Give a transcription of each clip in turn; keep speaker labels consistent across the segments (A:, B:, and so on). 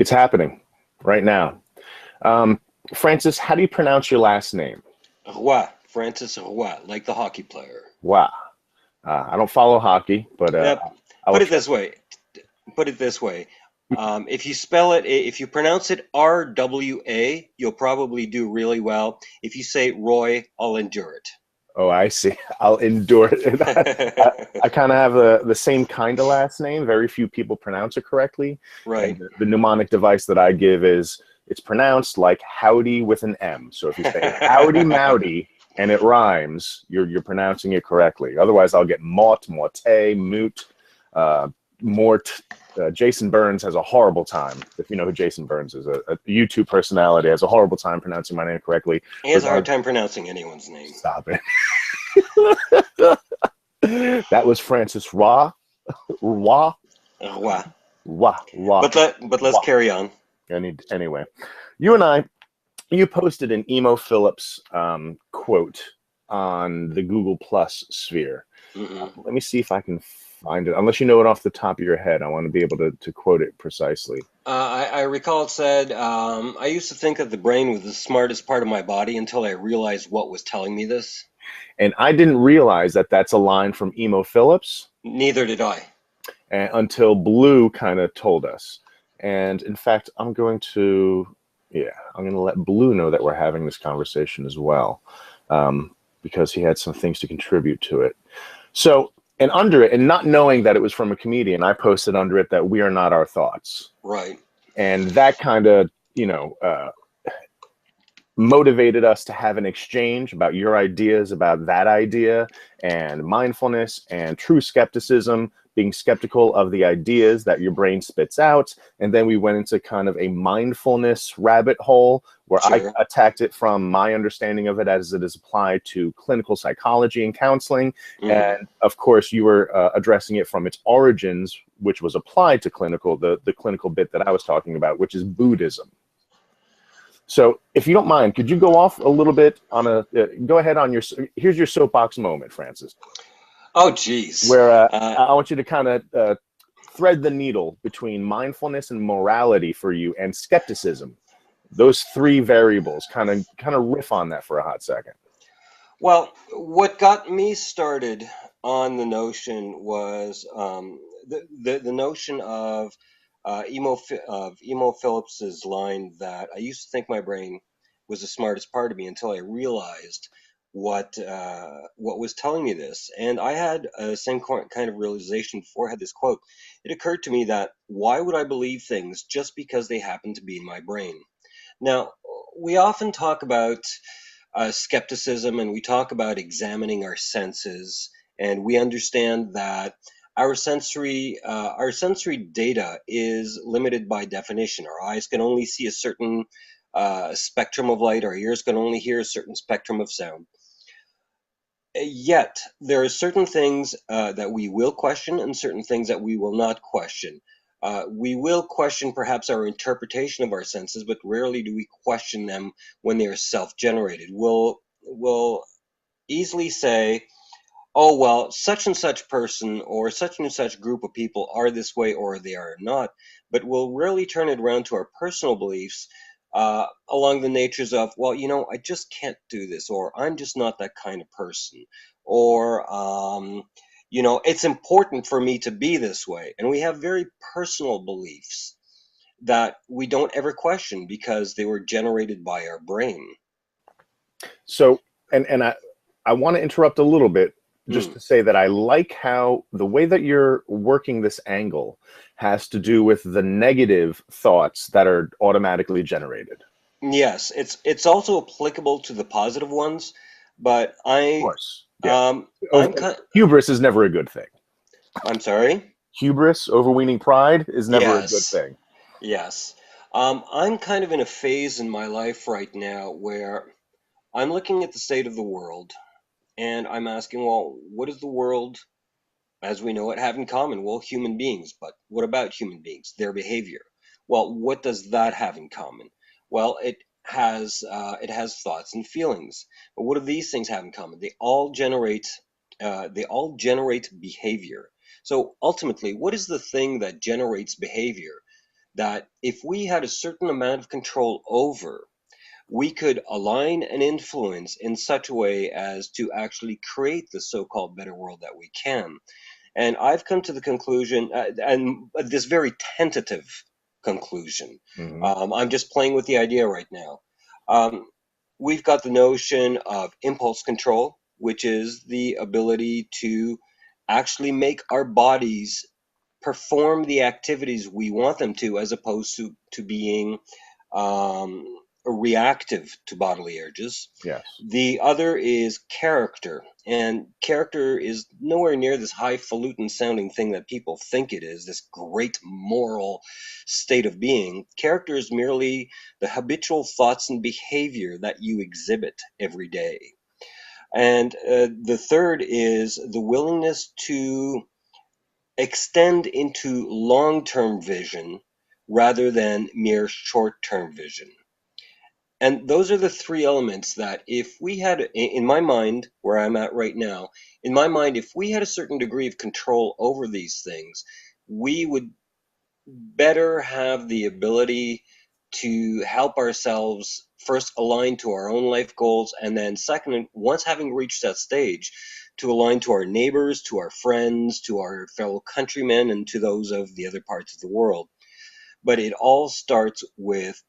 A: It's happening right now. Francis, how do you pronounce your last name?
B: Roy, Francis Roy, like the hockey player.
A: Wow. I don't follow hockey, but
B: Yep.
A: I will
B: Put it
A: try.
B: this way. Put it this way. If you spell it, if you pronounce it RWA, you'll probably do really well. If you say Roy, I'll endure
A: Oh, I see. I'll endure it. I,
B: it.
A: I kind of have the same kind of last name. Very few people pronounce it correctly. And
B: Right.
A: the mnemonic device that I give is it's pronounced like howdy with an M. So if you say howdy mowdy and it rhymes, you're pronouncing it correctly. Otherwise, I'll get Maute, Moot, uh, Mort. Jason Burns has a horrible time. If you know who Jason Burns is, a YouTube personality, has a horrible time pronouncing my name correctly.
B: He has a hard
A: Regard,
B: time pronouncing anyone's name.
A: stop it. That was Francis Ra. Ra.
B: Roy.
A: Ra. Ra.
B: But let's
A: Ra.
B: carry on.
A: Anyway, you and I, you posted an Emo Phillips quote on the Google Plus sphere.
B: Mm-mm.
A: Let me see if I can find it. Unless you know it off the top of your head, I want to be able to quote it precisely.
B: I recall it said, I used to think that the brain was the smartest part of my body until I realized what was telling me this.
A: And I didn't realize that that's a line from Emo Phillips
B: Neither did I.
A: until Blue kind of told us. And in fact, I'm going to let Blue know that we're having this conversation as well, because he had some things to contribute to it. So, and under it, and not knowing that it was from a comedian, I posted under it that we are not our thoughts.
B: Right.
A: And that kind of, motivated us to have an exchange about your ideas about that idea and mindfulness and true skepticism, being skeptical of the ideas that your brain spits out. And then we went into kind of a mindfulness rabbit hole where I
B: Sure.
A: attacked it from my understanding of it as it is applied to clinical psychology and counseling.
B: Mm-hmm.
A: And of course, you were addressing it from its origins, which was applied to clinical, the clinical bit that I was talking about, which is Buddhism. So if you don't mind, could you go off a little bit on go ahead on here's your soapbox moment, Francis,
B: Oh, geez.
A: where
B: Uh,
A: I want you to kind of thread the needle between mindfulness and morality for you and skepticism. Those three variables, kind of riff on that for a hot second.
B: well, what got me started on the notion was the notion of Emo Phillips's line that I used to think my brain was the smartest part of me until I realized what was telling me this. And I had the same kind of realization before I had this quote. It occurred to me that why would I believe things just because they happen to be in my brain? Now, we often talk about skepticism and we talk about examining our senses, and we understand that our sensory data is limited by definition. Our eyes can only see a certain spectrum of light, our ears can only hear a certain spectrum of sound. Yet, there are certain things that we will question and certain things that we will not question. We will question perhaps our interpretation of our senses, but rarely do we question them when they are self-generated. We'll easily say, oh, well, such and such person or such and such group of people are this way or they are not, but we'll rarely turn it around to our personal beliefs along the natures of, well, I just can't do this, or I'm just not that kind of person, or, it's important for me to be this way. And we have very personal beliefs that we don't ever question because they were generated by our brain.
A: So, and I want to interrupt a little bit just
B: Mm.
A: to say that I like how the way that you're working this angle has to do with the negative thoughts that are automatically generated.
B: Yes, it's also applicable to the positive ones, but
A: Of course. Yeah.
B: I'm kind.
A: Hubris is never a good thing.
B: I'm sorry.
A: Hubris, overweening pride, is never a good
B: Yes,
A: thing.
B: yes. I'm kind of in a phase in my life right now where I'm looking at the state of the world and I'm asking, well, what does the world, as we know it, have in common? Well, human beings, but what about human beings? Their behavior. Well, what does that have in common? Well, it has thoughts and feelings. But what do these things have in common? They all generate behavior. So ultimately, what is the thing that generates behavior? that if we had a certain amount of control over, we could align and influence in such a way as to actually create the so-called better world that we can. And I've come to the conclusion, and this very tentative conclusion,
A: Hmm.
B: I'm just playing with the idea right now. Um, we've got the notion of impulse control, which is the ability to actually make our bodies perform the activities we want them to, as opposed to being um, reactive to bodily urges.
A: Yes.
B: The other is character, and character is nowhere near this highfalutin sounding thing that people think it is, this great moral state of being. Character is merely the habitual thoughts and behavior that you exhibit every day. And the third is the willingness to extend into long-term vision rather than mere short-term vision. And those are the three elements that, if we had, in my mind, where I'm at right now, in my mind, if we had a certain degree of control over these things, we would better have the ability to help ourselves first align to our own life goals, and then second, once having reached that stage, to align to our neighbors, to our friends, to our fellow countrymen, and to those of the other parts of the world. But it all starts with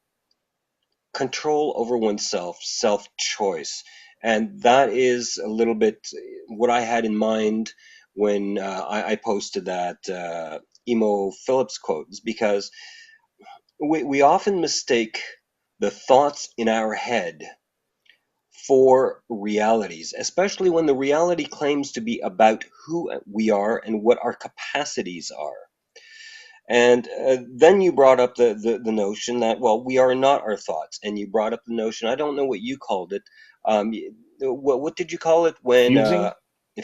B: control over oneself, self-choice. And that is a little bit what I had in mind when I posted that Emo Phillips quote, because we often mistake the thoughts in our head for realities, especially when the reality claims to be about who we are and what our capacities are. And then you brought up the notion that, well, we are not our thoughts. And you brought up the notion, I don't know what you called it. What did you call it when
A: Fusing?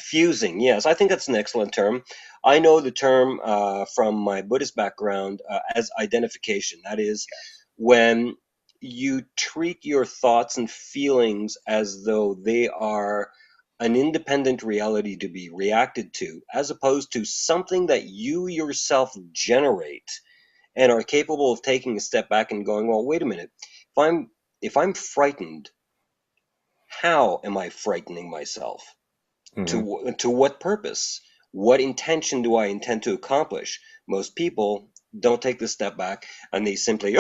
B: fusing? Yes, I think that's an excellent term. I know the term from my Buddhist background as identification. That is when you treat your thoughts and feelings as though they are an independent reality to be reacted to, as opposed to something that you yourself generate and are capable of taking a step back and going, well, wait a minute. If I'm frightened, how am I frightening myself?
A: Hmm.
B: To what purpose? What intention do I intend to accomplish? Most people don't take the step back, and they simply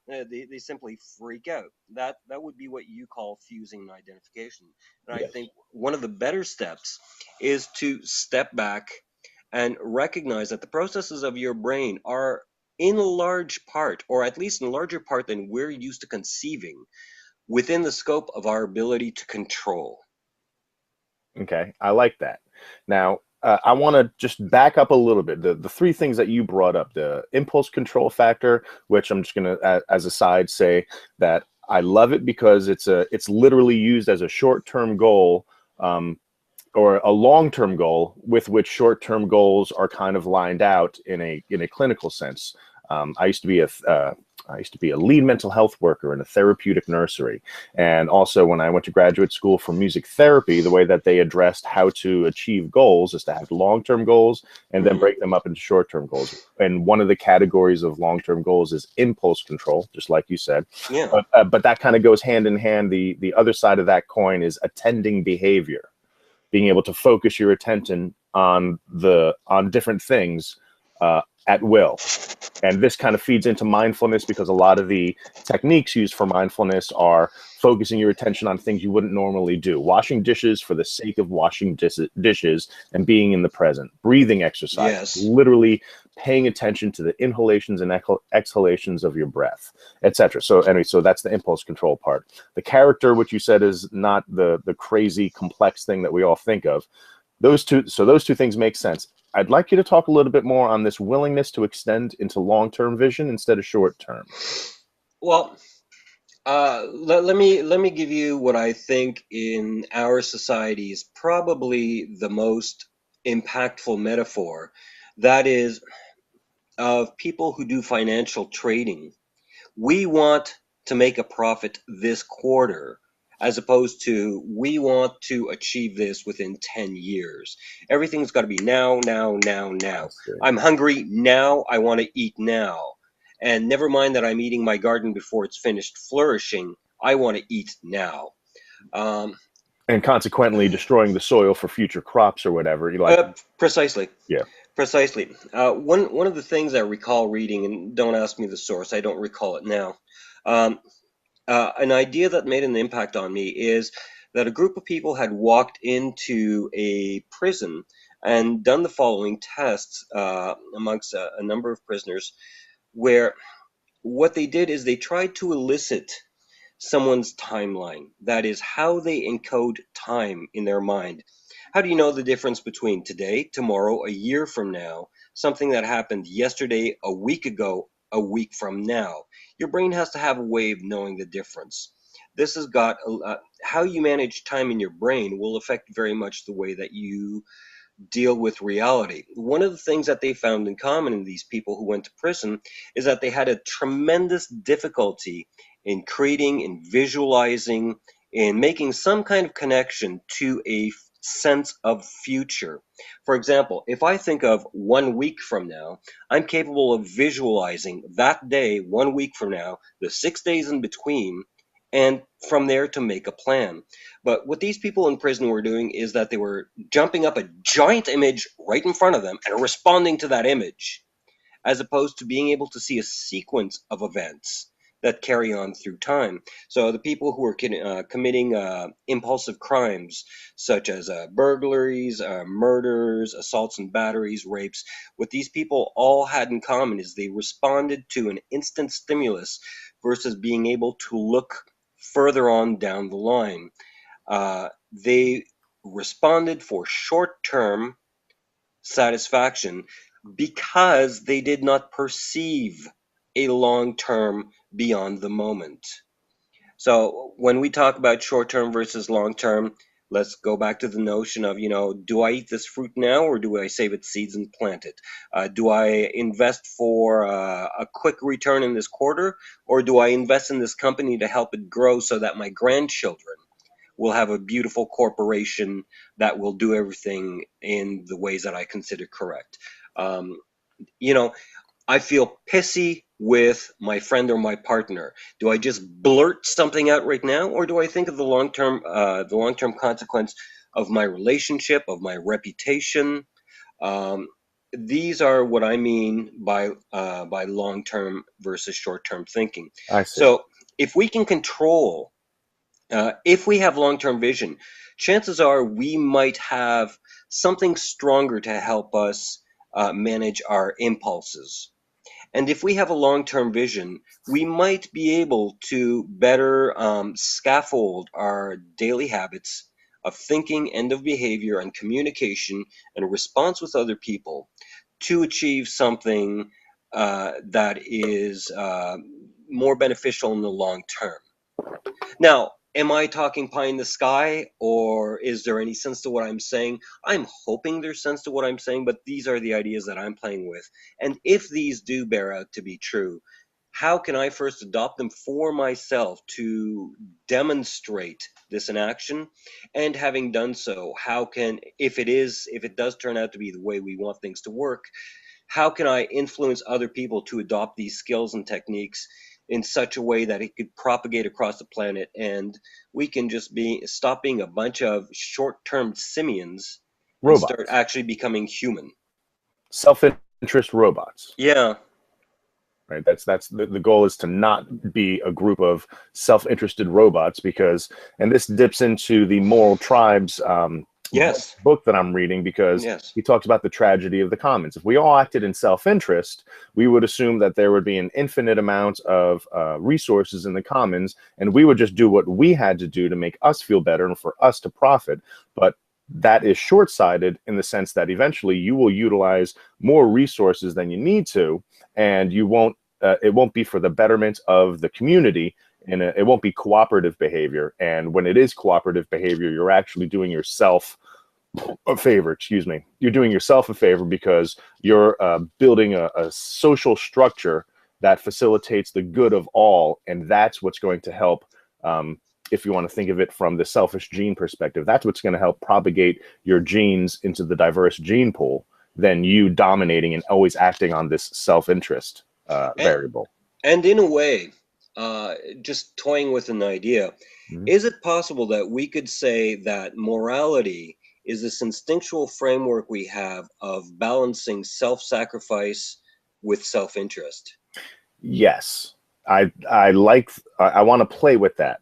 B: they simply freak out. That would be what you call fusing and identification. And I
A: Yes.
B: think one of the better steps is to step back and recognize that the processes of your brain are in large part, or at least in larger part than we're used to conceiving, within the scope of our ability to control.
A: Okay, I like that. Now, I want to just back up a little bit. The three things that you brought up, the impulse control factor, which I'm just going to, as a side, say that I love it because it's literally used as a short-term goal, um, or a long-term goal with which short-term goals are kind of lined out in a clinical sense. I used to be a lead mental health worker in a therapeutic nursery, and also when I went to graduate school for music therapy, the way that they addressed how to achieve goals is to have long-term goals and then
B: Mhm.
A: break them up into short-term goals. And one of the categories of long-term goals is impulse control, just like you said.
B: Yeah.
A: But that kind of goes hand in hand. The other side of that coin is attending behavior, being able to focus your attention on different things at will. And this kind of feeds into mindfulness because a lot of the techniques used for mindfulness are focusing your attention on things you wouldn't normally do. Washing dishes for the sake of washing dishes and being in the present. Breathing exercises,
B: Yes.
A: literally paying attention to the inhalations and exhalations of your breath, etc. So anyway, so that's the impulse control part. The character, which you said is not the crazy complex thing that we all think of. Those two things make sense. I'd like you to talk a little bit more on this willingness to extend into long-term vision instead of short-term.
B: Well, let me give you what I think in our society is probably the most impactful metaphor. That is of people who do financial trading. We want to make a profit this quarter, as opposed to we want to achieve this within 10 years. Everything's got to be now, now, now,
A: I
B: now.
A: see.
B: I'm hungry now. I want to eat now. And never mind that I'm eating my garden before it's finished flourishing. I want to eat now.
A: And consequently destroying the soil for future crops or whatever. You like,
B: Precisely.
A: yeah.
B: Precisely. One of the things I recall reading, and don't ask me the source, I don't recall it now. An idea that made an impact on me is that a group of people had walked into a prison and done the following tests amongst a number of prisoners, where what they did is they tried to elicit someone's timeline. That is, how they encode time in their mind. How do you know the difference between today, tomorrow, a year from now, something that happened yesterday, a week ago, a week from now? Your brain has to have a way of knowing the difference. This has got how you manage time in your brain will affect very much the way that you deal with reality. One of the things that they found in common in these people who went to prison is that they had a tremendous difficulty in creating, in visualizing, in making some kind of connection to a sense of future. For example, if I think of 1 week from now, I'm capable of visualizing that day 1 week from now, the 6 days in between, and from there to make a plan. But what these people in prison were doing is that they were jumping up a giant image right in front of them and responding to that image, as opposed to being able to see a sequence of events that carry on through time. So the people who were committing impulsive crimes, such as burglaries, murders, assaults and batteries, rapes, what these people all had in common is they responded to an instant stimulus versus being able to look further on down the line. They responded for short-term satisfaction because they did not perceive a long-term beyond the moment. So when we talk about short-term versus long-term, let's go back to the notion of, do I eat this fruit now or do I save its seeds and plant it? Do I invest for a quick return in this quarter, or do I invest in this company to help it grow so that my grandchildren will have a beautiful corporation that will do everything in the ways that I consider correct? Um, I feel pissy with my friend or my partner. Do I just blurt something out right now, or do I think of the long-term consequence of my relationship, of my reputation? Um, these are what I mean by long-term versus short-term thinking.
A: I see.
B: So if we can control, if we have long-term vision, chances are we might have something stronger to help us manage our impulses. And if we have a long-term vision, we might be able to better scaffold our daily habits of thinking and of behavior and communication and response with other people to achieve something that is more beneficial in the long term. Now, am I talking pie in the sky, or is there any sense to what I'm saying? I'm hoping there's sense to what I'm saying, but these are the ideas that I'm playing with. And if these do bear out to be true, how can I first adopt them for myself to demonstrate this in action? And having done so, how can, if it does turn out to be the way we want things to work, how can I influence other people to adopt these skills and techniques in such a way that it could propagate across the planet, and we can just stop being a bunch of short-term simians and start
A: Robots.
B: actually becoming human?
A: Self-interest robots.
B: Yeah.
A: Right. That's the goal, is to not be a group of self-interested robots, because, and this dips into the Moral Tribes
B: Yes.
A: book that I'm reading, because
B: Yes.
A: he talks about the tragedy of the commons. If we all acted in self-interest, we would assume that there would be an infinite amount of resources in the commons, and we would just do what we had to do to make us feel better and for us to profit. But that is short-sighted, in the sense that eventually you will utilize more resources than you need to, and you won't. It won't be for the betterment of the community, and it won't be cooperative behavior. And when it is cooperative behavior, you're actually doing yourself a favor. Excuse me. You're doing yourself a favor, because you're building a social structure that facilitates the good of all, and that's what's going to help. If you want to think of it from the selfish gene perspective, that's what's going to help propagate your genes into the diverse gene pool, than you dominating and always acting on this self-interest.
B: And,
A: variable.
B: and in a way, just toying with an idea,
A: Mhm.
B: is it possible that we could say that morality is this instinctual framework we have of balancing self-sacrifice with self-interest?
A: Yes, I want to play with that.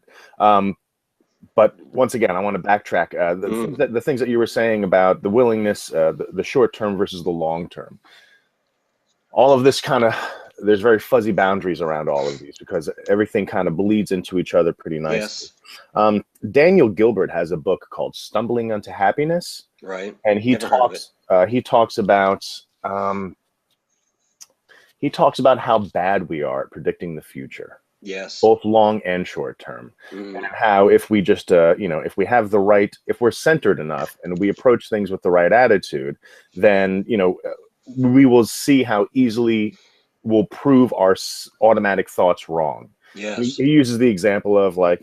A: But once again, I want to backtrack.
B: Mm,
A: The things that you were saying about the willingness, the short term versus the long term. All of this kind of, there's very fuzzy boundaries around all of these because everything kind of bleeds into each other pretty nicely.
B: yes,
A: Daniel Gilbert has a book called Stumbling Unto Happiness,
B: right.
A: and
B: Never heard of it.
A: he talks about how bad we are at predicting the future,
B: Yes.
A: both long and short term, and
B: Mm,
A: how if we just if we have the right, if we're centered enough and we approach things with the right attitude, then we will see how easily we'll prove our automatic thoughts wrong.
B: yes.
A: He uses the example of, like,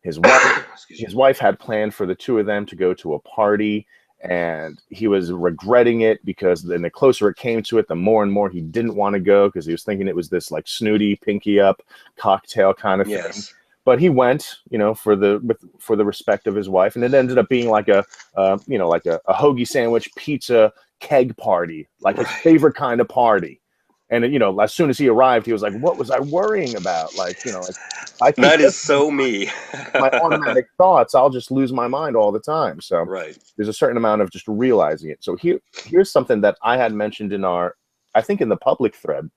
A: his wife
B: Excuse me.
A: had planned for the two of them to go to a party, and he was regretting it because then the closer it came to it, the more and more he didn't want to go because he was thinking it was this like snooty pinky up cocktail kind of thing.
B: Yes.
A: But he went, for the respect of his wife, and it ended up being like a a hoagie sandwich pizza keg party, like his
B: Right.
A: favorite kind of party. And as soon as he arrived, he was like, "What was I worrying about? Like, like I keep
B: That is so me.
A: my automatic thoughts, I'll just lose my mind all the time." So
B: Right.
A: there's a certain amount of just realizing it. So here's something that I had mentioned I think in the public thread,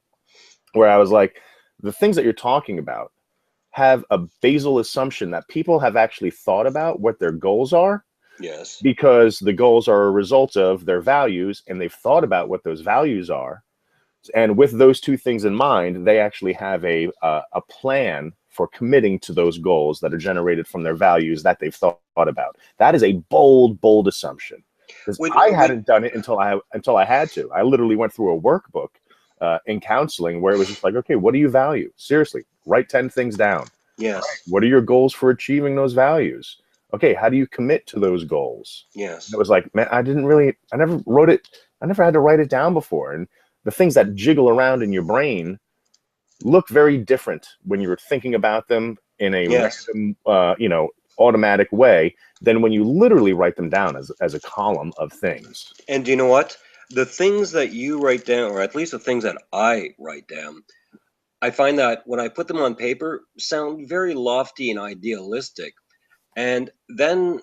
A: where I was like, the things that you're talking about have a basal assumption that people have actually thought about what their goals are,
B: Yes.
A: because the goals are a result of their values, and they've thought about what those values are. And with those two things in mind, they actually have a plan for committing to those goals that are generated from their values that they've thought about. That is a bold assumption, because
B: When
A: I
B: when
A: hadn't done it until I had to. I literally went through a workbook in counseling where it was just like, okay, what do you value? Seriously, write 10 things down. All right,
B: yes.
A: what are your goals for achieving those values? Okay, how do you commit to those goals? And it
B: Yes.
A: was like, man, I never wrote it. I never had to write it down before. And the things that jiggle around in your brain look very different when you're thinking about them in a
B: Yes.
A: random, automatic way than when you literally write them down as a column of things.
B: And you know what? The things that you write down, or at least the things that I write down, I find that when I put them on paper, sound very lofty and idealistic. And then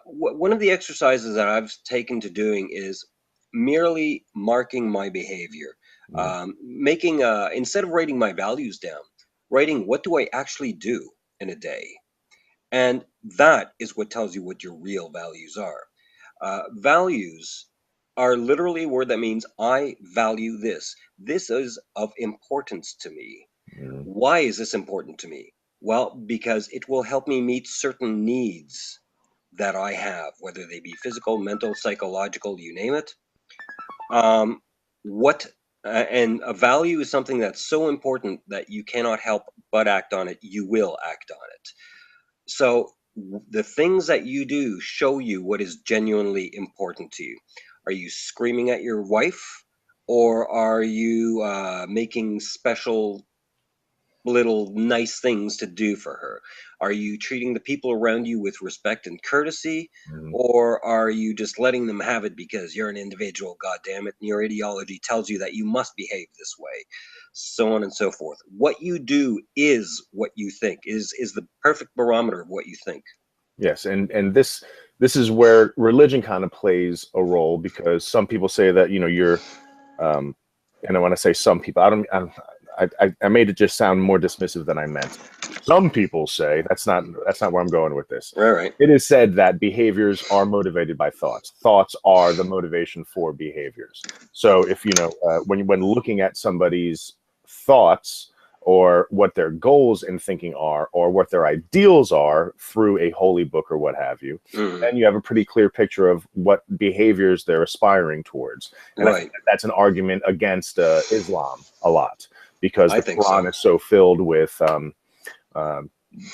B: one of the exercises that I've taken to doing is merely marking my behavior,
A: Mm.
B: making instead of writing my values down, writing what do I actually do in a day, and that is what tells you what your real values are. Values are literally a word that means I value this. This is of importance to me.
A: Mm.
B: Why is this important to me? Well, because it will help me meet certain needs that I have, whether they be physical, mental, psychological, you name it. Um, what and a value is something that's so important that you cannot help but act on it. You will act on it. So the things that you do show you what is genuinely important to you. Are you screaming at your wife, or are you making special little nice things to do for her? Are you treating the people around you with respect and courtesy,
A: Mm.
B: or are you just letting them have it because you're an individual, God damn it, and your ideology tells you that you must behave this way, so on and so forth. What you do is what you think, is the perfect barometer of what you think.
A: Yes, and this is where religion kind of plays a role, because some people say that you're um, and when I say some people, I made it just sound more dismissive than I meant. Some people say that's not where I'm going with this.
B: All right.
A: It is said that behaviors are motivated by thoughts. Thoughts are the motivation for behaviors. So if when looking at somebody's thoughts, or what their goals in thinking are, or what their ideals are through a holy book or what have you,
B: Mm,
A: then you have a pretty clear picture of what behaviors they're aspiring towards. And I think
B: right.
A: that's an argument against Islam a lot, because
B: I
A: the
B: think so.
A: Quran is so filled with um,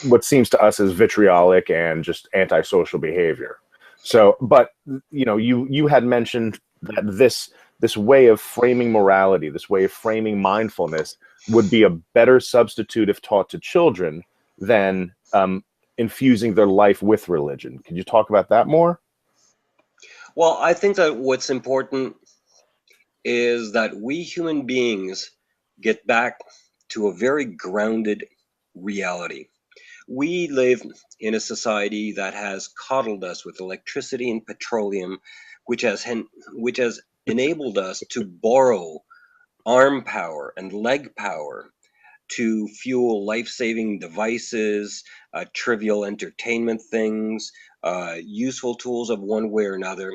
A: what seems to us as vitriolic and just antisocial behavior. So, but you had mentioned that this way of framing morality, this way of framing mindfulness would be a better substitute if taught to children than infusing their life with religion. Could you talk about that more?
B: Well, I think that what's important is that we human beings get back to a very grounded reality. We live in a society that has coddled us with electricity and petroleum, which has enabled us to borrow arm power and leg power to fuel life-saving devices, trivial entertainment things, useful tools of one way or another.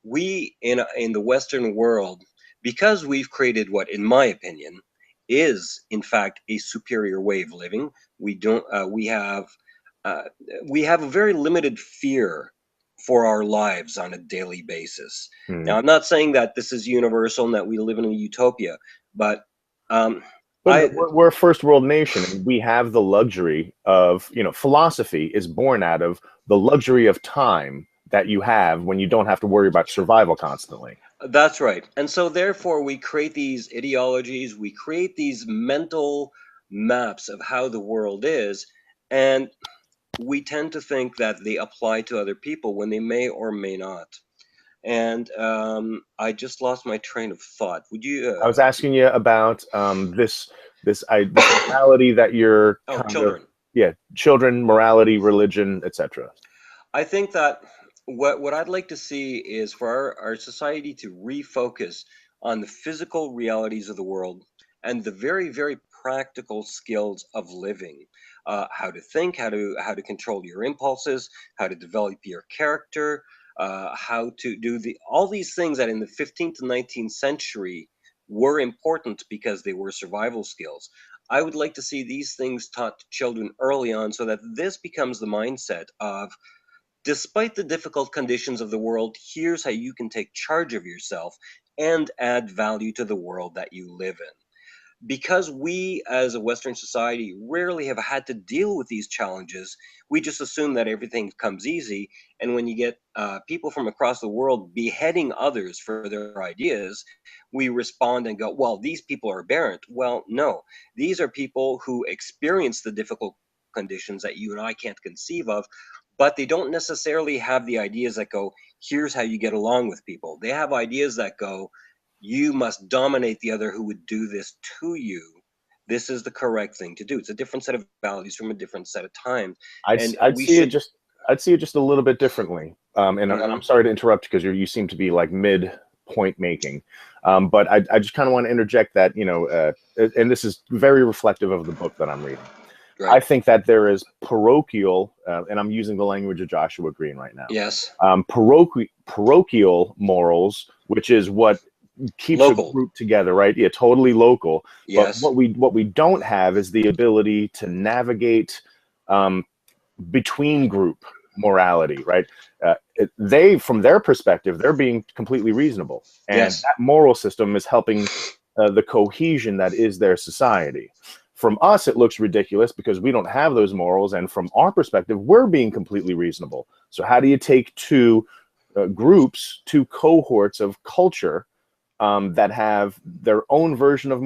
B: We in the Western world, because we've created what, in my opinion, is in fact a superior way of living. We don't. Uh, we have a very limited fear for our lives on a daily basis.
A: Hmm.
B: Now, I'm not saying that this is universal and that we live in a utopia, but um,
A: But
B: I
A: we're a first world nation, and we have the luxury of, philosophy is born out of the luxury of time that you have when you don't have to worry about survival constantly.
B: That's right. And so, therefore, we create these ideologies, we create these mental maps of how the world is, and we tend to think that they apply to other people when they may or may not. And I just lost my train of thought. Would you?
A: I was asking you about this morality that you're
B: Oh,
A: kind of,
B: children.
A: yeah, children, morality, religion, etc.
B: I think that what I'd like to see is for our society to refocus on the physical realities of the world and the very, very practical skills of living. How to think, how to control your impulses, how to develop your character, how to do all these things that in the 15th to 19th century were important because they were survival skills. I would like to see these things taught to children early on so that this becomes the mindset of, despite the difficult conditions of the world, here's how you can take charge of yourself and add value to the world that you live in. Because we as a Western society rarely have had to deal with these challenges, we just assume that everything comes easy. And when you get people from across the world beheading others for their ideas, we respond and go, well, these people are aberrant. Well, no, these are people who experience the difficult conditions that you and I can't conceive of, but they don't necessarily have the ideas that go, here's how you get along with people. They have ideas that go, you must dominate the other who would do this to you. This is the correct thing to do. It's a different set of values from a different set of times,
A: I'd,
B: and
A: I'd
B: we
A: see it
B: should.
A: just I'd see it just a little bit differently. And I'm
B: Mhm.
A: sorry to interrupt because you seem to be like mid point making. But I just kind of want to interject that, and this is very reflective of the book that I'm reading. I
B: Right.
A: think that there is parochial, and I'm using the language of Joshua Green right now,
B: Yes.
A: parochial morals, which is what keeps a
B: Local.
A: group together, right? Yeah, totally local. But
B: Yes.
A: what we don't have is the ability to navigate um, between group morality, right? They, from their perspective, they're being completely reasonable, and
B: Yes.
A: that moral system is helping the cohesion that is their society. From us, it looks ridiculous because we don't have those morals, and from our perspective, we're being completely reasonable. So, how do you take two groups, two cohorts of culture that have their own version of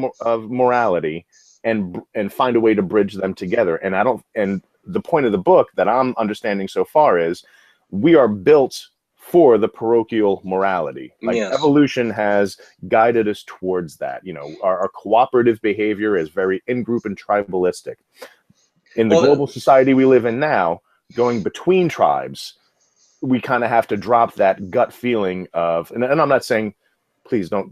A: morality and find a way to bridge them together? And I don't. And the point of the book that I'm understanding so far is we are built for the parochial morality. Like
B: Yes.
A: evolution has guided us towards that. Our cooperative behavior is very in-group and tribalistic. In the
B: Well,
A: global society we live in now, going between tribes, we kind of have to drop that gut feeling of, and I'm not saying, please don't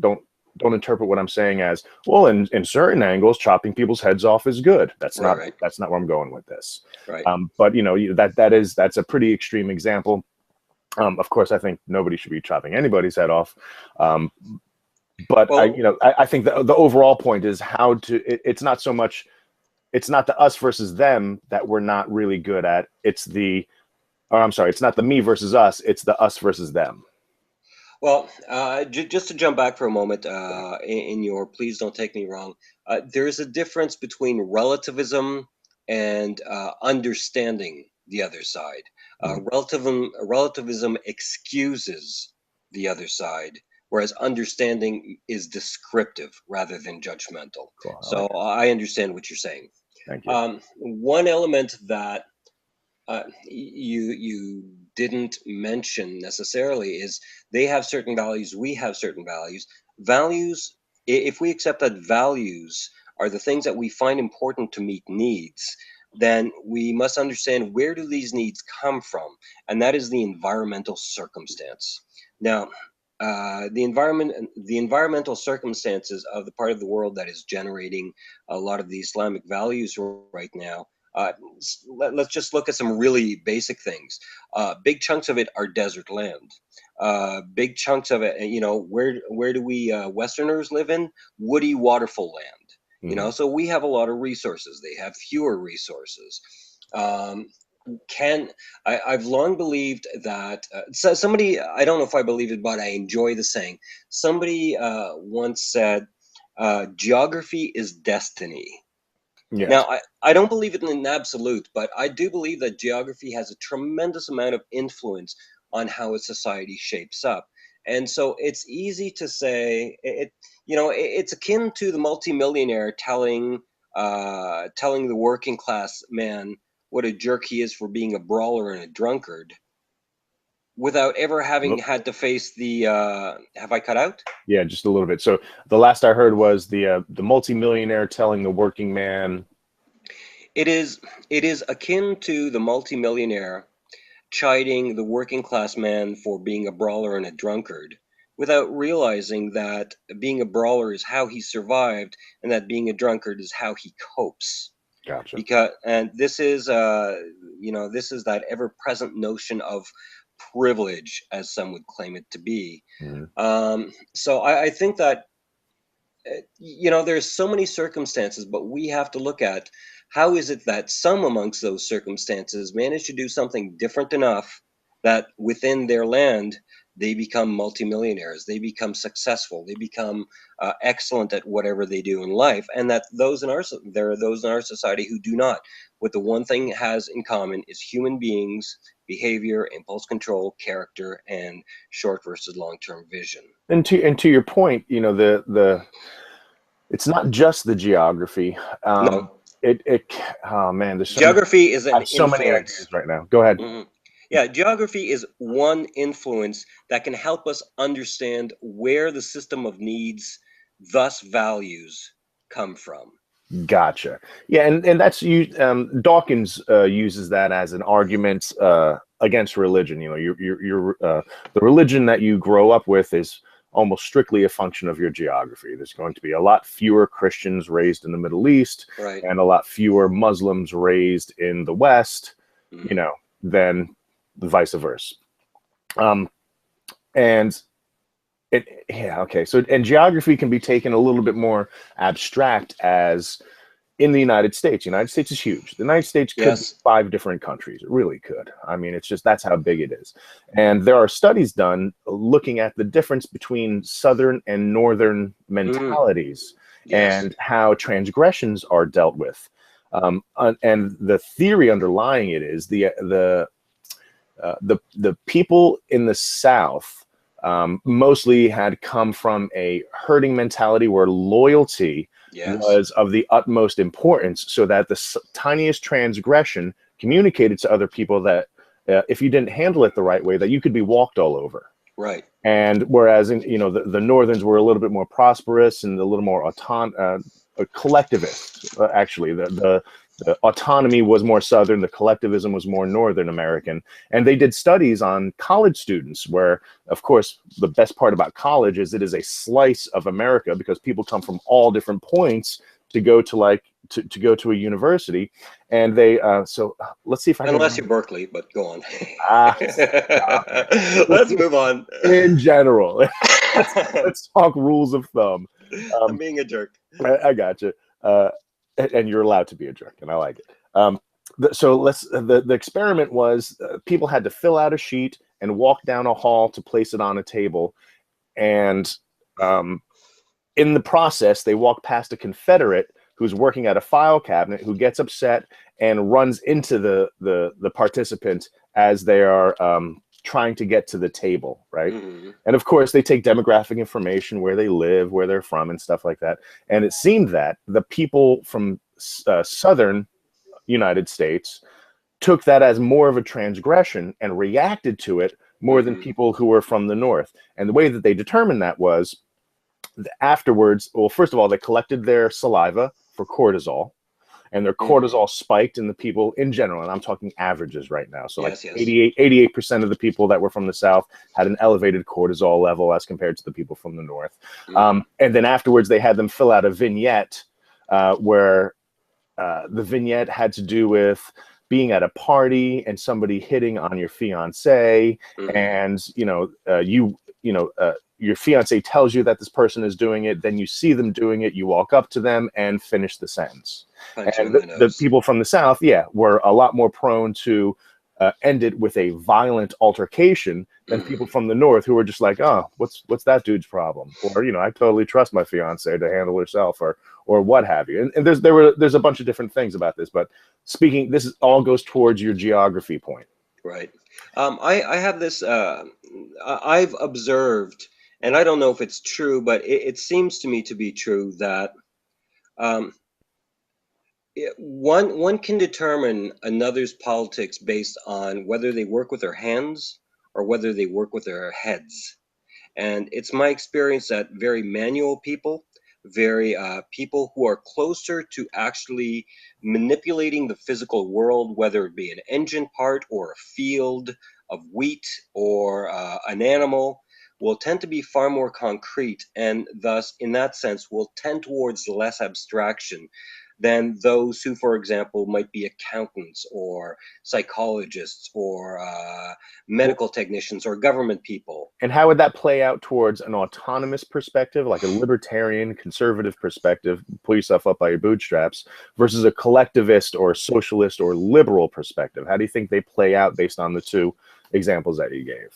A: interpret what I'm saying as, well, in certain angles, chopping people's heads off is good. That's
B: right.
A: not
B: Right.
A: that's not where I'm going with this.
B: Right.
A: But that's a pretty extreme example. Of course, I think nobody should be chopping anybody's head off. Um, but
B: Well,
A: I think the overall point is how to. It's not so much. It's not the us versus them that we're not really good at. Or I'm sorry, it's not the me versus us. It's the us versus them.
B: just to jump back for a moment,
A: Yeah.
B: in your please don't take me wrong, there is a difference between relativism and understanding the other side.
A: Mm.
B: Relativism excuses the other side. whereas understanding is descriptive rather than judgmental.
A: Cool. I
B: So
A: like it.
B: I understand what you're saying.
A: Thank you.
B: One element that you didn't mention necessarily is they have certain values, we have certain values. Values, if we accept that values are the things that we find important to meet needs, then we must understand where do these needs come from, and that is the environmental circumstance. Now, the environmental circumstances of the part of the world that is generating a lot of the Islamic values right now. Uh, let's just look at some really basic things. Big chunks of it are desert land. Big chunks of it, where do we Westerners live in? Woody waterfall land. So we have a lot of resources. They have fewer resources. Um, can I've long believed that so somebody, I don't know if I believe it, but I enjoy the saying. Somebody once said, "Geography is destiny."
A: Yes.
B: Now, I don't believe it in an absolute, but I do believe that geography has a tremendous amount of influence on how a society shapes up. And so it's easy to say it's akin to the multimillionaire telling the working class man what a jerk he is for being a brawler and a drunkard without ever having
A: Well,
B: had to face the have I cut out?
A: yeah, just a little bit. So the last I heard was the multimillionaire telling the working man.
B: It is akin to the multimillionaire chiding the working class man for being a brawler and a drunkard without realizing that being a brawler is how he survived and that being a drunkard is how he copes.
A: Gotcha.
B: Because and this is that ever-present notion of privilege, as some would claim it to be.
A: Mhm.
B: So I think that there's so many circumstances, but we have to look at how is it that some amongst those circumstances manage to do something different enough that within their land they become multimillionaires, they become successful, they become excellent at whatever they do in life, and that there are those in our society who do not. What the one thing has in common is human beings, behavior, impulse control, character, and short versus long-term vision.
A: And to your point, the it's not just the geography.
B: No,
A: It oh man,
B: geography is
A: I
B: an
A: have so many
B: influence.
A: ideas right now. Go ahead.
B: Mhm. Yeah, geography is one influence that can help us understand where the system of needs, thus values, come from.
A: Gotcha. Yeah, and that's you. Dawkins uses that as an argument against religion. The religion that you grow up with is almost strictly a function of your geography. There's going to be a lot fewer Christians raised in the Middle East
B: Right.
A: and a lot fewer Muslims raised in the West,
B: Mhm.
A: than vice versa. Um, and yeah, okay. So, and geography can be taken a little bit more abstract as in the United States. United States is huge. The United States could be
B: Yes.
A: 5 different countries. It really could. I mean, it's just that's how big it is. And there are studies done looking at the difference between Southern and Northern
B: Mhm.
A: mentalities
B: Yes.
A: and how transgressions are dealt with. And the theory underlying it is the people in the South mostly had come from a herding mentality where loyalty
B: Yes.
A: was of the utmost importance, so that the tiniest transgression communicated to other people that if you didn't handle it the right way, that you could be walked all over.
B: Right.
A: And whereas the Northerns were a little bit more prosperous and a little more collectivist. Actually, the autonomy was more Southern, the collectivism was more Northern American. And they did studies on college students where, of course, the best part about college is it is a slice of America because people come from all different points to go to go to a university. And they so let's see if I can
B: Unless
A: remember.
B: you're Berkeley, but go on.
A: Stop it.
B: Let's move on.
A: In general, let's talk rules of thumb.
B: I'm being a jerk.
A: I got you. And you're allowed to be a jerk, and I like it. So the experiment was people had to fill out a sheet and walk down a hall to place it on a table, and in the process, they walk past a Confederate who's working at a file cabinet who gets upset and runs into the participant as they are trying to get to the table, right?
B: Mm-hmm.
A: And of course, they take demographic information, where they live, where they're from, and stuff like that. And it seemed that the people from southern United States took that as more of a transgression and reacted to it more than
B: Mm-hmm.
A: people who were from the north. And the way that they determined that was afterwards, well, first of all, they collected their saliva for cortisol, and their
B: Mm-hmm.
A: cortisol spiked in the people in general. And I'm talking averages right now. So like
B: Yes, yes.
A: 88% of the people that were from the South had an elevated cortisol level as compared to the people from the North.
B: Mm-hmm.
A: And then afterwards, they had them fill out a vignette where the vignette had to do with being at a party and somebody hitting on your fiance,
B: Mm-hmm.
A: and your fiance tells you that this person is doing it, then you see them doing it, you walk up to them and finish the sentence.
B: Punch him
A: And
B: in the
A: the
B: nose.
A: people from the South, were a lot more prone to end it with a violent altercation than
B: Mm-hmm.
A: people from the North, who were just like, oh, what's that dude's problem? Or, I totally trust my fiance to handle herself, or what have you. And there's a bunch of different things about this, but all goes towards your geography point.
B: Right. I have this, I've observed, and I don't know if it's true, but it seems to me to be true that um, one can determine another's politics based on whether they work with their hands or whether they work with their heads. And it's my experience that very manual people, very people who are closer to actually manipulating the physical world, whether it be an engine part or a field of wheat or an animal, will tend to be far more concrete, and thus, in that sense, will tend towards less abstraction than those who, for example, might be accountants or psychologists or
A: Well,
B: medical technicians or government people.
A: and how would that play out towards an autonomous perspective, like a libertarian, conservative perspective, pull yourself up by your bootstraps, versus a collectivist or socialist or liberal perspective? How do you think they play out based on the two examples that you gave?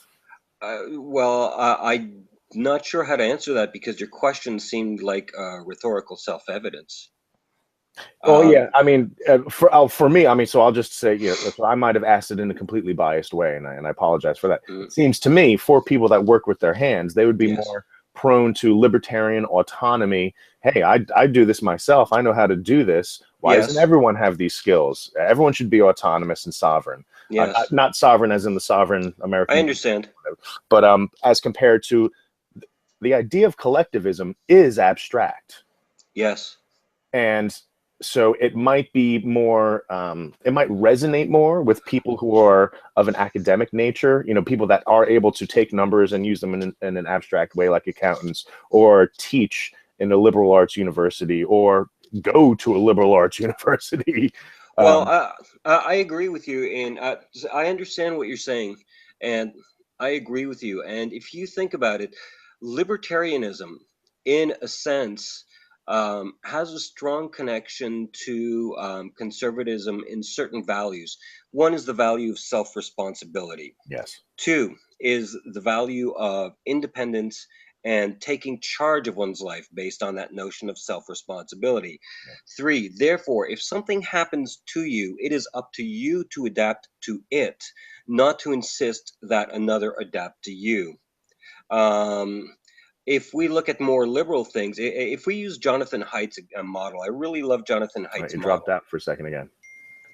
B: I'm not sure how to answer that because your question seemed like rhetorical self-evidence.
A: Well,
B: Um,
A: yeah, I mean, for me, I mean, so I'll just say, so I might have asked it in a completely biased way, and I apologize for that.
B: mm,
A: It seems to me, for people that work with their hands, they would be
B: yes,
A: more prone to libertarian autonomy. Hey, I do this myself. I know how to do this. Why doesn't
B: yes,
A: everyone have these skills? Everyone should be autonomous and sovereign.
B: yes.
A: Not sovereign as in the sovereign
B: I
A: American,
B: understand.
A: but as compared to the idea of collectivism is abstract.
B: Yes.
A: And so it might be more, it might resonate more with people who are of an academic nature, people that are able to take numbers and use them in an abstract way, like accountants, or teach in a liberal arts university, or go to a liberal arts university.
B: Well,
A: um,
B: I agree with you, and I understand what you're saying, and I agree with you. And if you think about it, libertarianism, in a sense, has a strong connection to conservatism in certain values. One is the value of self-responsibility.
A: yes.
B: Two is the value of independence and taking charge of one's life based on that notion of self responsibility.
A: Yeah.
B: Three, therefore, if something happens to you, it is up to you to adapt to it, not to insist that another adapt to you. Um, if we look at more liberal things, if we use Jonathan Haidt's model, I really love Jonathan
A: All right,
B: Haidt's
A: you dropped
B: model.
A: out for a second again.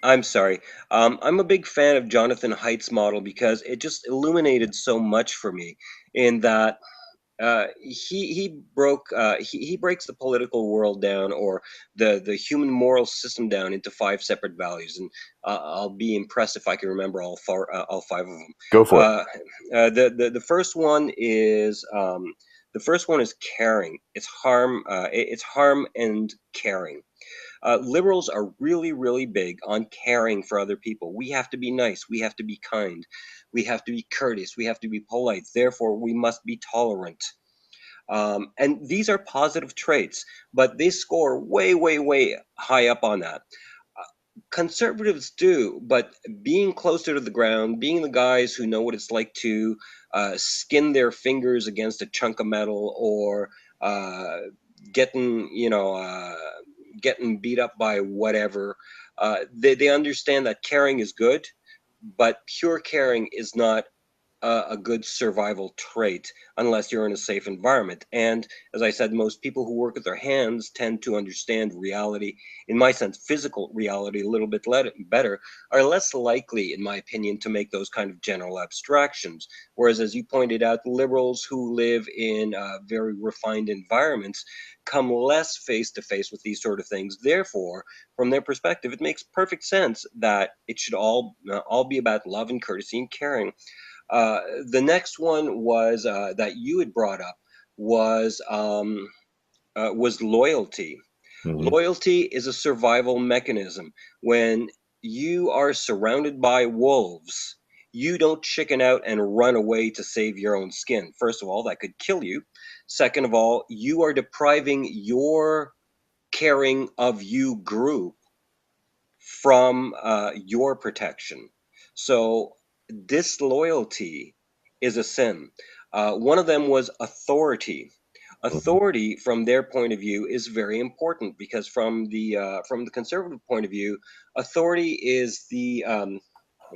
B: I'm sorry. I'm a big fan of Jonathan Haidt's model because it just illuminated so much for me in that he breaks the political world down or the human moral system down into five separate values, and I'll be impressed if I can remember all five of them.
A: Go for it.
B: The first one is caring. It's harm and caring. Liberals are really, really big on caring for other people. We have to be nice. We have to be kind. We have to be courteous. We have to be polite. Therefore, we must be tolerant. And these are positive traits, but they score way, way, way high up on that. Conservatives do, but being closer to the ground, being the guys who know what it's like to skin their fingers against a chunk of metal or uh, getting, getting beat up by whatever, they understand that caring is good, but pure caring is not a good survival trait unless you're in a safe environment. And as I said, most people who work with their hands tend to understand reality, in my sense, physical reality, a little bit better, are less likely, in my opinion, to make those kind of general abstractions. Whereas, as you pointed out, liberals who live in very refined environments come less face to face with these sort of things. Therefore, from their perspective, it makes perfect sense that it should all be about love and courtesy and caring. Uh, the next one was that you had brought up was loyalty.
A: Hmm.
B: Loyalty is a survival mechanism. When you are surrounded by wolves, you don't chicken out and run away to save your own skin. First of all, that could kill you. Second of all, you are depriving your caring of you group from your protection. So disloyalty is a sin. One of them was authority.
A: Hmm.
B: Authority, from their point of view, is very important because from the conservative point of view, authority is the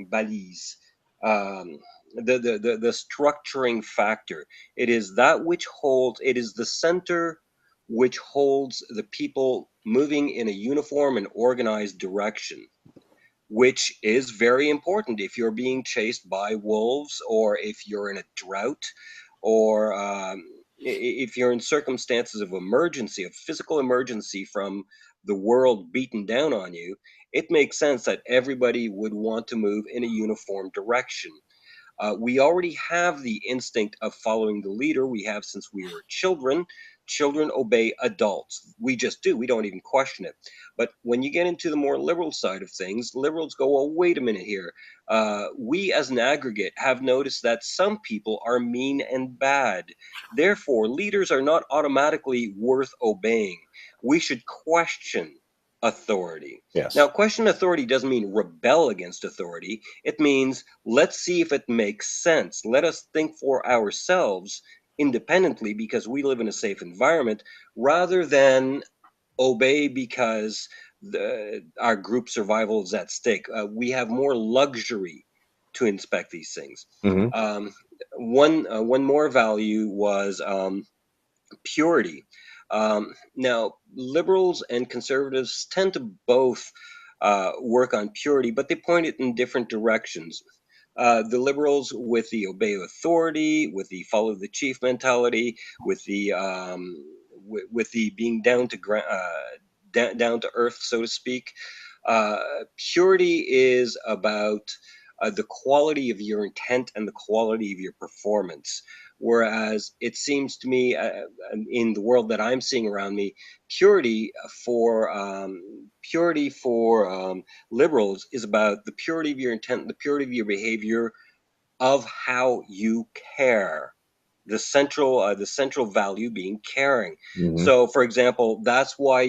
B: balise, um, the structuring factor. It is that which holds. It is the center which holds the people moving in a uniform and organized direction, which is very important if you're being chased by wolves, or if you're in a drought, or if you're in circumstances of emergency, of physical emergency from the world beaten down on you. It makes sense that everybody would want to move in a uniform direction. We already have the instinct of following the leader. We have since we were children. Children obey adults. We just do. We don't even question it. But when you get into the more liberal side of things, liberals go, well, wait a minute here. We as an aggregate have noticed that some people are mean and bad. Therefore, leaders are not automatically worth obeying. We should question authority. Now,
A: Yes.
B: question authority doesn't mean rebel against authority. It means let's see if it makes sense. Let us think for ourselves independently because we live in a safe environment, rather than obey because our group survival is at stake. We have more luxury to inspect these things.
A: Hmm.
B: Um, one more value was purity. Now, liberals and conservatives tend to both work on purity, but they point it in different directions. The liberals with the obey authority, with the follow the chief mentality, with the being down to earth, so to speak. Uh, Purity is about the quality of your intent and the quality of your performance. Whereas it seems to me, in the world that I'm seeing around me, purity for liberals is about the purity of your intent, the purity of your behavior, of how you care. The central value being caring.
A: Hmm.
B: So, for example, that's why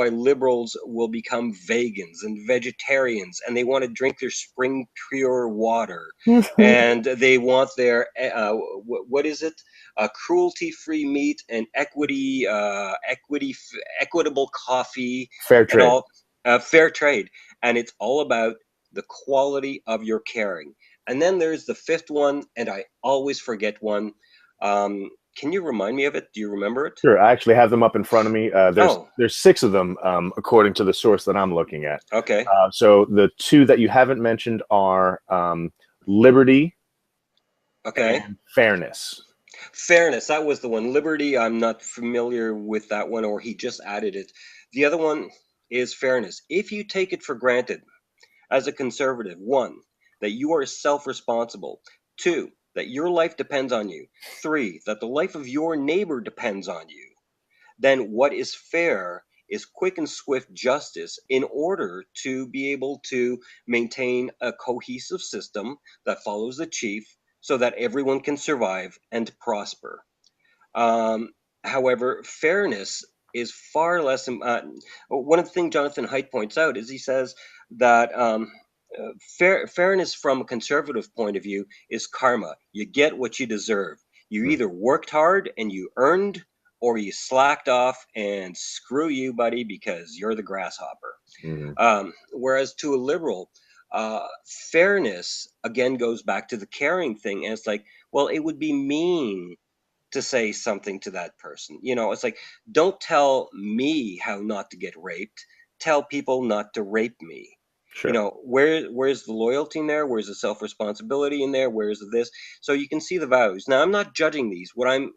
B: liberals will become vegans and vegetarians, and they want to drink their spring pure water, and they want their what is it? Cruelty-free meat and equitable coffee,
A: Fair
B: and
A: trade.
B: all fair trade, and it's all about the quality of your caring. And then there's the fifth one, and I always forget one. Can you remind me of it? Do you remember it?
A: Sure, I actually have them up in front of me. There's
B: Oh,
A: there's six of them, according to the source that I'm looking at.
B: okay,
A: So the two that you haven't mentioned are liberty
B: okay.
A: and fairness.
B: Fairness, that was the one. Liberty, I'm not familiar with that one, or he just added it. The other one is fairness. If you take it for granted as a conservative, one, that you are self responsible, two, that your life depends on you, three, that the life of your neighbor depends on you, then what is fair is quick and swift justice in order to be able to maintain a cohesive system that follows the chief so that everyone can survive and prosper. Um, However, fairness is far less. One of the things Jonathan Haidt points out is he says that fairness from a conservative point of view is karma. You get what you deserve. You either worked hard and you earned, or you slacked off and screw you, buddy, because you're the grasshopper.
A: Mm-hmm.
B: Whereas to a liberal, Fairness again goes back to the caring thing, and it's like, well, it would be mean to say something to that person. It's like, don't tell me how not to get raped. Tell people not to rape me.
A: Sure.
B: Where's the loyalty in there? Where's the self-responsibility in there? Where's this? So you can see the values. Now, I'm not judging these. What I'm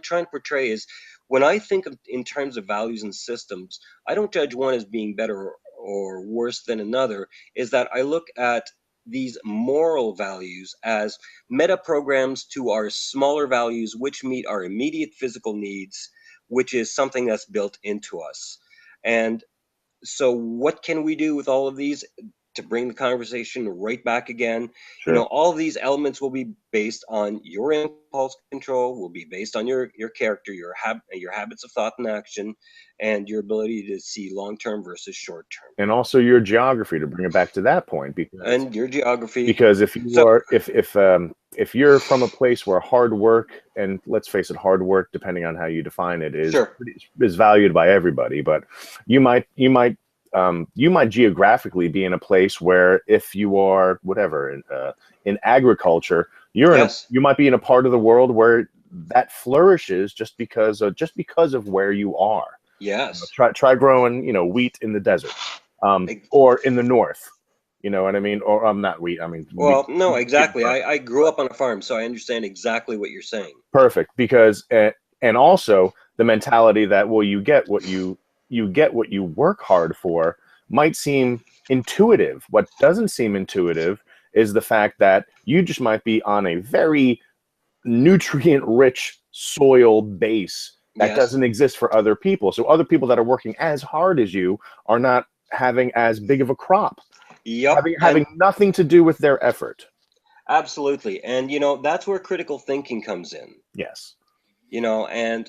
B: trying to portray is, when I think of in terms of values and systems, I don't judge one as being better or worse than another. Is that I look at these moral values as meta programs to our smaller values, which meet our immediate physical needs, which is something that's built into us. And so what can we do with all of these to bring the conversation right back again?
A: Sure.
B: All of these elements will be based on your impulse control, will be based on your character, your habits of thought and action, and your ability to see long-term versus short-term.
A: And also your geography, to bring it back to that point,
B: And your geography.
A: because if you're from a place where hard work, and let's face it, hard work, depending on how you define it, is valued by everybody, but you might geographically be in a place where, if you are whatever in agriculture, you might be in a part of the world where that flourishes just because of where you are.
B: Yes.
A: Try growing wheat in the desert, or in the north. You know what I mean? Or not wheat. I mean,
B: well, no, exactly. I grew up on a farm, so I understand exactly what you're saying.
A: Perfect, because and also the mentality that, well, you get what you work hard for might seem intuitive. What doesn't seem intuitive is the fact that you just might be on a very nutrient-rich soil base that doesn't exist for other people. So other people that are working as hard as you are not having as big of a crop.
B: Yep.
A: Having nothing to do with their effort.
B: Absolutely. And, that's where critical thinking comes in.
A: Yes.
B: And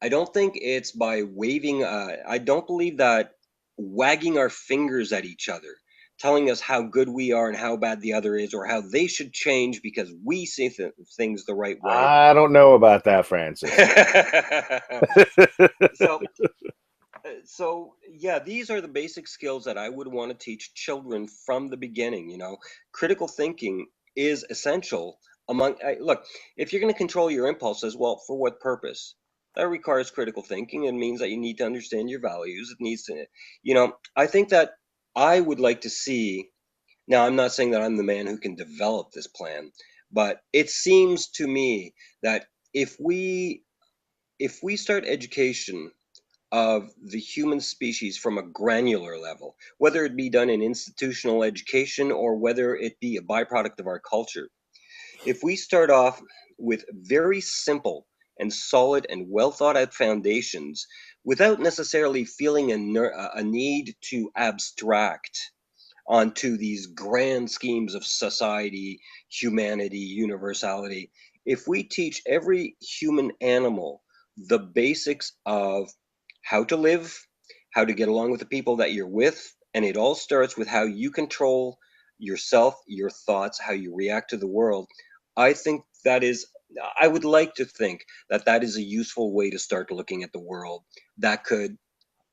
B: I don't think it's by waving, I don't believe that wagging our fingers at each other, telling us how good we are and how bad the other is, or how they should change because we see things the right way.
A: I don't know about that, Francis.
B: So yeah, these are the basic skills that I would want to teach children from the beginning. Critical thinking is essential. Look, if you're going to control your impulses, well, for what purpose? That requires critical thinking. It means that you need to understand your values. It needs to, I think that I would like to see. Now, I'm not saying that I'm the man who can develop this plan, but it seems to me that if we start education of the human species from a granular level, whether it be done in institutional education or whether it be a byproduct of our culture, if we start off with very simple and solid and well thought out foundations without necessarily feeling a need to abstract onto these grand schemes of society, humanity, universality, if we teach every human animal the basics of how to live, how to get along with the people that you're with, and it all starts with how you control yourself, your thoughts, how you react to the world, I would like to think that that is a useful way to start looking at the world that could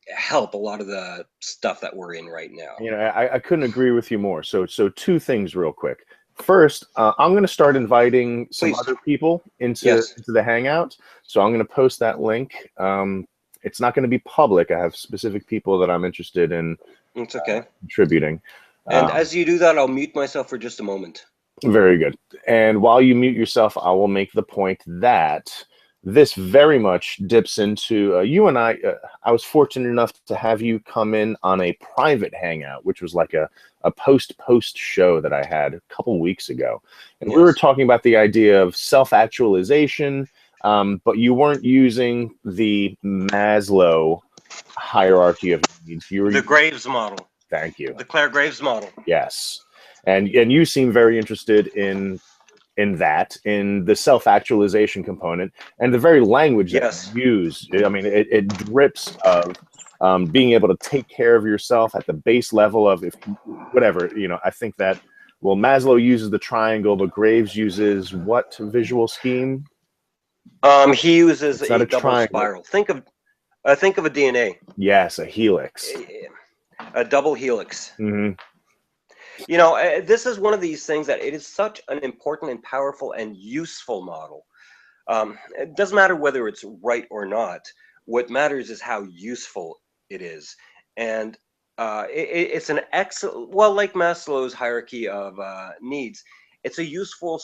B: help a lot of the stuff that we're in right now.
A: I couldn't agree with you more. So two things real quick. First, I'm going to start inviting some other people into the Hangout. So I'm going to post that link. It's not going to be public. I have specific people that I'm interested in contributing.
B: And as you do that, I'll mute myself for just a moment.
A: Very good. And while you mute yourself, I will make the point that this very much dips into you and I was fortunate enough to have you come in on a private hangout, which was like a post show that I had a couple weeks ago. And we were talking about the idea of self-actualization, but you weren't using the Maslow hierarchy of needs. You were
B: the Graves model.
A: Thank you.
B: The Claire Graves model.
A: Yes. And you seem very interested in the self-actualization component and the very language that you use. I mean, it drips of being able to take care of yourself at the base level of whatever. I think that, well, Maslow uses the triangle, but Graves uses what visual scheme?
B: He uses a double spiral. Think of a DNA.
A: Yes, a helix.
B: A double helix.
A: Mm-hmm.
B: You know, this is one of these things that it is such an important and powerful and useful model. It doesn't matter whether it's right or not. What matters is how useful it is. And it's an excellent, well, like Maslow's hierarchy of needs, it's a useful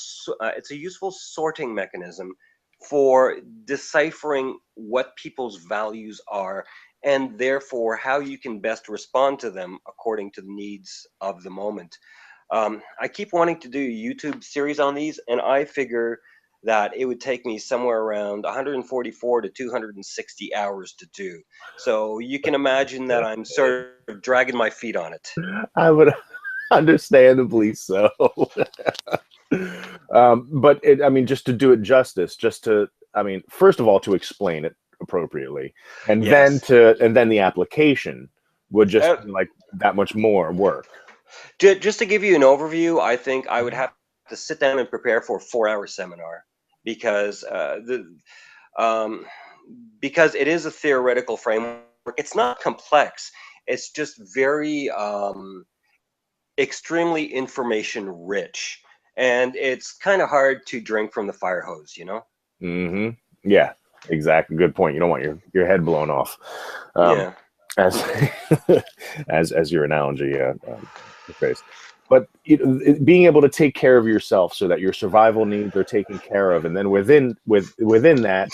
B: sorting mechanism for deciphering what people's values are, and therefore how you can best respond to them according to the needs of the moment. I keep wanting to do a YouTube series on these, and I figure that it would take me somewhere around 144 to 260 hours to do. So you can imagine that I'm sort of dragging my feet on it.
A: I would understandably so. But I mean, just to do it justice, I mean, first of all, to explain it appropriately, and
B: Yes.
A: then the application would just be like that much more work.
B: Just to give you an overview, I think I would have to sit down and prepare for a 4-hour seminar because um, because it is a theoretical framework. It's not complex. It's just very extremely information rich, and it's kind of hard to drink from the fire hose, you know?
A: Mm-hmm. Yeah, exactly. Good point. You don't want your head blown off.
B: Yeah.
A: As as your analogy, phrase. But being able to take care of yourself so that your survival needs are taken care of, and then within that,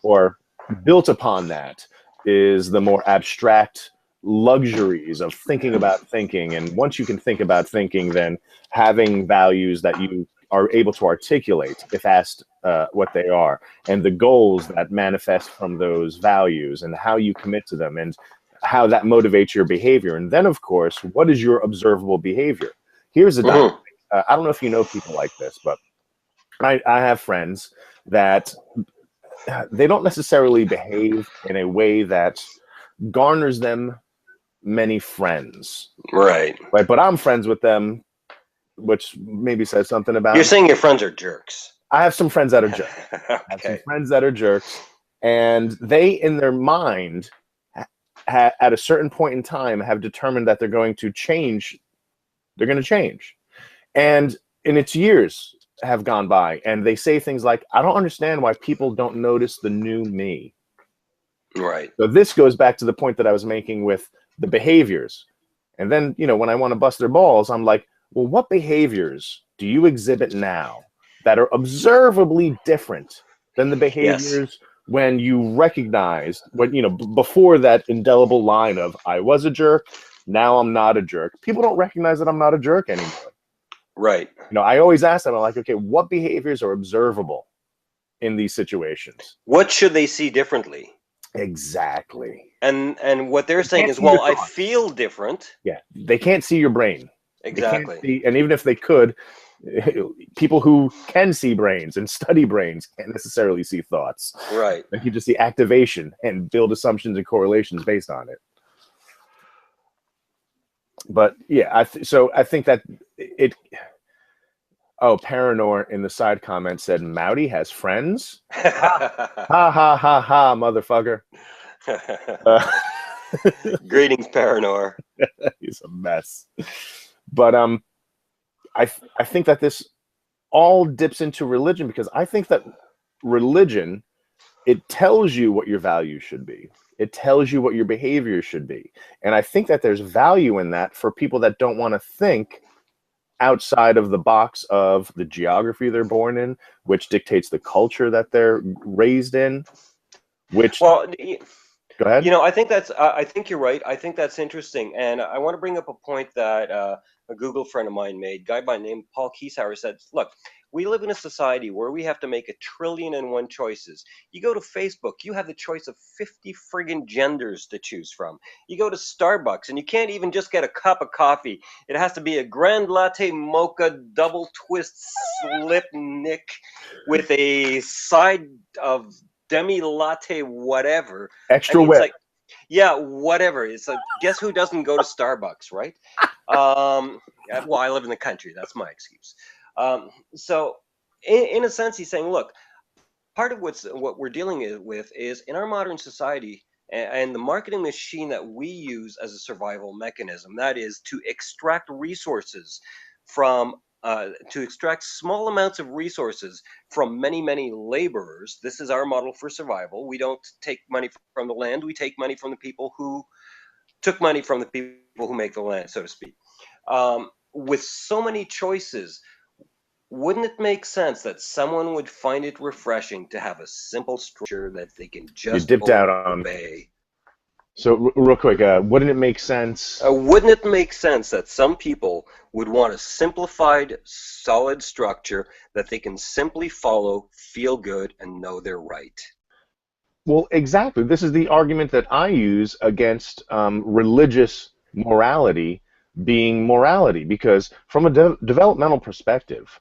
A: or built upon that, is the more abstract luxuries of thinking about thinking. And once you can think about thinking, then having values that you are able to articulate if asked what they are, and the goals that manifest from those values, and how you commit to them, and how that motivates your behavior. And then, of course, what is your observable behavior? Here's a dynamic. I don't know if you know people like this, but I have friends that they don't necessarily behave in a way that garners them many friends.
B: Right.
A: Right. But I'm friends with them, which maybe says something about
B: You're
A: me.
B: saying your friends are jerks.
A: I have some friends that are jerks.
B: Okay.
A: I have some friends that are jerks, and they, in their mind, at a certain point in time, have determined that they're going to change. They're going to change. And it's years have gone by, and they say things like, I don't understand why people don't notice the new me.
B: Right.
A: So this goes back to the point that I was making with the behaviors. And then, when I want to bust their balls, I'm like, well, what behaviors do you exhibit now that are observably different than the behaviors when you recognize, before that indelible line of, I was a jerk, now I'm not a jerk. People don't recognize that I'm not a jerk anymore.
B: Right.
A: I always ask them, I'm like, okay, what behaviors are observable in these situations?
B: What should they see differently?
A: Exactly.
B: And what they're saying is, well, I feel different.
A: Yeah, they can't see your brain.
B: Exactly.
A: They can't see, and even if they could, people who can see brains and study brains can't necessarily see thoughts.
B: Right.
A: They can just see activation and build assumptions and correlations based on it. But yeah, so I think that it. Oh, Paranor in the side comment said, Maute has friends? Ha ha ha ha, motherfucker.
B: Greetings, Paranor.
A: He's a mess. But I think that this all dips into religion, because I think that religion, it tells you what your values should be. It tells you what your behavior should be. And I think that there's value in that for people that don't want to think outside of the box of the geography they're born in, which dictates the culture that they're raised in. Go ahead.
B: I think I think you're right. I think that's interesting, and I want to bring up a point that a Google friend of mine made. A guy by the name Paul Kiesauer said, "Look, we live in a society where we have to make 1,000,000,001 choices. You go to Facebook, you have the choice of 50 friggin' genders to choose from. You go to Starbucks, and you can't even just get a cup of coffee. It has to be a grand latte mocha double twist slip nick with a side of demi latte whatever.
A: Extra whip.
B: Like, yeah, whatever. It's like, guess who doesn't go to Starbucks, right? Well, I live in the country. That's my excuse. So in a sense, he's saying, look, part of what we're dealing with is, in our modern society, And the marketing machine that we use as a survival mechanism, that is to extract resources from to extract small amounts of resources from many, many laborers. This is our model for survival. We don't take money from the land. We take money from the people who took money from the people who make the land, so to speak. With so many choices, wouldn't it make sense that someone would find it refreshing to have a simple structure that they can
A: You
B: just
A: dipped out on.
B: obey?
A: So real quick, wouldn't it make sense?
B: Wouldn't it make sense that some people would want a simplified, solid structure that they can simply follow, feel good, and know they're right?
A: Well, exactly. This is the argument that I use against religious morality being morality, because from a developmental perspective,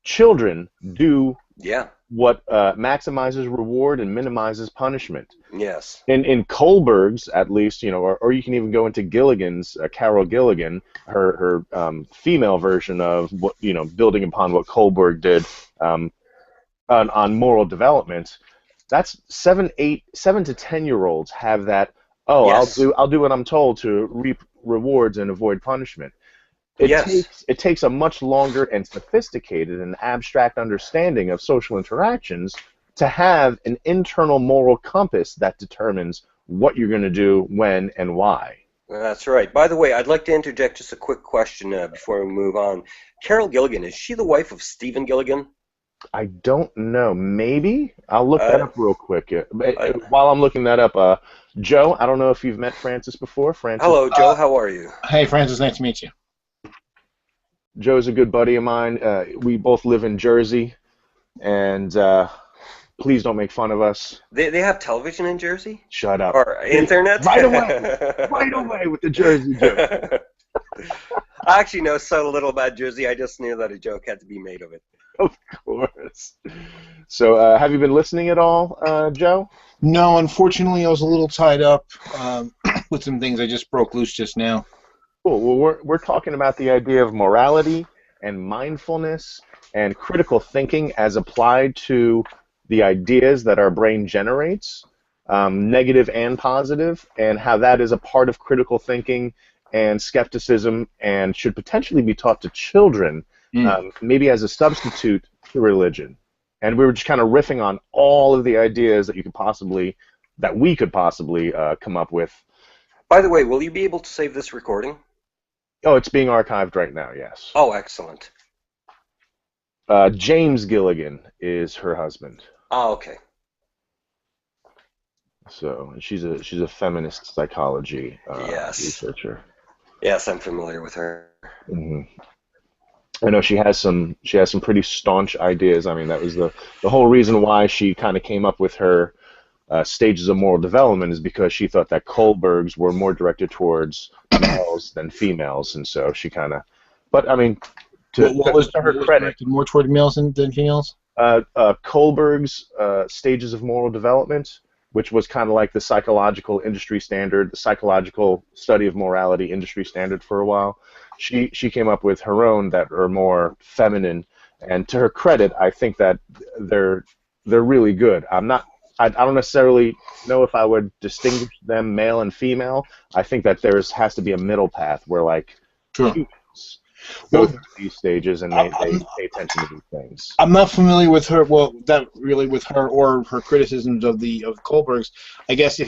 A: children do
B: Yeah.
A: what maximizes reward and minimizes punishment.
B: Yes.
A: In Kohlberg's, at least, or you can even go into Gilligan's, Carol Gilligan, her female version of what, building upon what Kohlberg did on moral development. That's 7 to 10-year-olds have that. Oh,
B: Yes.
A: I'll do what I'm told to reap rewards and avoid punishment. It takes a much longer and sophisticated and abstract understanding of social interactions to have an internal moral compass that determines what you're going to do, when, and why.
B: That's right. By the way, I'd like to interject just a quick question before we move on. Carol Gilligan, is she the wife of Stephen Gilligan?
A: I don't know. Maybe? I'll look that up real quick. While I'm looking that up, Joe, I don't know if you've met Francis before. Francis.
B: Hello, Joe. How are you?
C: Hey, Francis. Nice to meet you.
A: Joe's a good buddy of mine. We both live in Jersey, and please don't make fun of us.
B: They have television in Jersey?
A: Shut up.
B: Or internet?
A: Right away with the Jersey joke.
B: I actually know so little about Jersey, I just knew that a joke had to be made of it.
A: Of course. So have you been listening at all, Joe?
C: No, unfortunately, I was a little tied up with some things. I just broke loose just now.
A: Cool. Well, we're talking about the idea of morality and mindfulness and critical thinking as applied to the ideas that our brain generates, negative and positive, and how that is a part of critical thinking and skepticism and should potentially be taught to children, maybe as a substitute to religion. And we were just kind of riffing on all of the ideas that we could possibly come up with.
B: By the way, will you be able to save this recording?
A: Oh, it's being archived right now, yes.
B: Oh, excellent.
A: James Gilligan is her husband.
B: Oh, okay.
A: So she's a feminist psychology researcher.
B: Yes, I'm familiar with her.
A: Mm-hmm. I know she has some pretty staunch ideas. I mean, that was the whole reason why she kind of came up with her stages of moral development, is because she thought that Kohlberg's were more directed towards males than females, and so she kind of. But I mean, to her credit,
C: more toward males than females.
A: Kohlberg's stages of moral development, which was kind of like the psychological industry standard, the psychological study of morality industry standard for a while. She came up with her own that are more feminine, and to her credit, I think that they're really good. I don't necessarily know if I would distinguish them male and female. I think that has to be a middle path where, like, humans go through these stages and they pay attention to these things.
C: I'm not familiar with her. Well, not really with her or her criticisms of Kohlberg's. I guess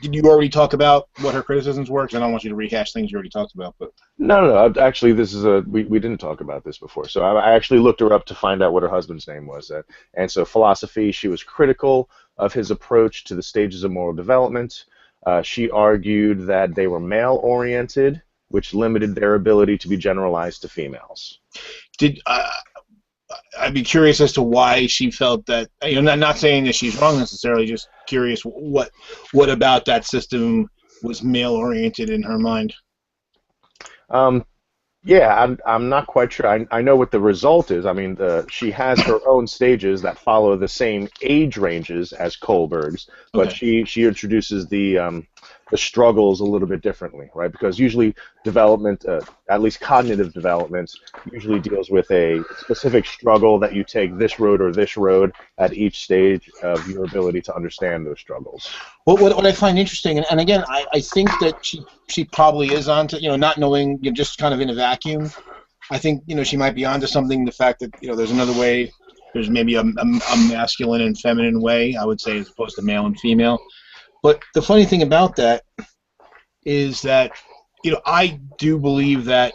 C: did you already talk about what her criticisms were? Because I don't want you to rehash things you already talked about. But
A: no. Actually, this is we didn't talk about this before. So I actually looked her up to find out what her husband's name was. And so philosophy, she was critical of his approach to the stages of moral development. She argued that they were male-oriented, which limited their ability to be generalized to females.
C: I'd be curious as to why she felt that. Not saying that she's wrong necessarily, just curious what about that system was male-oriented in her mind.
A: Yeah, I'm not quite sure. I know what the result is. I mean, she has her own stages that follow the same age ranges as Kohlberg's, but she introduces the the struggles a little bit differently, right? Because usually development, at least cognitive development, usually deals with a specific struggle that you take this road or this road at each stage of your ability to understand those struggles.
C: Well, what I find interesting, and again, I think that she probably is onto, not knowing, just kind of in a vacuum. I think, she might be onto something, the fact that, there's another way, there's maybe a masculine and feminine way, I would say, as opposed to male and female. But the funny thing about that is that, I do believe that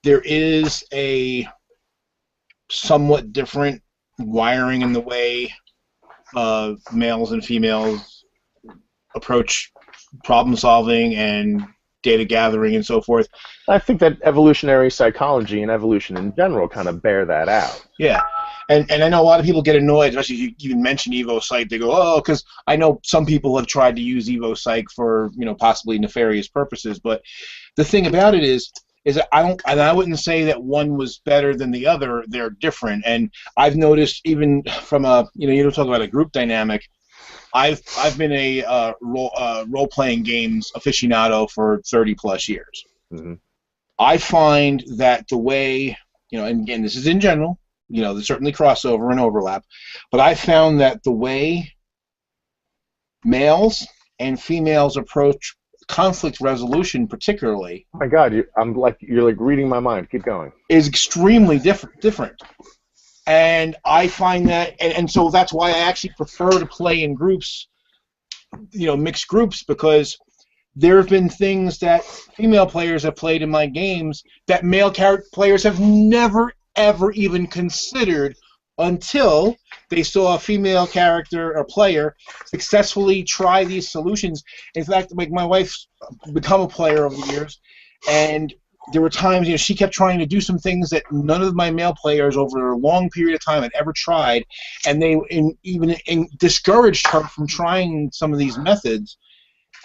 C: there is a somewhat different wiring in the way males and females approach problem solving and data gathering and so forth.
A: I think that evolutionary psychology and evolution in general kind of bear that out.
C: Yeah. And I know a lot of people get annoyed, especially if you even mention EvoPsych. They go, oh, because I know some people have tried to use EvoPsych for, possibly nefarious purposes. But the thing about it is that I wouldn't say that one was better than the other. They're different. And I've noticed, even from you don't talk about a group dynamic. I've been a role-playing games aficionado for 30+ years.
A: Mm-hmm.
C: I find that the way, and again, this is in general, there's certainly crossover and overlap, but I found that the way males and females approach conflict resolution, particularly,
A: oh my God, you're reading my mind. Keep going.
C: Is extremely different. And I find that, and so that's why I actually prefer to play in groups, mixed groups, because there have been things that female players have played in my games that male players have never, ever even considered until they saw a female character or player successfully try these solutions. In fact, like, my wife's become a player over the years, and there were times, she kept trying to do some things that none of my male players over a long period of time had ever tried, and they even discouraged her from trying some of these methods.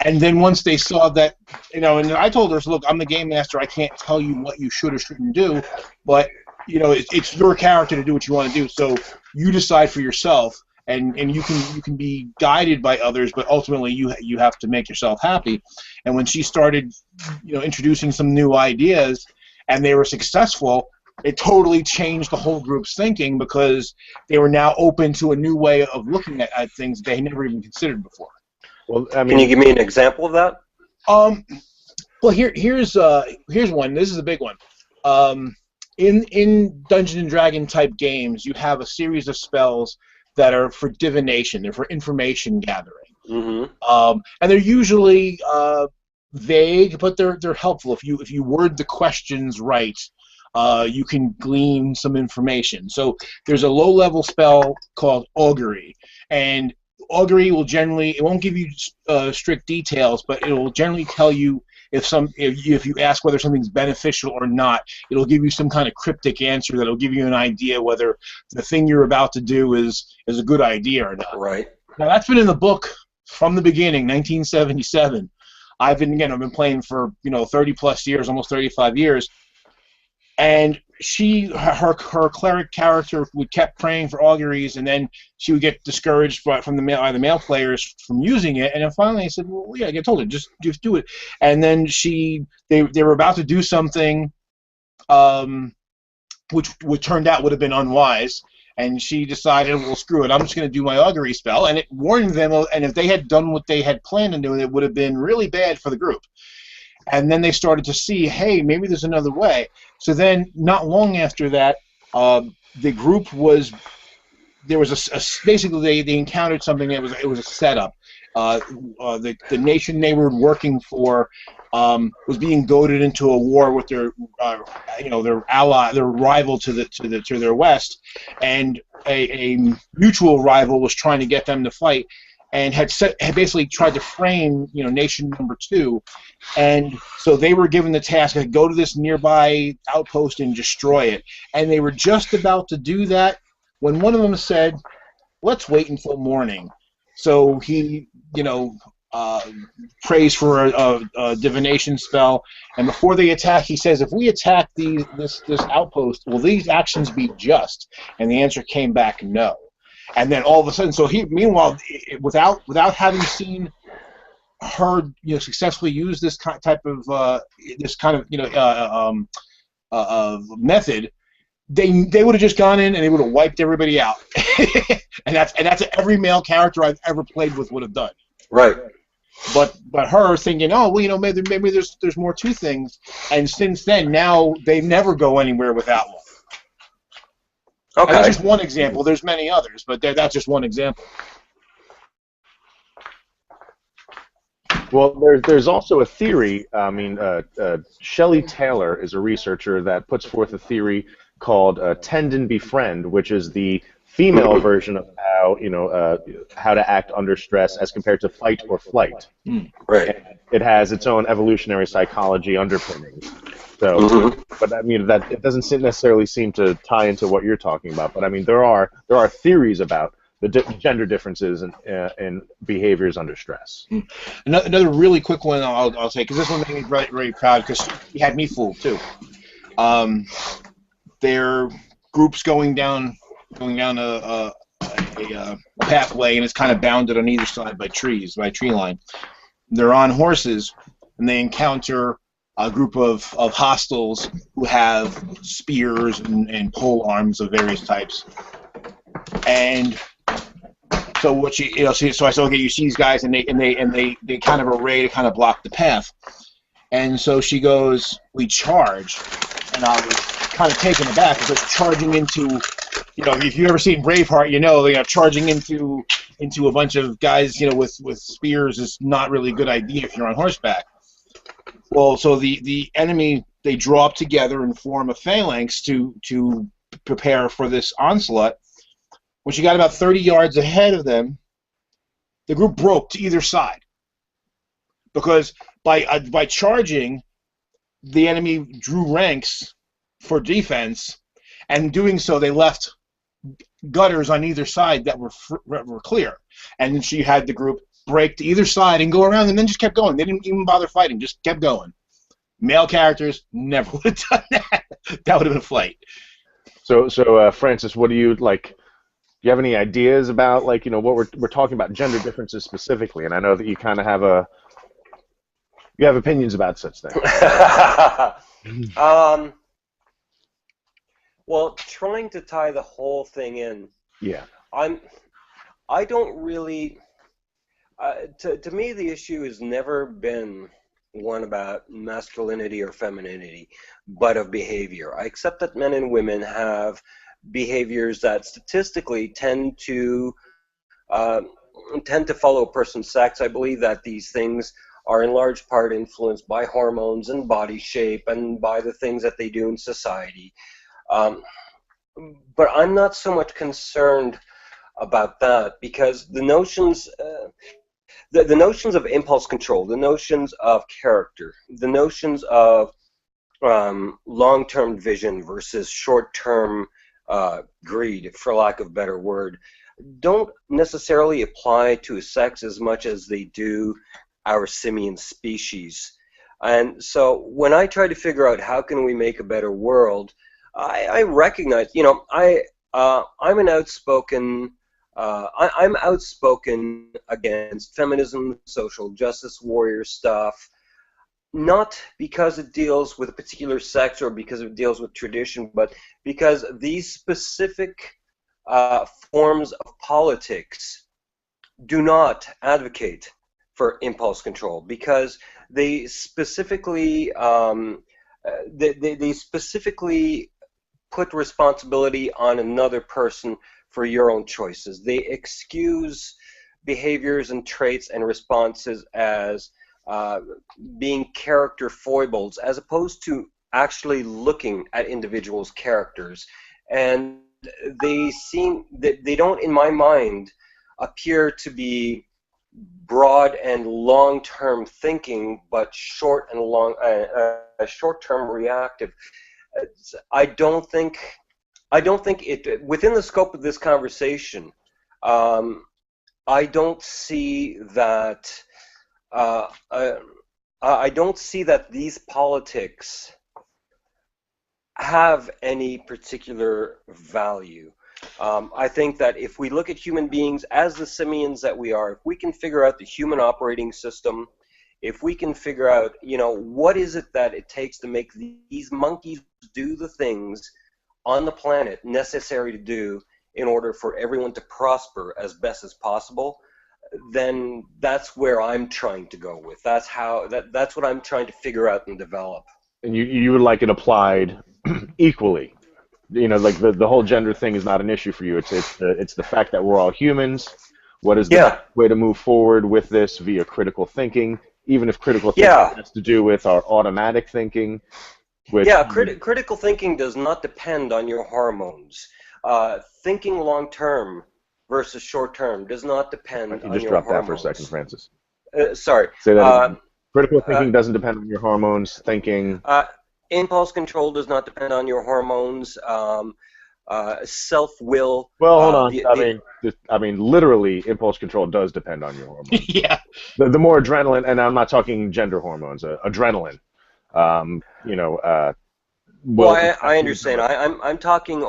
C: And then once they saw that, and I told her, look, I'm the game master. I can't tell you what you should or shouldn't do, but it's your character to do what you want to do. So you decide for yourself, and you can be guided by others, but ultimately you have to make yourself happy. And when she started, introducing some new ideas, and they were successful, it totally changed the whole group's thinking, because they were now open to a new way of looking at things they had never even considered before.
A: Well,
B: can you give me an example of that?
C: Well, here's one. This is a big one. In Dungeons and Dragon type games, you have a series of spells that are for divination. They're for information gathering.
B: Mm-hmm.
C: And they're usually vague, but they're helpful. If you word the questions right, you can glean some information. So there's a low-level spell called augury, and augury will it won't give you strict details, but it will generally tell you if you ask whether something's beneficial or not. It'll give you some kind of cryptic answer that'll give you an idea whether the thing you're about to do is a good idea or not.
B: Right.
C: Now, that's been in the book from the beginning, 1977. I've been playing for 30+ years, almost 35 years, and her cleric character kept praying for auguries, and then she would get discouraged from the male players from using it, and then finally I said, well, yeah, I told her, just do it. And then they were about to do something which turned out would have been unwise, and she decided, well, screw it, I'm just going to do my augury spell, and it warned them, and if they had done what they had planned on doing, it would have been really bad for the group. And then they started to see, hey, maybe there's another way. So then, not long after that, the group basically they encountered something that was a setup. The nation they were working for was being goaded into a war with their ally, their rival to their west, and a mutual rival was trying to get them to fight, and had basically tried to frame nation number 2, and so they were given the task to go to this nearby outpost and destroy it, and they were just about to do that when one of them said, let's wait until morning. So he prays for a divination spell, and before they attack, he says, if we attack this outpost, will these actions be just? And the answer came back, no. And then all of a sudden, so meanwhile, without having seen her, successfully use this type of method, they would have just gone in and they would have wiped everybody out. and that's every male character I've ever played with would have done.
B: Right.
C: But her thinking, oh well, maybe there's more to things, and since then now they never go anywhere without one.
B: Okay.
C: And that's just one example. There's many others, but that's just one example.
A: Well, there's also a theory. I mean, Shelley Taylor is a researcher that puts forth a theory called tend and befriend, which is the female version of how to act under stress as compared to fight or flight.
B: Right.
A: And it has its own evolutionary psychology underpinnings. So, but I mean that it doesn't necessarily seem to tie into what you're talking about. But I mean there are theories about the gender differences in behaviors under stress.
C: Another really quick one I'll say, because this one made me very, very proud, because he had me fooled too. They're groups going down a pathway, and it's kind of bounded on either side by tree line. They're on horses, and they encounter a group of hostiles who have spears and pole arms of various types. And so what so I said, okay, you see these guys, and they kind of array to kind of block the path. And so she goes, we charge, and I was kind of taken aback because charging into, if you've ever seen Braveheart, charging into a bunch of guys, with spears is not really a good idea if you're on horseback. Well, so the enemy, they draw up together and form a phalanx to prepare for this onslaught. When she got about 30 yards ahead of them, the group broke to either side, because by charging, the enemy drew ranks for defense, and doing so, they left gutters on either side that were clear. And then she had the group break to either side and go around, and then just kept going. They didn't even bother fighting, just kept going. Male characters never would have done that. That would have been a fight.
A: So Francis, what do you like? Do you have any ideas about what we're talking about, gender differences specifically? And I know that you kind of have opinions about such things.
B: Well, trying to tie the whole thing in.
A: Yeah.
B: I don't really. To me, the issue has never been one about masculinity or femininity, but of behavior. I accept that men and women have behaviors that statistically tend to follow a person's sex. I believe that these things are in large part influenced by hormones and body shape and by the things that they do in society. But I'm not so much concerned about that, because the notions the notions of impulse control, the notions of character, the notions of long-term vision versus short-term greed, for lack of a better word, don't necessarily apply to sex as much as they do our simian species. And so when I try to figure out how can we make a better world, I recognize, I'm an outspoken I'm outspoken against feminism, social justice warrior stuff, not because it deals with a particular sex or because it deals with tradition, but because these specific forms of politics do not advocate for impulse control, because they specifically they specifically put responsibility on another person for your own choices. They excuse behaviors and traits and responses as being character foibles, as opposed to actually looking at individuals' characters. And they don't, in my mind, appear to be broad and long-term thinking, but short-term reactive. I don't think it, within the scope of this conversation, I don't see that these politics have any particular value. I think that if we look at human beings as the simians that we are, if we can figure out the human operating system, if we can figure out, what is it that it takes to make these monkeys do the things on the planet necessary to do in order for everyone to prosper as best as possible, then that's where I'm trying to go with. That's what I'm trying to figure out and develop.
A: And you would like it applied equally. Like the whole gender thing is not an issue for you. It's the fact that we're all humans. What is the best way to move forward with this via critical thinking, even if critical thinking has to do with our automatic thinking?
B: Critical thinking does not depend on your hormones. Thinking long term versus short term does not depend on your hormones.
A: You just dropped that for a second, Francis.
B: Sorry.
A: Say that again. Critical thinking doesn't depend on your hormones. Thinking.
B: Impulse control does not depend on your hormones. Self-will.
A: Well, hold on. I mean, literally, impulse control does depend on your hormones.
C: Yeah.
A: The more adrenaline, and I'm not talking gender hormones. Adrenaline.
B: Well, I understand. I'm talking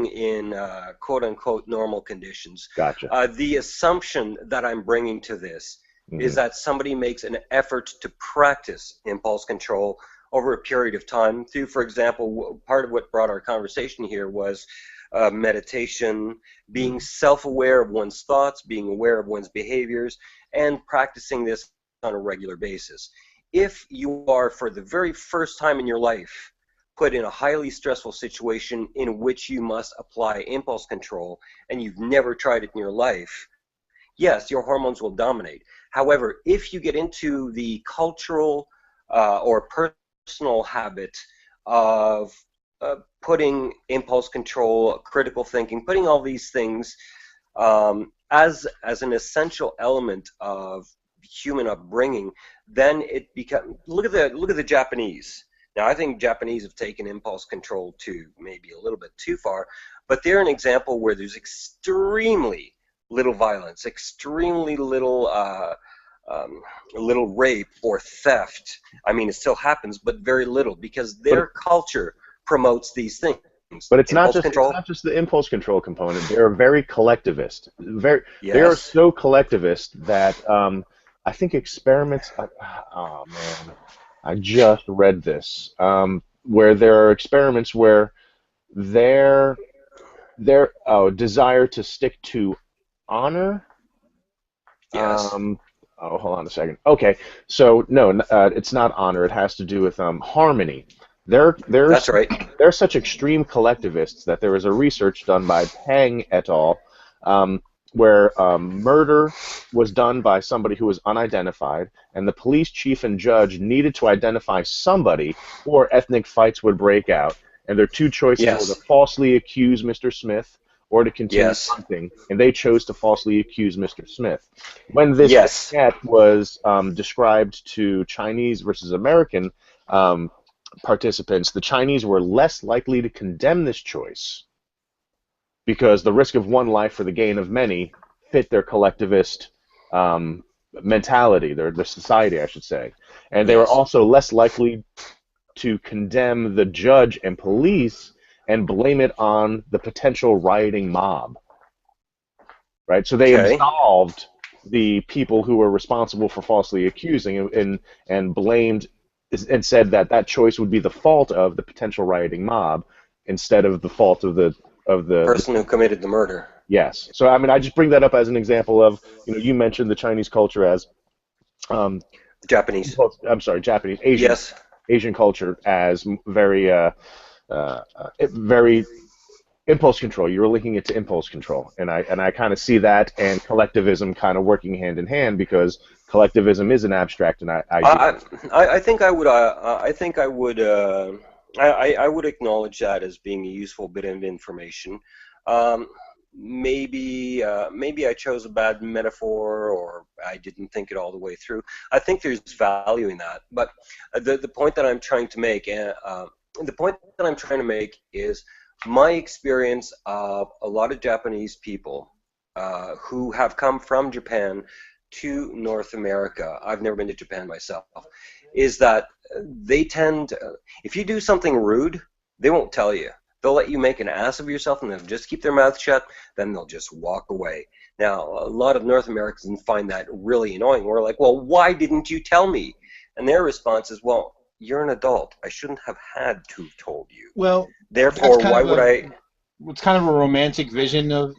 B: in quote unquote normal conditions.
A: Gotcha.
B: The assumption that I'm bringing to this is that somebody makes an effort to practice impulse control over a period of time through, for example, part of what brought our conversation here was meditation, being self-aware of one's thoughts, being aware of one's behaviors, and practicing this on a regular basis. If you are, for the very first time in your life, put in a highly stressful situation in which you must apply impulse control, and you've never tried it in your life, yes, your hormones will dominate. However, if you get into the cultural or personal habit of putting impulse control, critical thinking, putting all these things as an essential element of human upbringing, then it becomes. Look at the Japanese. Now, I think Japanese have taken impulse control to maybe a little bit too far, but they're an example where there's extremely little violence, extremely little rape or theft. I mean, it still happens, but very little, because their culture promotes these things.
A: But it's not just the impulse control component. They're very collectivist. They are so collectivist that I think experiments. Oh man, I just read this where there are experiments where their desire to stick to honor.
B: Yes.
A: Oh, hold on a second. Okay, so no, it's not honor. It has to do with harmony.
B: That's right.
A: They're such extreme collectivists that there was a research done by Pang et al. Where murder was done by somebody who was unidentified, and the police chief and judge needed to identify somebody, or ethnic fights would break out. And their two choices were to falsely accuse Mr. Smith or to continue hunting, and they chose to falsely accuse Mr. Smith. When this was described to Chinese versus American participants, the Chinese were less likely to condemn this choice because the risk of one life for the gain of many fit their collectivist mentality, their society, I should say. And they were also less likely to condemn the judge and police and blame it on the potential rioting mob. Right? So they absolved the people who were responsible for falsely accusing and blamed and said that choice would be the fault of the potential rioting mob instead of the fault of the
B: person who committed the murder.
A: Yes. So I mean, I just bring that up as an example of, you mentioned the Chinese culture as
B: Japanese.
A: I'm sorry, Japanese, Asian.
B: Yes.
A: Asian culture as very very impulse control. You were linking it to impulse control, and I kind of see that and collectivism kind of working hand in hand, because collectivism is an abstract idea.
B: I think I would acknowledge that as being a useful bit of information. Maybe I chose a bad metaphor, or I didn't think it all the way through. I think there's value in that, but the point that I'm trying to make, is my experience of a lot of Japanese people who have come from Japan to North America. I've never been to Japan myself. Is that they tend, if you do something rude, they won't tell you. they'll let you make an ass of yourself and they'll just keep their mouth shut, then they'll just walk away. Now, a lot of North Americans find that really annoying. We're like, well, why didn't you tell me? And their response is, well, you're an adult. I shouldn't have had to have told you.
C: Well,
B: therefore, why would I?
C: It's kind of a romantic vision of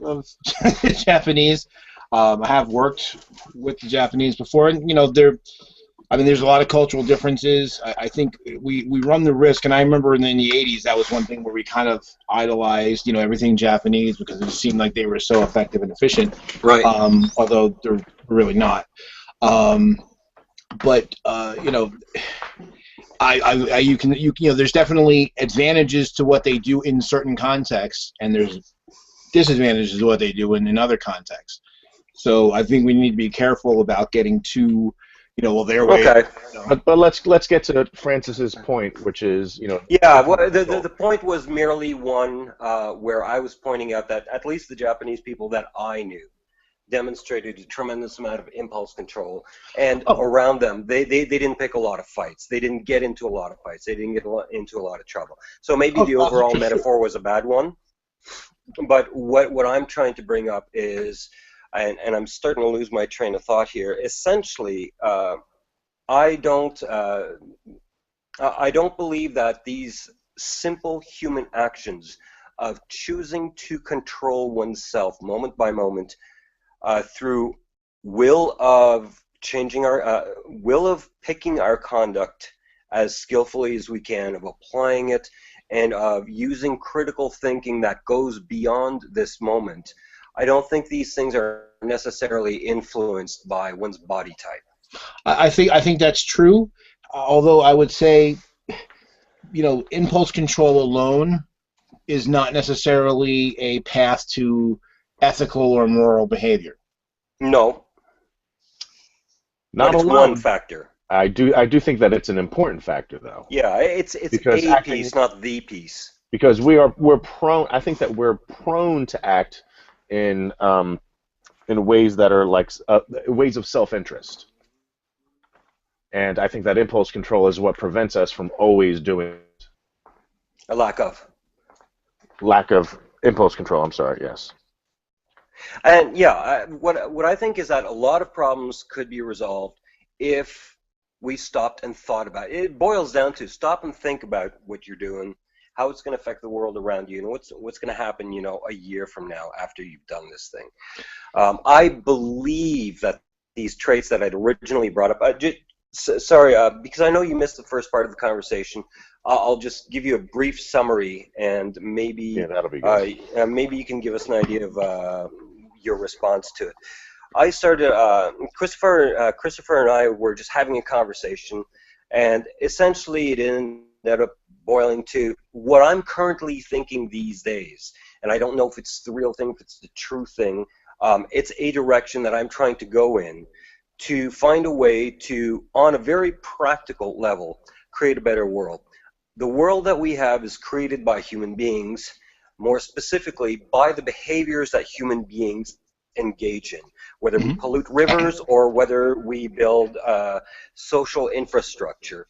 C: Japanese. I have worked with the Japanese before, and there's a lot of cultural differences. I think we run the risk, and I remember in the 80s that was one thing where we kind of idolized, everything Japanese because it seemed like they were so effective and efficient.
B: Right.
C: Although they're really not. There's definitely advantages to what they do in certain contexts, and there's disadvantages to what they do in other contexts. So I think we need to be careful about getting too, their way.
B: Okay.
A: But let's get to Francis's point, which is,
B: Yeah, well, the point was merely one where I was pointing out that at least the Japanese people that I knew demonstrated a tremendous amount of impulse control, and around them, they didn't pick a lot of fights. They didn't get into a lot of fights. They didn't get into a lot of trouble. So maybe the overall metaphor was a bad one. But what I'm trying to bring up is, and I'm starting to lose my train of thought here. Essentially, I don't believe that these simple human actions of choosing to control oneself moment by moment through will of picking our conduct as skillfully as we can, of applying it, and of using critical thinking that goes beyond this moment. I don't think these things are necessarily influenced by one's body type.
C: I think that's true. Although I would say, impulse control alone is not necessarily a path to ethical or moral behavior.
B: No.
A: Not
B: but it's
A: alone.
B: One factor.
A: I do think that it's an important factor, though.
B: Yeah, it's a piece, not the piece.
A: Because we're prone. I think that we're prone to act in ways that are like ways of self-interest, and I think that impulse control is what prevents us from always doing it.
B: A lack of
A: impulse control. I'm sorry. Yes.
B: And yeah, what I think is that a lot of problems could be resolved if we stopped and thought about it. It boils down to stop and think about what you're doing, how it's going to affect the world around you, and what's going to happen, a year from now after you've done this thing. I believe that these traits that I'd originally brought up. Because I know you missed the first part of the conversation. I'll just give you a brief summary, and maybe
A: that'll be good.
B: Maybe you can give us an idea of your response to it. I started. Christopher and I were just having a conversation, and essentially it ended up boiling to what I'm currently thinking these days. And I don't know if it's the real thing, if it's the true thing. It's a direction that I'm trying to go in to find a way to, on a very practical level, create a better world. The world that we have is created by human beings, more specifically by the behaviors that human beings engage in, whether we pollute rivers or whether we build social infrastructure.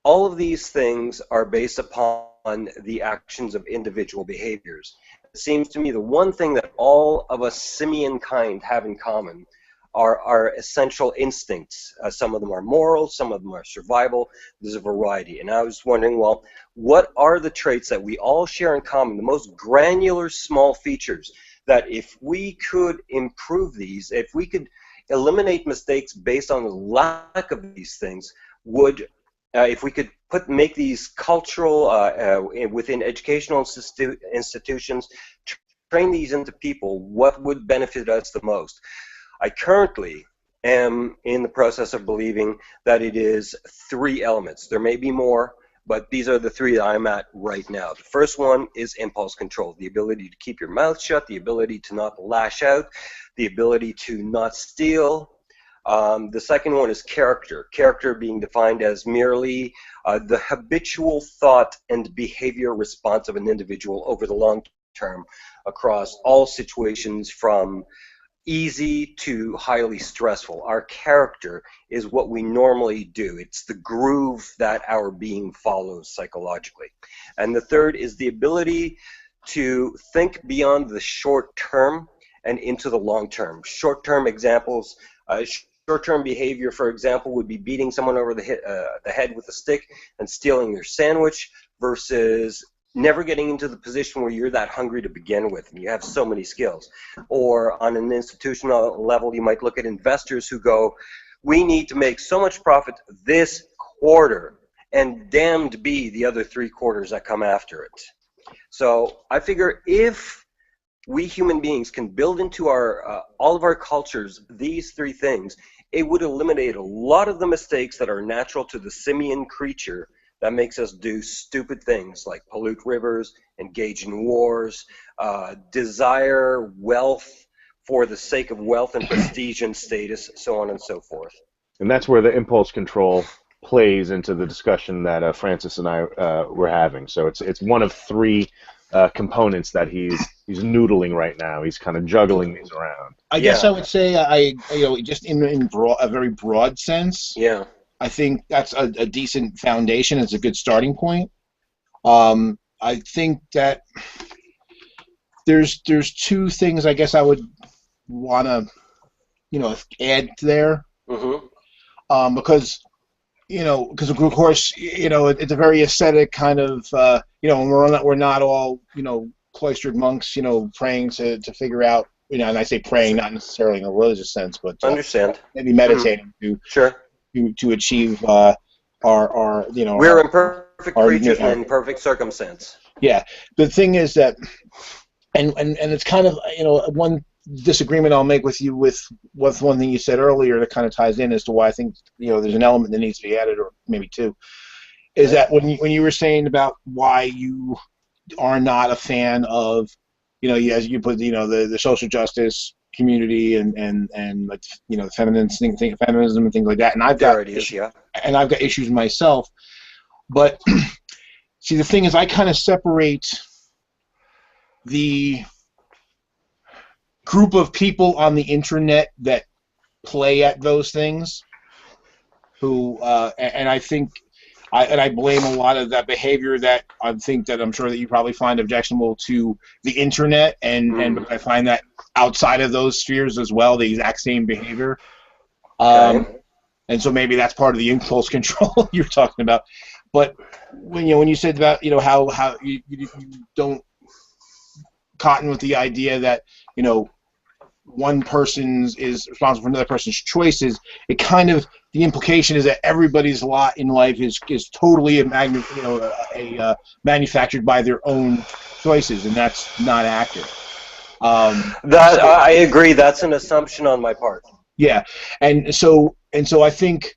B: All of these things are based upon the actions of individual behaviors. It seems to me the one thing that all of us simian kind have in common are our essential instincts. Some of them are moral, some of them are survival. There's a variety. And I was wondering, well, what are the traits that we all share in common, the most granular small features that if we could improve these, if we could eliminate mistakes based on the lack of these things, would if we could make these cultural, within educational institutions, train these into people, what would benefit us the most? I currently am in the process of believing that it is 3 elements. There may be more, but these are the 3 that I'm at right now. The first one is impulse control, the ability to keep your mouth shut, the ability to not lash out, the ability to not steal. The second one is character. Character being defined as merely the habitual thought and behavior response of an individual over the long term across all situations, from easy to highly stressful. Our character is what we normally do. It's the groove that our being follows psychologically. And the third is the ability to think beyond the short term and into the long term. Short term examples, short term behavior, for example, would be beating someone over the head with a stick and stealing their sandwich, versus never getting into the position where you're that hungry to begin with and you have so many skills. Or on an institutional level, you might look at investors who go, we need to make so much profit this quarter, and damned be the other 3 quarters that come after it. So I figure if we human beings can build into our all of our cultures these 3 things, it would eliminate a lot of the mistakes that are natural to the simian creature that makes us do stupid things like pollute rivers, engage in wars, desire wealth for the sake of wealth and prestige and status, so on and so forth.
A: And that's where the impulse control plays into the discussion that Francis and I were having. So it's one of 3 components that he's noodling right now. He's kind of juggling these around.
C: I guess I would say just in a very broad sense.
B: Yeah.
C: I think that's a decent foundation. It's a good starting point. I think that there's 2 things I guess I would want to add there.
B: Mm-hmm.
C: Because of course it's a very ascetic kind of we're not all cloistered monks praying to figure out and I say praying not necessarily in a religious sense, but
B: understand
C: maybe meditating to achieve our
B: we're imperfect creatures in perfect circumstance.
C: Yeah, the thing is that and it's kind of one disagreement I'll make with you with one thing you said earlier that kind of ties in as to why I think there's an element that needs to be added, or maybe 2, is that when you were saying about why you are not a fan of as you put the social justice community and like feminism and things like that, and I've got issues myself, but see, the thing is I kind of separate the group of people on the internet that play at those things who and I think I blame a lot of that behavior that I'm sure that you probably find objectionable to the internet, and I find that outside of those spheres as well, the exact same behavior. And so maybe that's part of the impulse control you're talking about. But when you said about how you don't cotton with the idea that one person is responsible for another person's choices, it kind of, the implication is that everybody's lot in life is totally manufactured by their own choices, and that's not accurate.
B: I agree. That's an assumption on my part.
C: Yeah, and so I think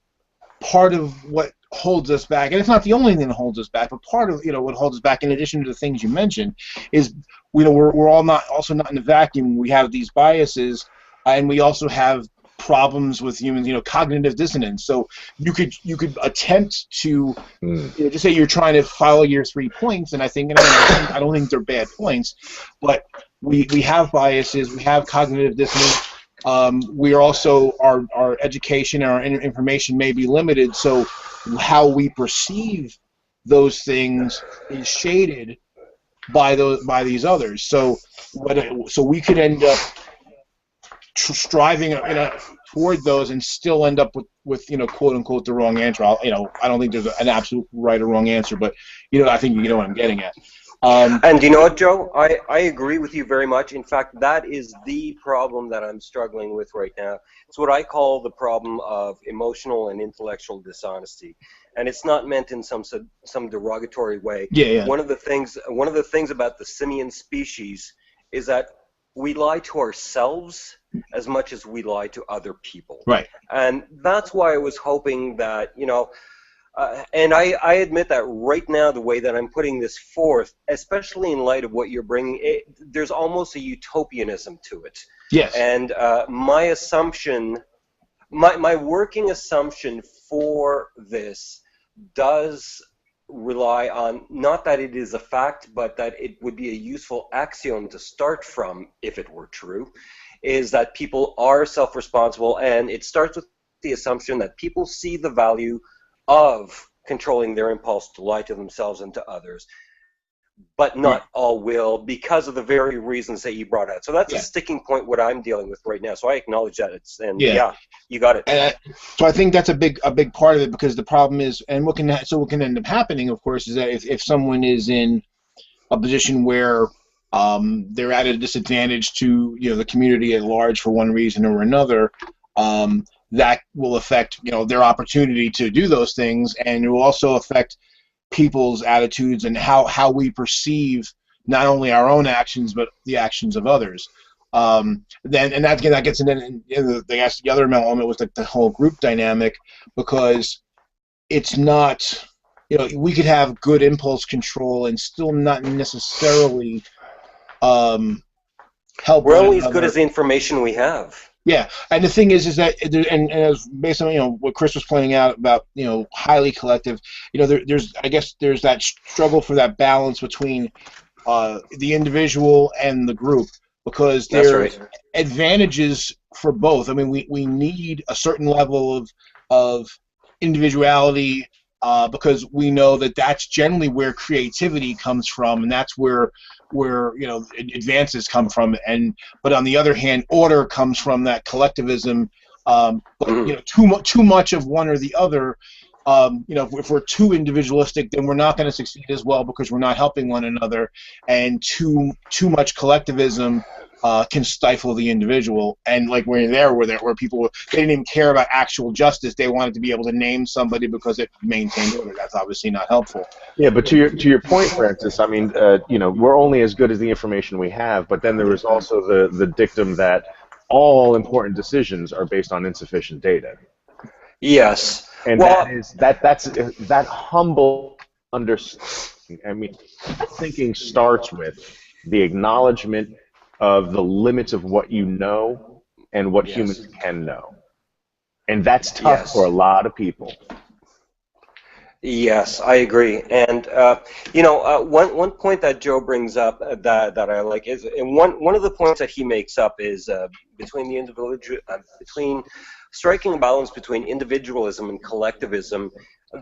C: part of what holds us back, and it's not the only thing that holds us back, but part of what holds us back, in addition to the things you mentioned, is we're all not in a vacuum. We have these biases, and we also have problems with humans, cognitive dissonance. So you could attempt to just say you're trying to follow your 3 points, and I don't think they're bad points, but we have biases, we have cognitive dissonance. We are also our education, our information may be limited, so how we perceive those things is shaded by these others. So we could end up striving toward those and still end up with quote unquote the wrong answer. I don't think there's an absolute right or wrong answer, but I think you know what I'm getting at.
B: And you know what, Joe? I agree with you very much. In fact, that is the problem that I'm struggling with right now. It's what I call the problem of emotional and intellectual dishonesty, and it's not meant in some derogatory way.
C: Yeah.
B: One of the things about the simian species is that we lie to ourselves as much as we lie to other people.
C: Right.
B: And that's why I was hoping that and I admit that right now, the way that I'm putting this forth, especially in light of what you're bringing, there's almost a utopianism to it.
C: Yes.
B: And my assumption, my working assumption for this does rely on, not that it is a fact, but that it would be a useful axiom to start from if it were true, is that people are self-responsible, and it starts with the assumption that people see the value of controlling their impulse to lie to themselves and to others, but not all will, because of the very reasons that you brought out. So that's a sticking point what I'm dealing with right now. So I acknowledge that. You got it.
C: So I think that's a big part of it, because the problem is, and what can end up happening, of course, is that if someone is in a position where they're at a disadvantage to the community at large for one reason or another, that will affect their opportunity to do those things, and it will also affect people's attitudes and how we perceive not only our own actions but the actions of others. That gets into the other element was the whole group dynamic, because it's not, we could have good impulse control and still not necessarily help.
B: We're only as good as the information we have.
C: Yeah, and the thing is that, and as based on what Chris was pointing out about highly collective, there's that struggle for that balance between the individual and the group, because there's advantages for both. I mean, we need a certain level of individuality, because we know that that's generally where creativity comes from, and that's where advances come from. But on the other hand, order comes from that collectivism. But too much of one or the other. If we're too individualistic, then we're not going to succeed as well, because we're not helping one another. And too much collectivism can stifle the individual. And like where people, they didn't even care about actual justice. They wanted to be able to name somebody because it maintained order. That's obviously not helpful.
A: Yeah, but to your point, Francis, I mean, we're only as good as the information we have. But then there is also the dictum that all important decisions are based on insufficient data.
B: Yes.
A: And that humble understanding. I mean, thinking starts with the acknowledgement of the limits of what you know and what humans can know. And that's tough for a lot of people.
B: Yes, I agree. And one point that Joe brings up that I like is, and one of the points that he makes up is between striking a balance between individualism and collectivism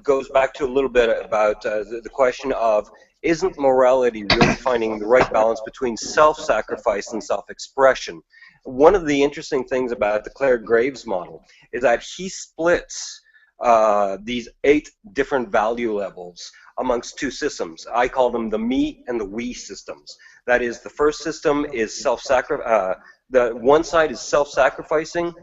B: goes back to a little bit about the question of, isn't morality really finding the right balance between self-sacrifice and self-expression? One of the interesting things about the Clare Graves model is that he splits these 8 different value levels amongst 2 systems. I call them the me and the we systems. That is, the first system is self-sacrifice. The one side is self-sacrificing,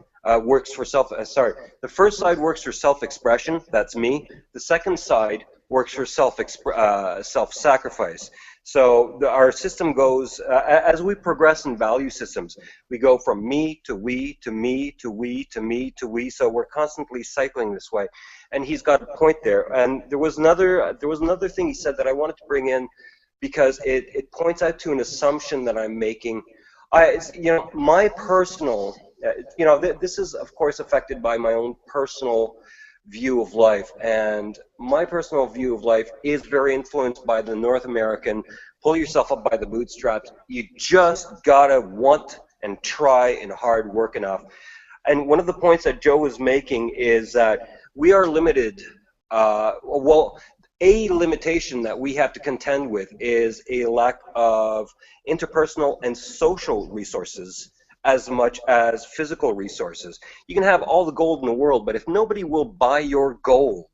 B: works for the first side works for self-expression, that's me. The second side works for self-sacrifice. So our system goes, as we progress in value systems, we go from me to we to me to we to me to we. So we're constantly cycling this way. And he's got a point there. And there was another thing he said that I wanted to bring in, because it points out to an assumption that I'm making. My personal, this is of course affected by my own personal view of life, and my personal view of life is very influenced by the North American pull yourself up by the bootstraps. You just gotta want and try and hard work enough. And one of the points that Joe was making is that we are limited. A limitation that we have to contend with is a lack of interpersonal and social resources as much as physical resources. You can have all the gold in the world, but if nobody will buy your gold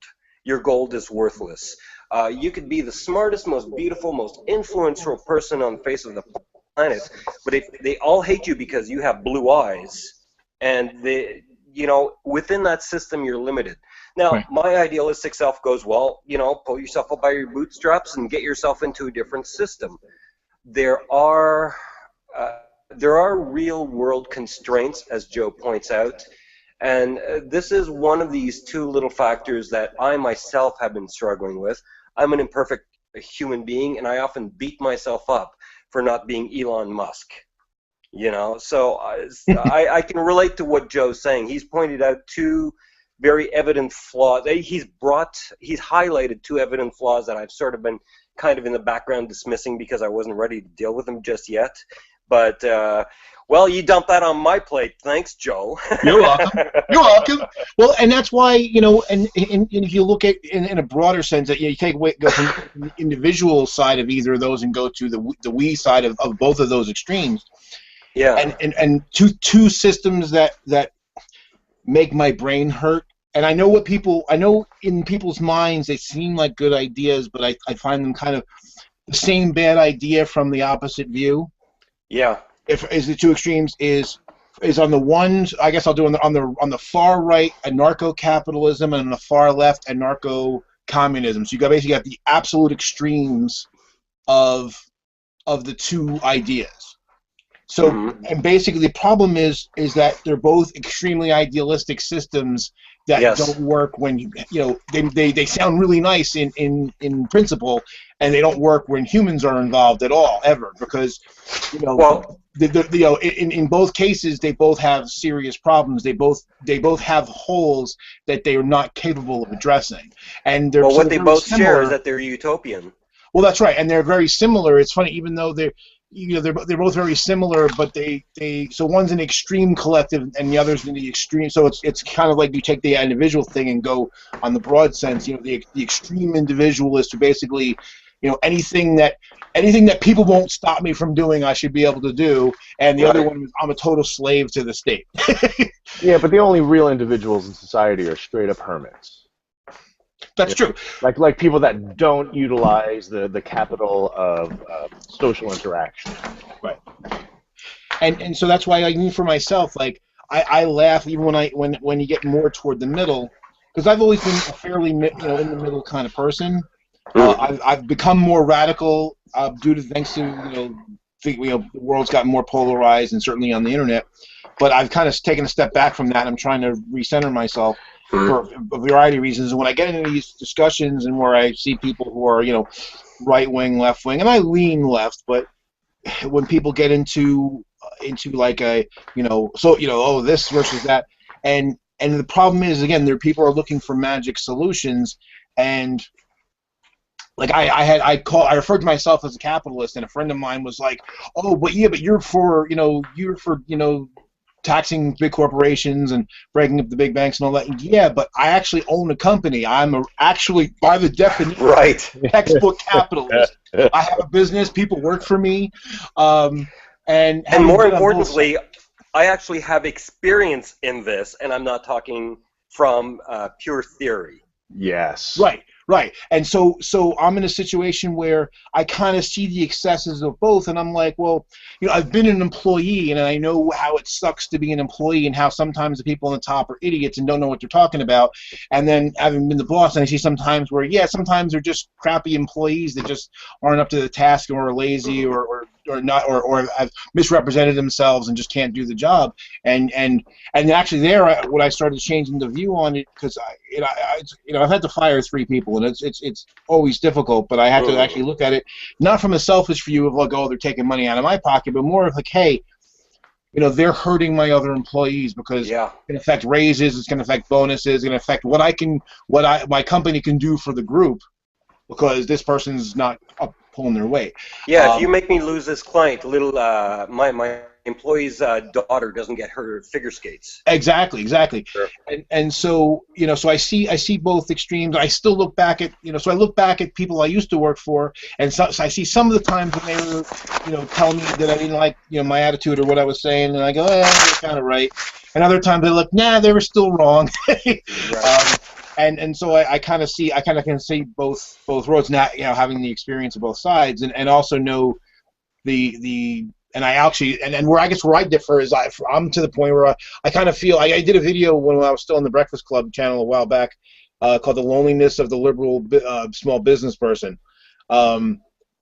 B: is worthless. You could be the smartest, most beautiful, most influential person on the face of the planet, but if they all hate you because you have blue eyes, and within that system you're limited. Now, my idealistic self goes, well, pull yourself up by your bootstraps and get yourself into a different system. There are real world constraints, as Joe points out, and this is one of these 2 little factors that I myself have been struggling with. I'm an imperfect human being, and I often beat myself up for not being Elon Musk. So I can relate to what Joe's saying. He's pointed out 2 very evident flaws. He's highlighted 2 evident flaws that I've sort of been kind of in the background dismissing because I wasn't ready to deal with them just yet. But well, you dumped that on my plate. Thanks, Joe.
C: You're welcome. You're welcome. Well, and that's why, you know, and if you look at in a broader sense, that you take away, go from the individual side of either of those and go to the we side of both of those extremes.
B: Yeah.
C: And two systems that make my brain hurt. And I know in people's minds they seem like good ideas, but I find them kind of the same bad idea from the opposite view.
B: Yeah.
C: Is the two extremes is on the ones, I guess I'll do on the far right anarcho-capitalism and on the far left anarcho-communism. So you basically got the absolute extremes of the two ideas. So and basically the problem is that they're both extremely idealistic systems that don't work when you know they sound really nice in principle, and they don't work when humans are involved at all ever, because you know in both cases they both have serious problems. They both have holes that they are not capable of addressing, and they're
B: what they both
C: similar.
B: share is that they're utopian.
C: Well, that's right, and they're very similar. It's funny, even though they're both very similar, but so one's an extreme collective and the other's in the extreme. So it's kind of like you take the individual thing and go on the broad sense. You know, the extreme individualist who basically, you know, anything that people won't stop me from doing, I should be able to do. And the other one is I'm a total slave to the state.
A: Yeah, but the only real individuals in society are straight up hermits.
C: That's true.
A: Like people that don't utilize the capital of social interaction.
C: Right. And so that's why, like, for myself, like I laugh even when you get more toward the middle, because I've always been a fairly in the middle kind of person. I've become more radical thanks to the world's gotten more polarized, and certainly on the internet. But I've kind of taken a step back from that. I'm trying to recenter myself for a variety of reasons. And when I get into these discussions and where I see people who are, right wing, left wing, and I lean left, but when people get into like this versus that, and the problem is, again, people are looking for magic solutions, and like I referred to myself as a capitalist, and a friend of mine was like, "Oh, but you're for taxing big corporations and breaking up the big banks and all that." Yeah, but I actually own a company. I'm actually, by the definition, textbook capitalist. I have a business. People work for me, and
B: more importantly, I actually have experience in this, and I'm not talking from pure theory.
A: Yes.
C: Right. And so I'm in a situation where I kind of see the excesses of both, and I'm like, well, I've been an employee, and I know how it sucks to be an employee, and how sometimes the people on the top are idiots and don't know what they're talking about. And then having been the boss, and I see sometimes where, sometimes they're just crappy employees that just aren't up to the task, or are lazy, or not, or have misrepresented themselves and just can't do the job. And actually when I started changing the view on it, because I've had to fire 3 people, and it's always difficult, but I have to actually look at it not from a selfish view of like, oh, they're taking money out of my pocket, but more of like, hey, they're hurting my other employees, because it's going to affect raises, it's going to affect bonuses, it's going to affect what my company can do for the group, because this person's not pulling their weight.
B: Yeah, if you make me lose this client, my employee's daughter doesn't get her figure skates.
C: Exactly.
B: Sure.
C: And so so I see both extremes. I still look back at so I look back at people I used to work for, and so I see some of the times when they were telling me that I didn't like my attitude or what I was saying, and I go, you're kind of right. And other times they look, nah, they were still wrong.
B: Right.
C: And so I kind of can see both roads now, having the experience of both sides, and also know and I actually, and where I guess where I differ is I'm to the point where I kind of feel, I did a video when I was still in the Breakfast Club channel a while back called "The Loneliness of the Liberal Small Business Person,"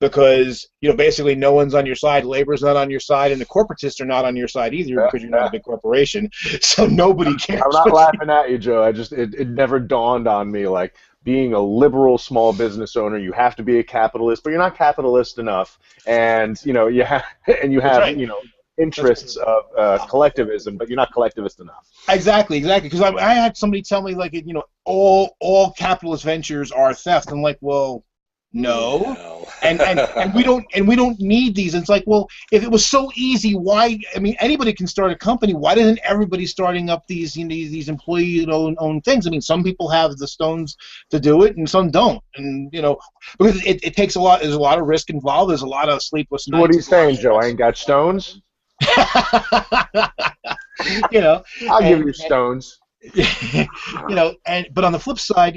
C: because basically no one's on your side, labor's not on your side, and the corporatists are not on your side either, because you're not a big corporation, so nobody cares.
A: I'm not laughing at you, Joe. It never dawned on me, like, being a liberal small business owner, you have to be a capitalist, but you're not capitalist enough, and you have right. Interests of collectivism, but you're not collectivist enough.
C: Exactly. Because I had somebody tell me, like, all capitalist ventures are theft. I'm like, well, no. and we don't need these. It's like, well, if it was so easy, why? I mean, anybody can start a company. Why doesn't everybody starting up these these employee owned things? I mean, some people have the stones to do it, and some don't. And because it takes a lot. There's a lot of risk involved. There's a lot of sleepless nights.
A: What are you saying, Joe? I ain't got stones. I'll give you stones.
C: But on the flip side,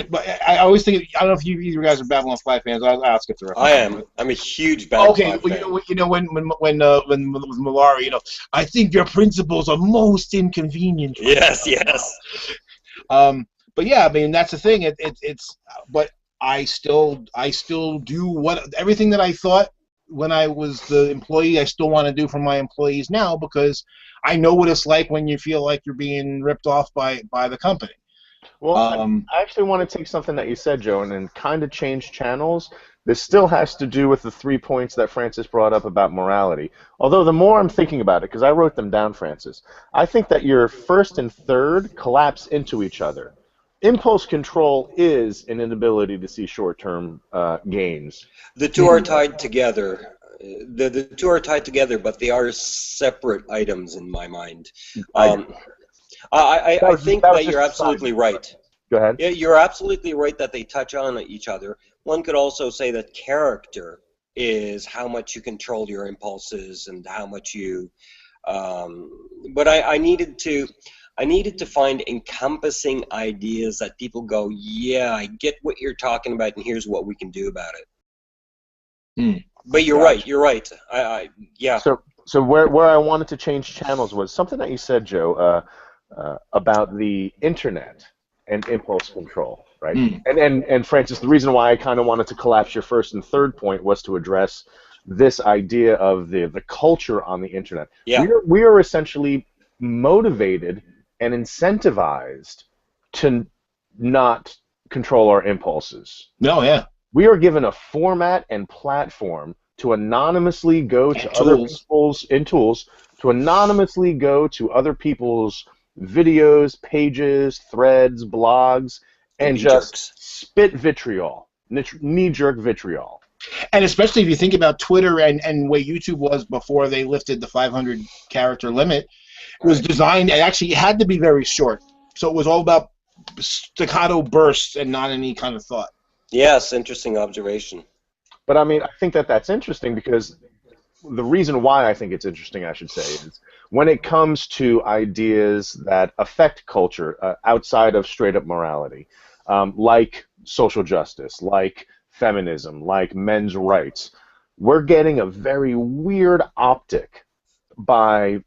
C: but I always think, I don't know if you guys are Babylon 5 fans. I'll ask if they're.
B: I am. I'm a huge Babylon 5 fan.
C: When with Malari, I think your principles are most inconvenient.
B: Yes.
C: But yeah, I mean that's the thing. But I still do everything that I thought when I was the employee, I still want to do for my employees now, because I know what it's like when you feel like you're being ripped off by the company.
A: Well, I actually want to take something that you said, Joe, and then kind of change channels. This still has to do with the 3 points that Francis brought up about morality. Although the more I'm thinking about it, because I wrote them down, Francis, I think that your first and third collapse into each other. Impulse control is an inability to see short-term gains.
B: The two are tied together. The two are tied together, but they are separate items in my mind. I think that you're absolutely right.
A: Go ahead.
B: Yeah, you're absolutely right that they touch on each other. One could also say that character is how much you control your impulses and how much you. But I needed to find encompassing ideas that people go, yeah, I get what you're talking about, and here's what we can do about it. But you're right. You're right. Yeah.
A: So where I wanted to change channels was something that you said, Joe, about the internet and impulse control, right? And Francis, the reason why I kind of wanted to collapse your first and third point was to address this idea of the culture on the internet.
B: Yeah.
A: We are essentially motivated and incentivized to not control our impulses.
C: No, yeah.
A: We are given a format and platform to anonymously go to other people's tools to anonymously go to other people's videos, pages, threads, blogs, and just spit vitriol, knee-jerk vitriol.
C: And especially if you think about Twitter and way YouTube was before they lifted the 500-character limit, it was designed, it actually had to be very short. So it was all about staccato bursts and not any kind of thought.
B: Yes, interesting observation.
A: But I mean, I think that that's interesting because the reason why I think it's interesting, I should say, is when it comes to ideas that affect culture outside of straight-up morality, like social justice, like feminism, like men's rights, we're getting a very weird optic by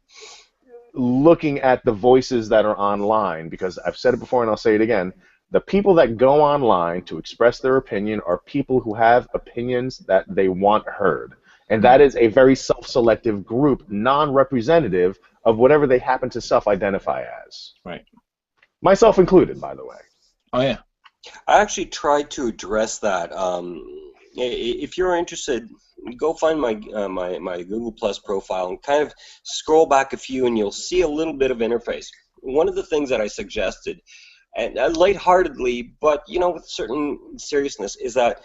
A: looking at the voices that are online, because I've said it before and I'll say it again, the people that go online to express their opinion are people who have opinions that they want heard. And that is a very self-selective group, non-representative of whatever they happen to self-identify as.
C: Right.
A: Myself included, by the way.
C: Oh, yeah.
B: I actually tried to address that. If you're interested, go find my my Google Plus profile and kind of scroll back a few, and you'll see a little bit of interface. One of the things that I suggested, and lightheartedly, but with certain seriousness, is that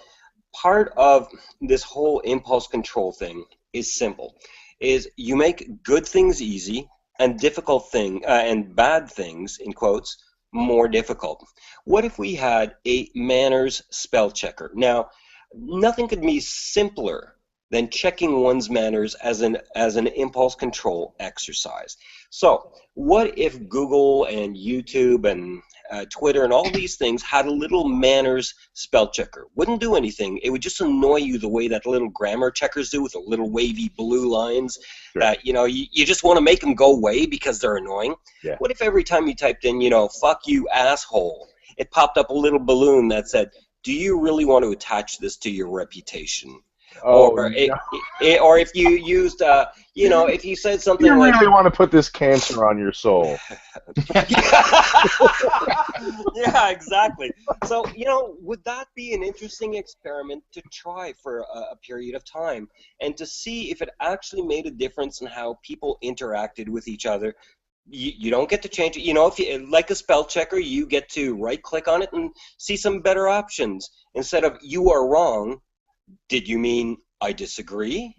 B: part of this whole impulse control thing is simple. Is you make good things easy and difficult and bad things, in quotes, more difficult. What if we had a manners spell checker? Now, nothing could be simpler than checking one's manners as an impulse control exercise. So, what if Google and YouTube and Twitter and all these things had a little manners spell checker? Wouldn't do anything. It would just annoy you the way that little grammar checkers do with the little wavy blue lines. Sure. That you just want to make them go away because they're annoying. Yeah. What if every time you typed in, fuck you asshole, it popped up a little balloon that said, do you really want to attach this to your reputation?
A: Oh,
B: or if you used, if you said something
A: you
B: like...
A: really want to put this cancer on your soul.
B: Yeah, exactly. So, would that be an interesting experiment to try for a period of time and to see if it actually made a difference in how people interacted with each other? You don't get to change it. If you like a spell checker, you get to right-click on it and see some better options. Instead of "you are wrong," Did you mean I disagree?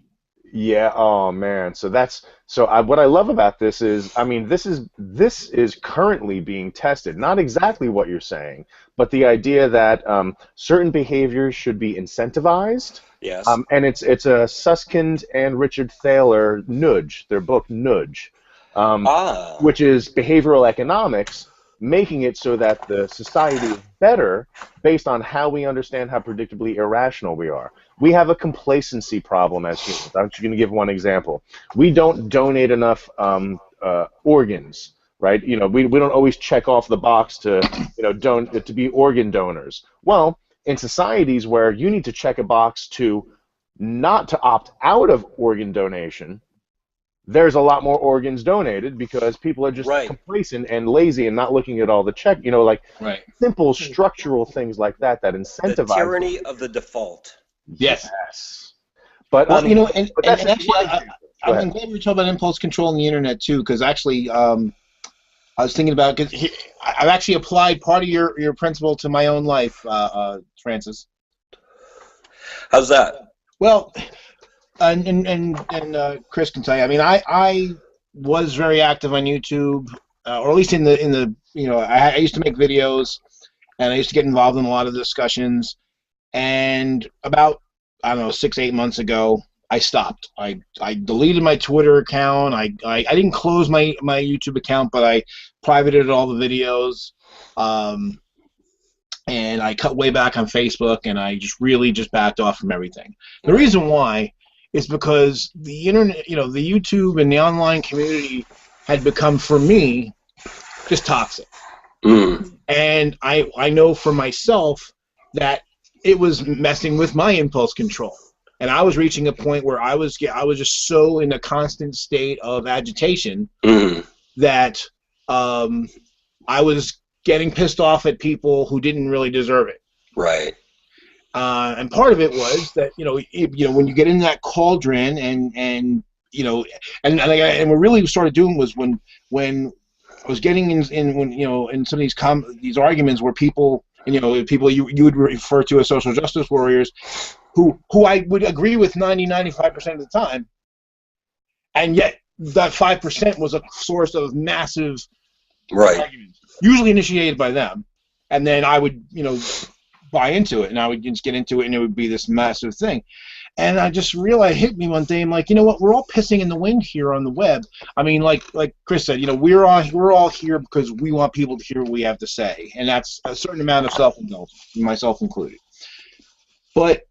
A: Yeah. Oh man. What I love about this is, I mean, this is currently being tested. Not exactly what you're saying, but the idea that certain behaviors should be incentivized.
B: Yes.
A: And it's a Susskind and Richard Thaler nudge. Their book Nudge, um,
B: Ah,
A: which is behavioral economics, making it so that the society is better based on how we understand how predictably irrational we are. We have a complacency problem as humans. I'm just going to give one example. We don't donate enough organs, right? We don't always check off the box to, to be organ donors. Well, in societies where you need to check a box to not to opt out of organ donation, there's a lot more organs donated because people are just
B: right.
A: complacent and lazy and not looking at all the check, like
C: Right.
A: simple structural things like that
B: The
A: incentivize.
B: tyranny of the default.
C: Yes.
A: Yes. But
C: Well, and
A: that's just
C: actually,
A: one example. Go
C: I'm
A: ahead.
C: glad we were talking about impulse control on the internet too, because actually, I was thinking about, because I've actually applied part of your principle to my own life, Francis.
B: How's that?
C: Well, and Chris can tell you. I mean, I was very active on YouTube, or at least in the I used to make videos, and I used to get involved in a lot of discussions. And about, I don't know, 6-8 months ago, I stopped. I deleted my Twitter account. I didn't close my YouTube account, but I privated all the videos. And I cut way back on Facebook, and I just really just backed off from everything. The reason why is because the internet, the YouTube and the online community had become, for me, just toxic.
B: Mm.
C: And I know for myself that it was messing with my impulse control. And I was reaching a point where I was just so in a constant state of agitation that I was getting pissed off at people who didn't really deserve it.
B: Right.
C: And part of it was that when you get in that cauldron and what really started doing was when I was getting in some of these arguments where people you would refer to as social justice warriors who I would agree with 95% of the time, and yet that 5% was a source of massive arguments, usually initiated by them, and then I would buy into it, and I would just get into it, and it would be this massive thing. And I just realized, hit me one day, I'm like, you know what, we're all pissing in the wind here on the web. I mean, like Chris said, we're all here because we want people to hear what we have to say, and that's a certain amount of self-indulgence, myself included. But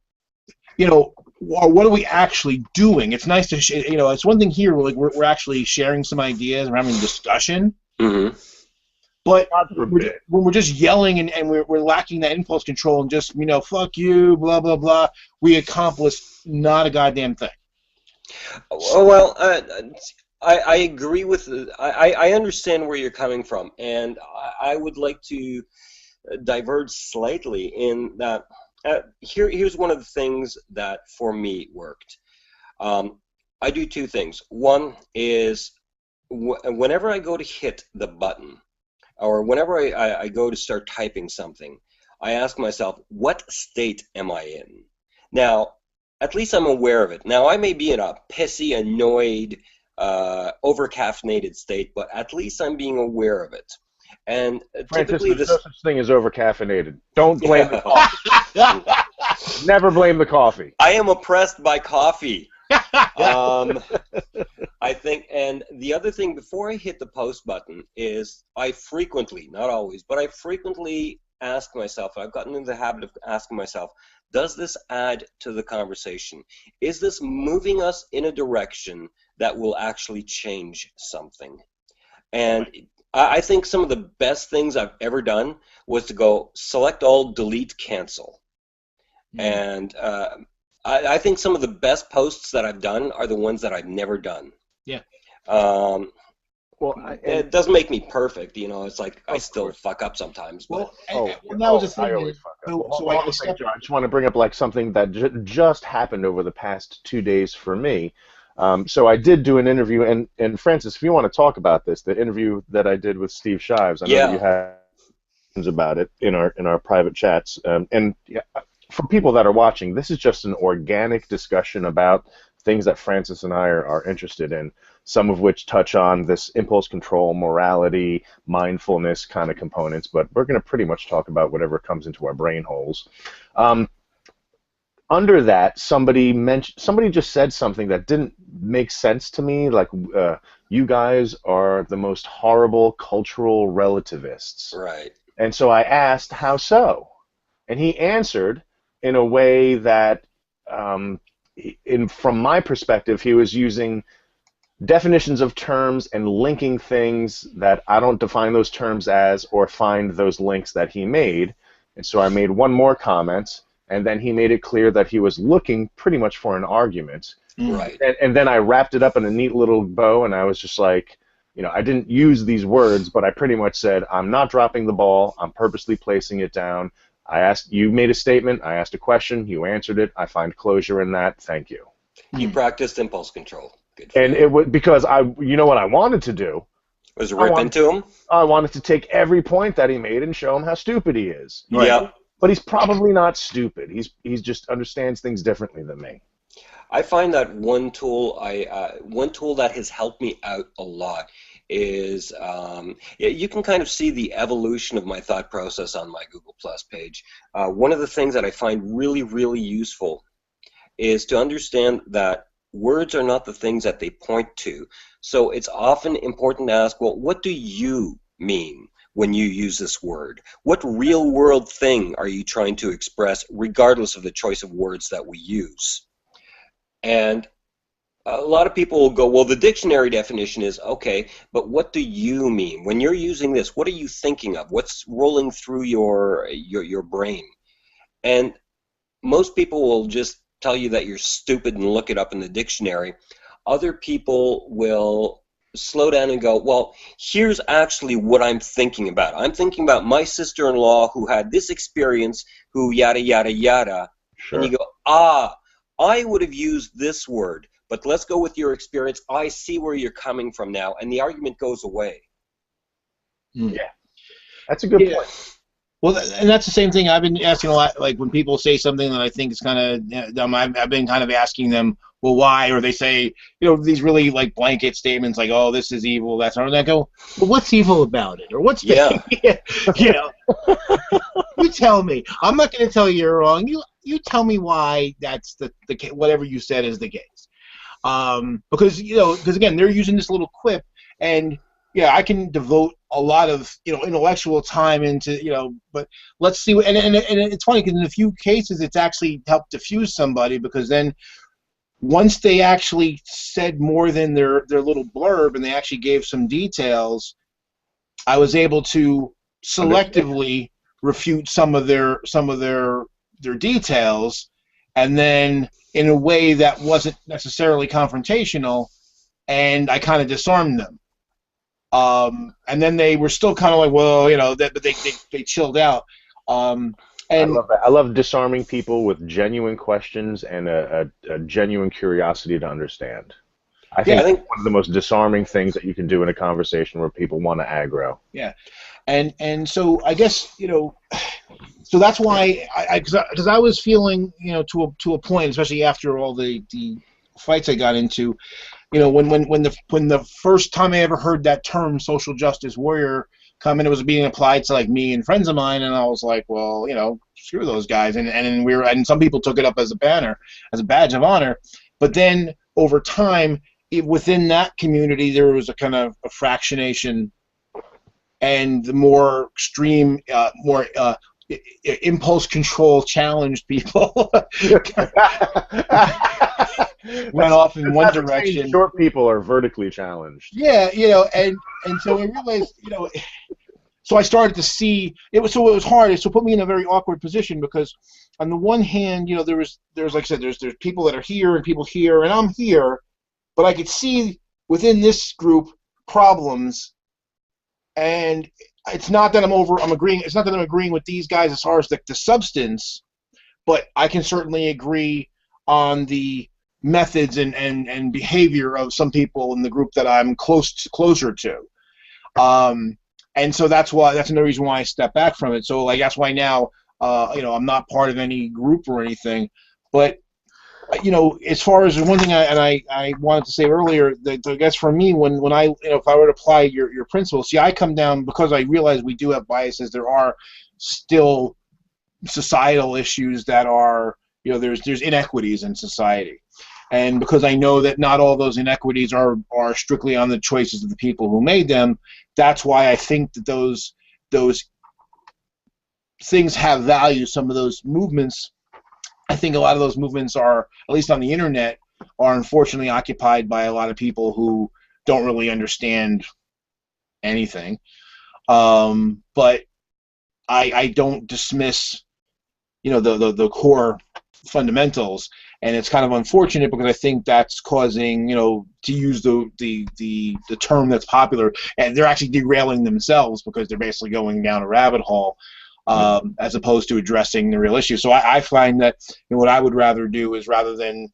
C: what are we actually doing? It's nice to it's one thing here, we're actually sharing some ideas, we're having a discussion.
B: Mm-hmm.
C: But when we're just yelling and we're lacking that impulse control and just, fuck you, blah, blah, blah, we accomplish not a goddamn thing.
B: Well, I agree with, I understand where you're coming from, and I would like to diverge slightly in that here's one of the things that for me worked. I do two things. One is whenever I go to hit the button, or whenever I go to start typing something, I ask myself, what state am I in? Now, at least I'm aware of it. Now, I may be in a pissy, annoyed, over-caffeinated state, but at least I'm being aware of it. And typically
A: there's no such thing as over-caffeinated. Don't blame the coffee. Never blame the coffee.
B: I am oppressed by coffee. I think, and the other thing before I hit the post button is I frequently, not always, but I frequently ask myself, I've gotten into the habit of asking myself, does this add to the conversation? Is this moving us in a direction that will actually change something? And I think some of the best things I've ever done was to go select all, delete, cancel. And I think some of the best posts that I've done are the ones that I've never done.
C: Yeah.
B: It doesn't make me perfect, it's like I still fuck up sometimes. But
C: that was the thing.
A: I always fuck up. I just want to bring up something that just happened over the past 2 days for me. So I did do an interview, and Francis, if you want to talk about this, the interview that I did with Steve Shives, I know that you had questions about it in our private chats, for people that are watching, this is just an organic discussion about things that Francis and I are interested in, some of which touch on this impulse control, morality, mindfulness kind of components, but we're going to pretty much talk about whatever comes into our brain holes. Under that, somebody just said something that didn't make sense to me, like you guys are the most horrible cultural relativists.
B: Right.
A: And so I asked, how so? And he answered in a way that, from my perspective, he was using definitions of terms and linking things that I don't define those terms as or find those links that he made. And so I made one more comment, and then he made it clear that he was looking pretty much for an argument.
B: Right.
A: And then I wrapped it up in a neat little bow, and I was just like, I didn't use these words, but I pretty much said, I'm not dropping the ball. I'm purposely placing it down. I asked, you made a statement. I asked a question. You answered it. I find closure in that. Thank you.
B: You practiced impulse control. Good for
A: and
B: you.
A: it was because what I wanted to do
B: was rip into him.
A: I wanted to take every point that he made and show him how stupid he is.
B: Right. Yeah.
A: But he's probably not stupid. He's just understands things differently than me.
B: I find that one tool that has helped me out a lot is you can kind of see the evolution of my thought process on my Google Plus page. One of the things that I find really, really useful is to understand that words are not the things that they point to. So it's often important to ask, well, what do you mean when you use this word? What real world thing are you trying to express, regardless of the choice of words that we use? And a lot of people will go, well, the dictionary definition is, okay, but what do you mean? When you're using this, what are you thinking of? What's rolling through your brain? And most people will just tell you that you're stupid and look it up in the dictionary. Other people will slow down and go, well, here's actually what I'm thinking about. I'm thinking about my sister-in-law who had this experience, who yada, yada, yada.
A: Sure.
B: And you go, I would have used this word, but let's go with your experience. I see where you're coming from now, and the argument goes away.
A: Yeah, that's a good point.
C: Well, and that's the same thing I've been asking a lot. Like when people say something that I think is kind of dumb, I've been kind of asking them, well, why? Or they say, these really like blanket statements like, oh, this is evil, that's not. And I go, well, what's evil about it? Or what's
B: yeah.
C: You tell me. I'm not going to tell you you're wrong. You tell me why that's the whatever you said is the case. Because again, they're using this little quip, and I can devote a lot of intellectual time into but let's see. And it's funny because in a few cases it's actually helped diffuse somebody, because then once they actually said more than their little blurb and they actually gave some details, I was able to selectively refute some of their details, and then in a way that wasn't necessarily confrontational, and I kind of disarmed them. And then they were still kind of like, well, but they chilled out. And
A: I love that. I love disarming people with genuine questions and a genuine curiosity to understand. I think one of the most disarming things that you can do in a conversation where people want to aggro.
C: Yeah, and so I guess so that's why because I was feeling to a point, especially after all the fights I got into, when the first time I ever heard that term social justice warrior come in, it was being applied to like me and friends of mine, and I was like, well, screw those guys, and some people took it up as a banner, as a badge of honor, but then over time within that community there was a kind of a fractionation, and the more extreme, more impulse control challenged people went off in one direction.
A: Short people are vertically challenged.
C: Yeah, and so I realized, so I started to see it was hard. So it put me in a very awkward position, because on the one hand, there's like I said, there's people that are here and people here, and I'm here, but I could see within this group problems, and it's not that I'm agreeing. It's not that I'm agreeing with these guys as far as the substance, but I can certainly agree on the methods and behavior of some people in the group that I'm closer to. And so that's another reason why I step back from it. So like that's why now I'm not part of any group or anything, but as far as one thing I wanted to say earlier, that I guess for me, when I, if I were to apply your principles, see, I come down because I realize we do have biases. There are still societal issues that are, there's inequities in society. And because I know that not all those inequities are strictly on the choices of the people who made them, that's why I think that those things have value. Some of those movements, I think a lot of those movements are, at least on the internet, are unfortunately occupied by a lot of people who don't really understand anything. But I don't dismiss, the core fundamentals, and it's kind of unfortunate because I think that's causing, to use the term that's popular, and they're actually derailing themselves because they're basically going down a rabbit hole, as opposed to addressing the real issue. So I find that what I would rather do is, rather than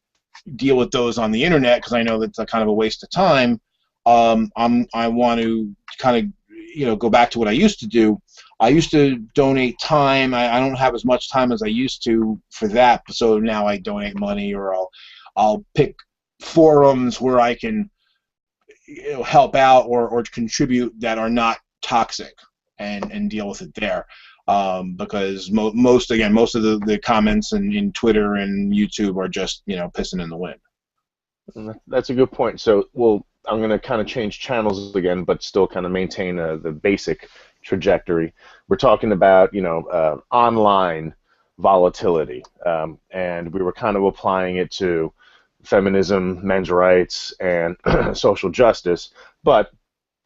C: deal with those on the internet, because I know that's a kind of a waste of time, I want to kind of go back to what I used to do. I used to donate time. I don't have as much time as I used to for that, so now I donate money, or I'll pick forums where I can help out or contribute that are not toxic, and deal with it there. Because most of the comments in Twitter and YouTube are just pissing in the wind.
A: That's a good point. So, I'm going to kind of change channels again, but still kind of maintain the basic trajectory. We're talking about online volatility, and we were kind of applying it to feminism, men's rights, and social justice. But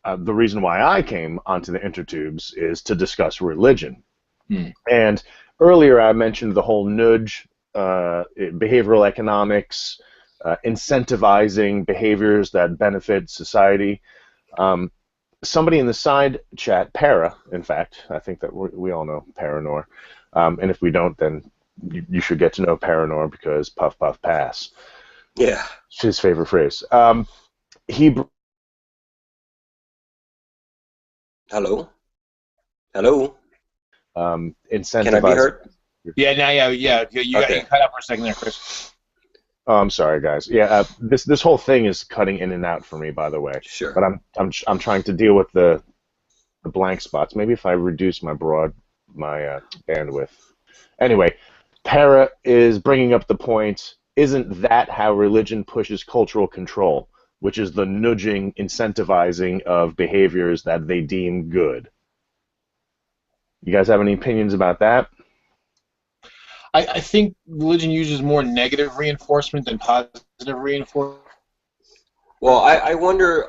A: the reason why I came onto the intertubes is to discuss religion. And earlier I mentioned the whole nudge, behavioral economics, incentivizing behaviors that benefit society. Somebody in the side chat, Para, in fact, I think that we all know Paranor, and if we don't, then you should get to know Paranor, because puff, puff, pass.
B: Yeah.
A: It's his favorite phrase.
B: Hello? Hello?
A: Incentivizing.
B: Can I be heard?
C: Yeah, you
B: Okay.
C: cut out for a second there, Chris.
A: Oh, I'm sorry, guys. Yeah, this whole thing is cutting in and out for me, by the way.
B: Sure.
A: But I'm trying to deal with the blank spots. Maybe if I reduce my bandwidth. Anyway, Para is bringing up the point. Isn't that how religion pushes cultural control, which is the nudging, incentivizing of behaviors that they deem good? You guys have any opinions about that?
C: I think religion uses more negative reinforcement than positive reinforcement.
B: Well, I wonder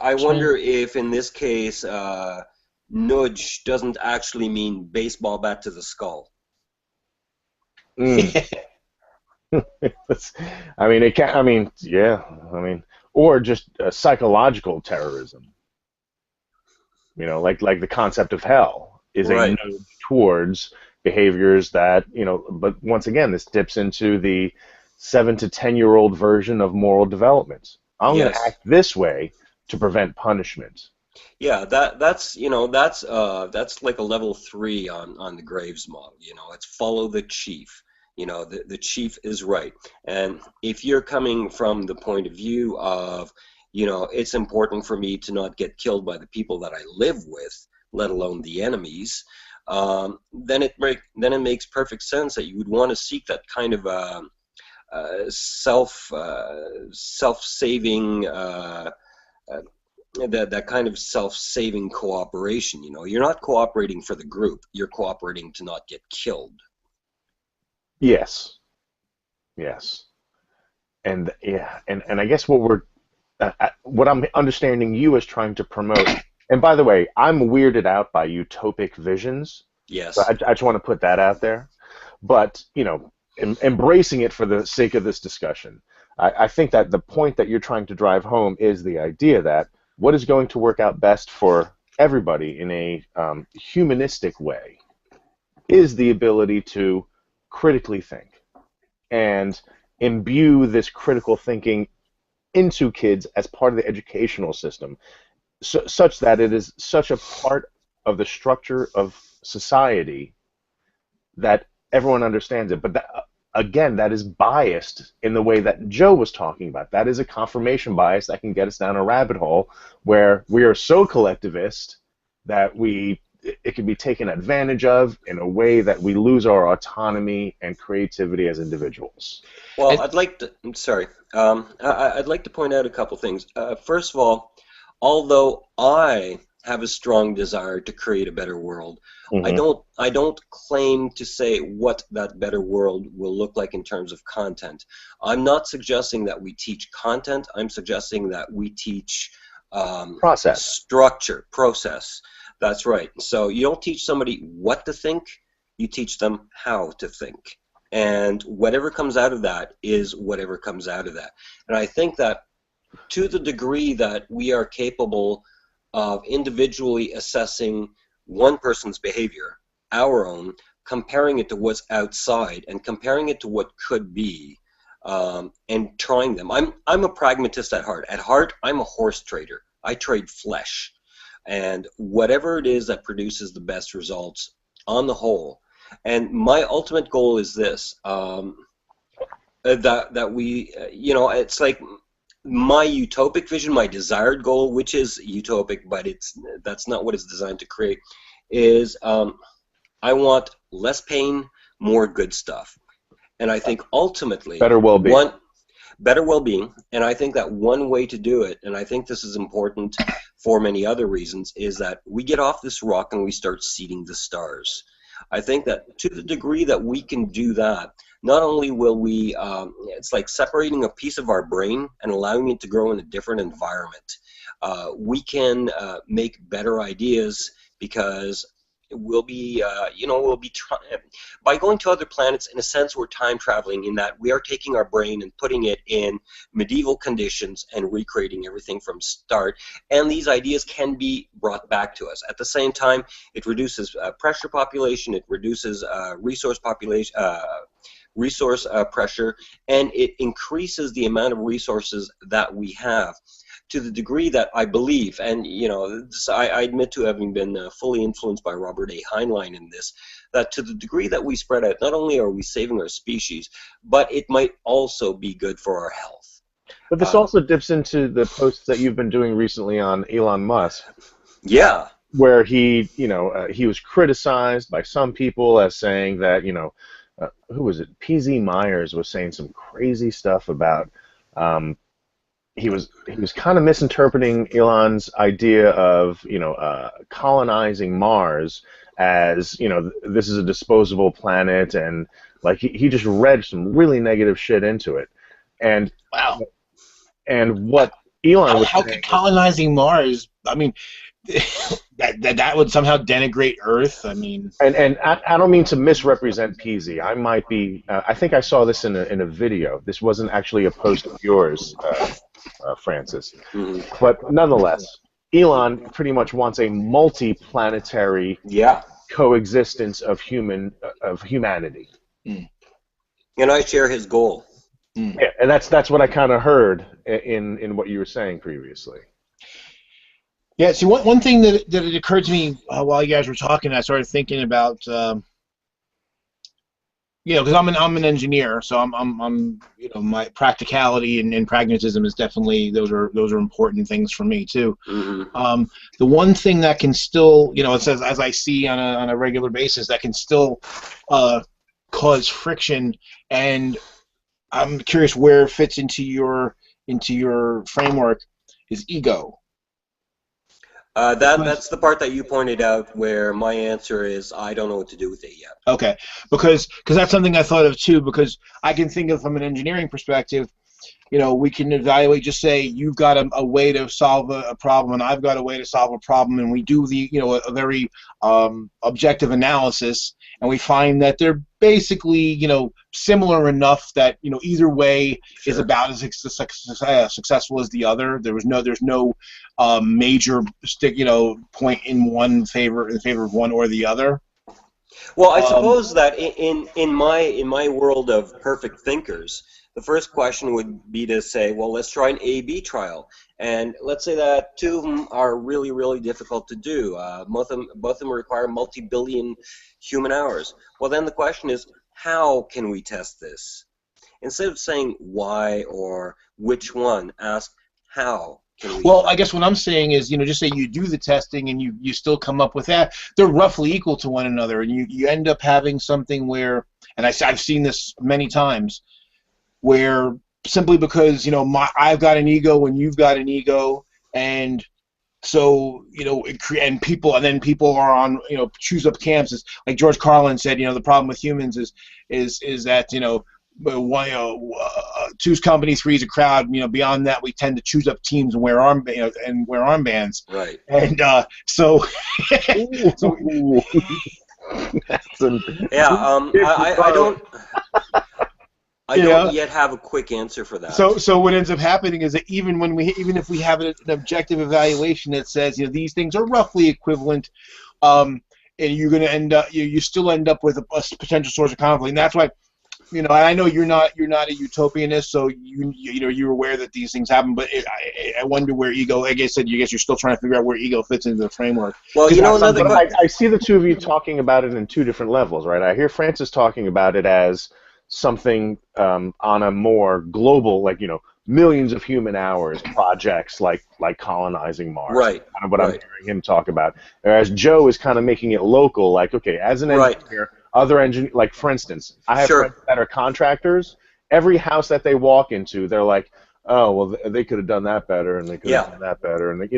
B: if in this case, nudge doesn't actually mean baseball bat to the skull.
A: I mean, it can. I mean, yeah. I mean, or just psychological terrorism. Like the concept of hell is
B: Right.
A: a nudge towards behaviors that But once again, this dips into the 7 to 10-year-old version of moral development. I'm going to act this way to prevent punishment.
B: Yeah, that's like a level 3 on the Graves model. It's follow the chief. The chief is right. And if you're coming from the point of view of, it's important for me to not get killed by the people that I live with, let alone the enemies, then it makes perfect sense that you would want to seek that kind of self-saving that kind of self-saving cooperation. You're not cooperating for the group. You're cooperating to not get killed.
A: Yes. And I guess what I'm understanding you as trying to promote. And by the way, I'm weirded out by utopic visions.
B: Yes.
A: So I just want to put that out there. But, embracing it for the sake of this discussion, I think that the point that you're trying to drive home is the idea that what is going to work out best for everybody in a humanistic way is the ability to critically think and imbue this critical thinking into kids as part of the educational system, such that it is such a part of the structure of society that everyone understands it. But that, again, that is biased in the way that Joe was talking about. That is a confirmation bias that can get us down a rabbit hole where we are so collectivist that it can be taken advantage of in a way that we lose our autonomy and creativity as individuals.
B: Well, I'm sorry. I'd like to point out a couple things. First of all, although I have a strong desire to create a better world, I don't claim to say what that better world will look like in terms of content. I'm not suggesting that we teach content. I'm suggesting that we teach structure, process. That's right. So you don't teach somebody what to think, you teach them how to think. And whatever comes out of that is whatever comes out of that. And I think that to the degree that we are capable of individually assessing one person's behavior, our own, comparing it to what's outside and comparing it to what could be, and trying them. I'm a pragmatist at heart. At heart, I'm a horse trader. I trade flesh. And whatever it is that produces the best results on the whole. And my ultimate goal is this, that we, it's like my utopic vision, my desired goal, which is utopic, but that's not what it's designed to create, is I want less pain, more good stuff. And I think ultimately
A: better well-being.
B: Better well-being, and I think that one way to do it, and I think this is important for many other reasons, is that we get off this rock and we start seeding the stars. I think that to the degree that we can do that, not only will we, it's like separating a piece of our brain and allowing it to grow in a different environment. We can make better ideas because we'll be, by going to other planets, in a sense, we're time traveling in that we are taking our brain and putting it in medieval conditions and recreating everything from start. And these ideas can be brought back to us. At the same time, it reduces pressure population, it reduces resource pressure, and it increases the amount of resources that we have. To the degree that I believe, and I admit to having been fully influenced by Robert A. Heinlein in this, that to the degree that we spread out, not only are we saving our species, but it might also be good for our health.
A: But this also dips into the posts that you've been doing recently on Elon Musk.
B: Yeah.
A: Where he was criticized by some people as saying that, who was it? PZ Myers was saying some crazy stuff about. He was kind of misinterpreting Elon's idea of colonizing Mars as this is a disposable planet, and like he just read some really negative shit into it. And
C: wow.
A: And what Elon was
C: how could colonizing Mars? I mean, that would somehow denigrate Earth. I mean,
A: and I don't mean to misrepresent PZ. I might be. I think I saw this in a video. This wasn't actually a post of yours. Francis. But nonetheless, Elon pretty much wants a multi-planetary coexistence of humanity.
B: And I share his goal.
A: Yeah, and that's what I kind of heard in what you were saying previously.
C: Yeah, see, one thing that it occurred to me while you guys were talking, I started thinking about, because I'm an engineer, so I'm my practicality and pragmatism is definitely those are important things for me too. The one thing that can still, it says, as I see on a regular basis, that can still cause friction, and I'm curious where it fits into your framework, is ego.
B: That's the part that you pointed out where my answer is I don't know what to do with it yet.
C: Okay, because that's something I thought of too, because I can think of from an engineering perspective, we can evaluate, just say you've got a way to solve a problem and I've got a way to solve a problem, and we do a very objective analysis, and we find that they're basically similar enough that either way is about as successful as the other. There's no major point in favor of one or the other.
B: Well, I suppose that in my world of perfect thinkers, the first question would be to say, well, let's try an A/B trial. And let's say that two of them are really, really difficult to do. Both of them require multi-billion human hours. Well, then the question is, how can we test this? Instead of saying why or which one, ask how can we.
C: Well, I guess what I'm saying is, just say you do the testing and you still come up with that. They're roughly equal to one another, and you end up having something where, and I've seen this many times, where simply because I've got an ego and you've got an ego, and so and then people are on choose up camps. It's like George Carlin said, the problem with humans is that two's company, three's a crowd. Beyond that, we tend to choose up teams and wear armbands.
B: Right.
C: And so,
B: I don't yet have a quick answer for that.
C: So what ends up happening is that even if we have an objective evaluation that says these things are roughly equivalent, and you're going to end up you still end up with a potential source of conflict. And that's why. I know you're not a utopianist, so you're aware that these things happen. But I wonder where ego. Like I said, you're still trying to figure out where ego fits into the framework.
B: Well,
A: I see the two of you talking about it in two different levels, right? I hear Francis talking about it as something on a more global, like millions of human hours projects, like colonizing Mars.
B: Right.
A: Kind of what I'm hearing him talk about. Whereas Joe is kind of making it local, like okay, as an engineer. Other engineers, like for instance, I have friends that are contractors. Every house that they walk into, they're like, "Oh, well, they could have done that better, and they could have done that better," and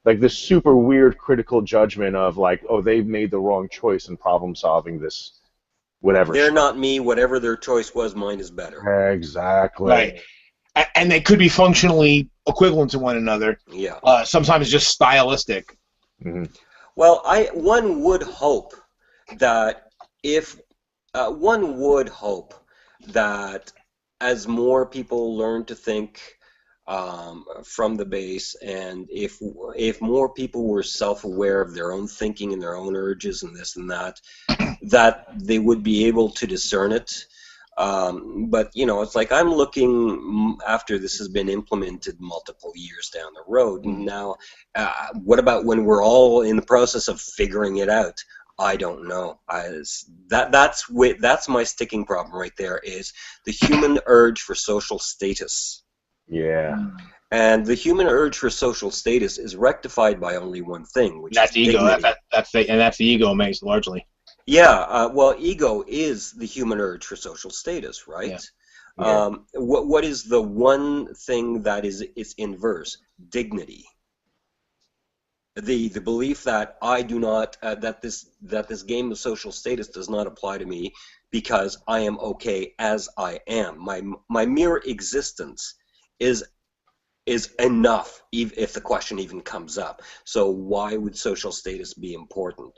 A: like this super weird critical judgment of like, "Oh, they've made the wrong choice in problem solving this, whatever."
B: They're not me. Whatever their choice was, mine is better.
A: Exactly.
C: Right, and they could be functionally equivalent to one another.
B: Yeah.
C: Sometimes just stylistic.
A: Mm-hmm.
B: Well, one would hope that. One would hope that as more people learn to think from the base, and if more people were self-aware of their own thinking and their own urges and this and that, that they would be able to discern it. But it's like I'm looking after this has been implemented multiple years down the road. And now, what about when we're all in the process of figuring it out? I don't know. That's my sticking problem right there, is the human urge for social status.
A: Yeah.
B: And the human urge for social status is rectified by only one thing, which
C: that's
B: is
C: ego.
B: dignity.
C: That's the ego makes largely.
B: Yeah. Well, ego is the human urge for social status, right?
A: Yeah.
B: What is the one thing that is its inverse? Dignity. The belief that I do not that this game of social status does not apply to me because I am okay as I am. My mere existence is enough, if the question even comes up. So why would social status be important?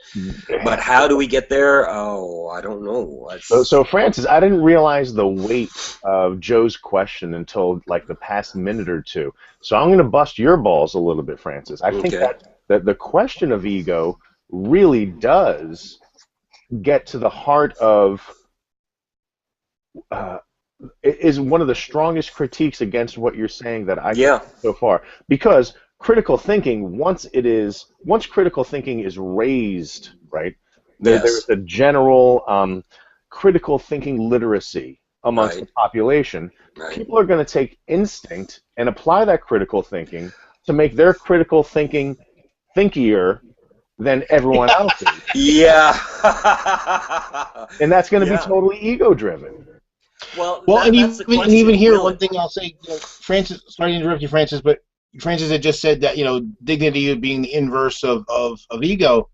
B: But how do we get there? Oh, I don't know.
A: So Francis, I didn't realize the weight of Joe's question until like the past minute or two. So I'm going to bust your balls a little bit, Francis. I think that the question of ego really does get to the heart of is one of the strongest critiques against what you're saying that I think so far. Because critical thinking, once critical thinking is raised, right, there's a general critical thinking literacy amongst the population. People are going to take instinct and apply that critical thinking to make their critical thinking thinkier than everyone else's.
B: Yeah.
A: And that's going to be totally ego-driven.
B: Well,
C: and even here, one thing I'll say, Francis, sorry to interrupt you, Francis, but Francis had just said that, dignity being the inverse of ego.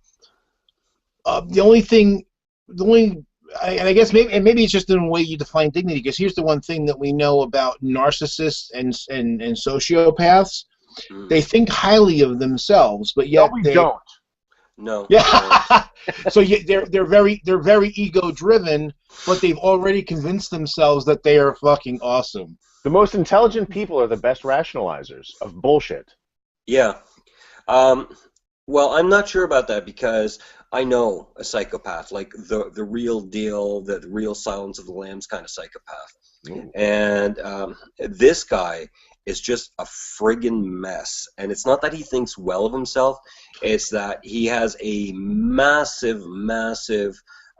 C: And I guess maybe it's just in the way you define dignity, because here's the one thing that we know about narcissists and sociopaths. They think highly of themselves, but yet
A: they don't.
B: No.
C: Yeah. So they're very ego driven, but they've already convinced themselves that they are fucking awesome.
A: The most intelligent people are the best rationalizers of bullshit.
B: Yeah. Well, I'm not sure about that, because I know a psychopath, like the real deal, the real Silence of the Lambs kind of psychopath. And this guy is just a friggin' mess. And it's not that he thinks well of himself, it's that he has a massive,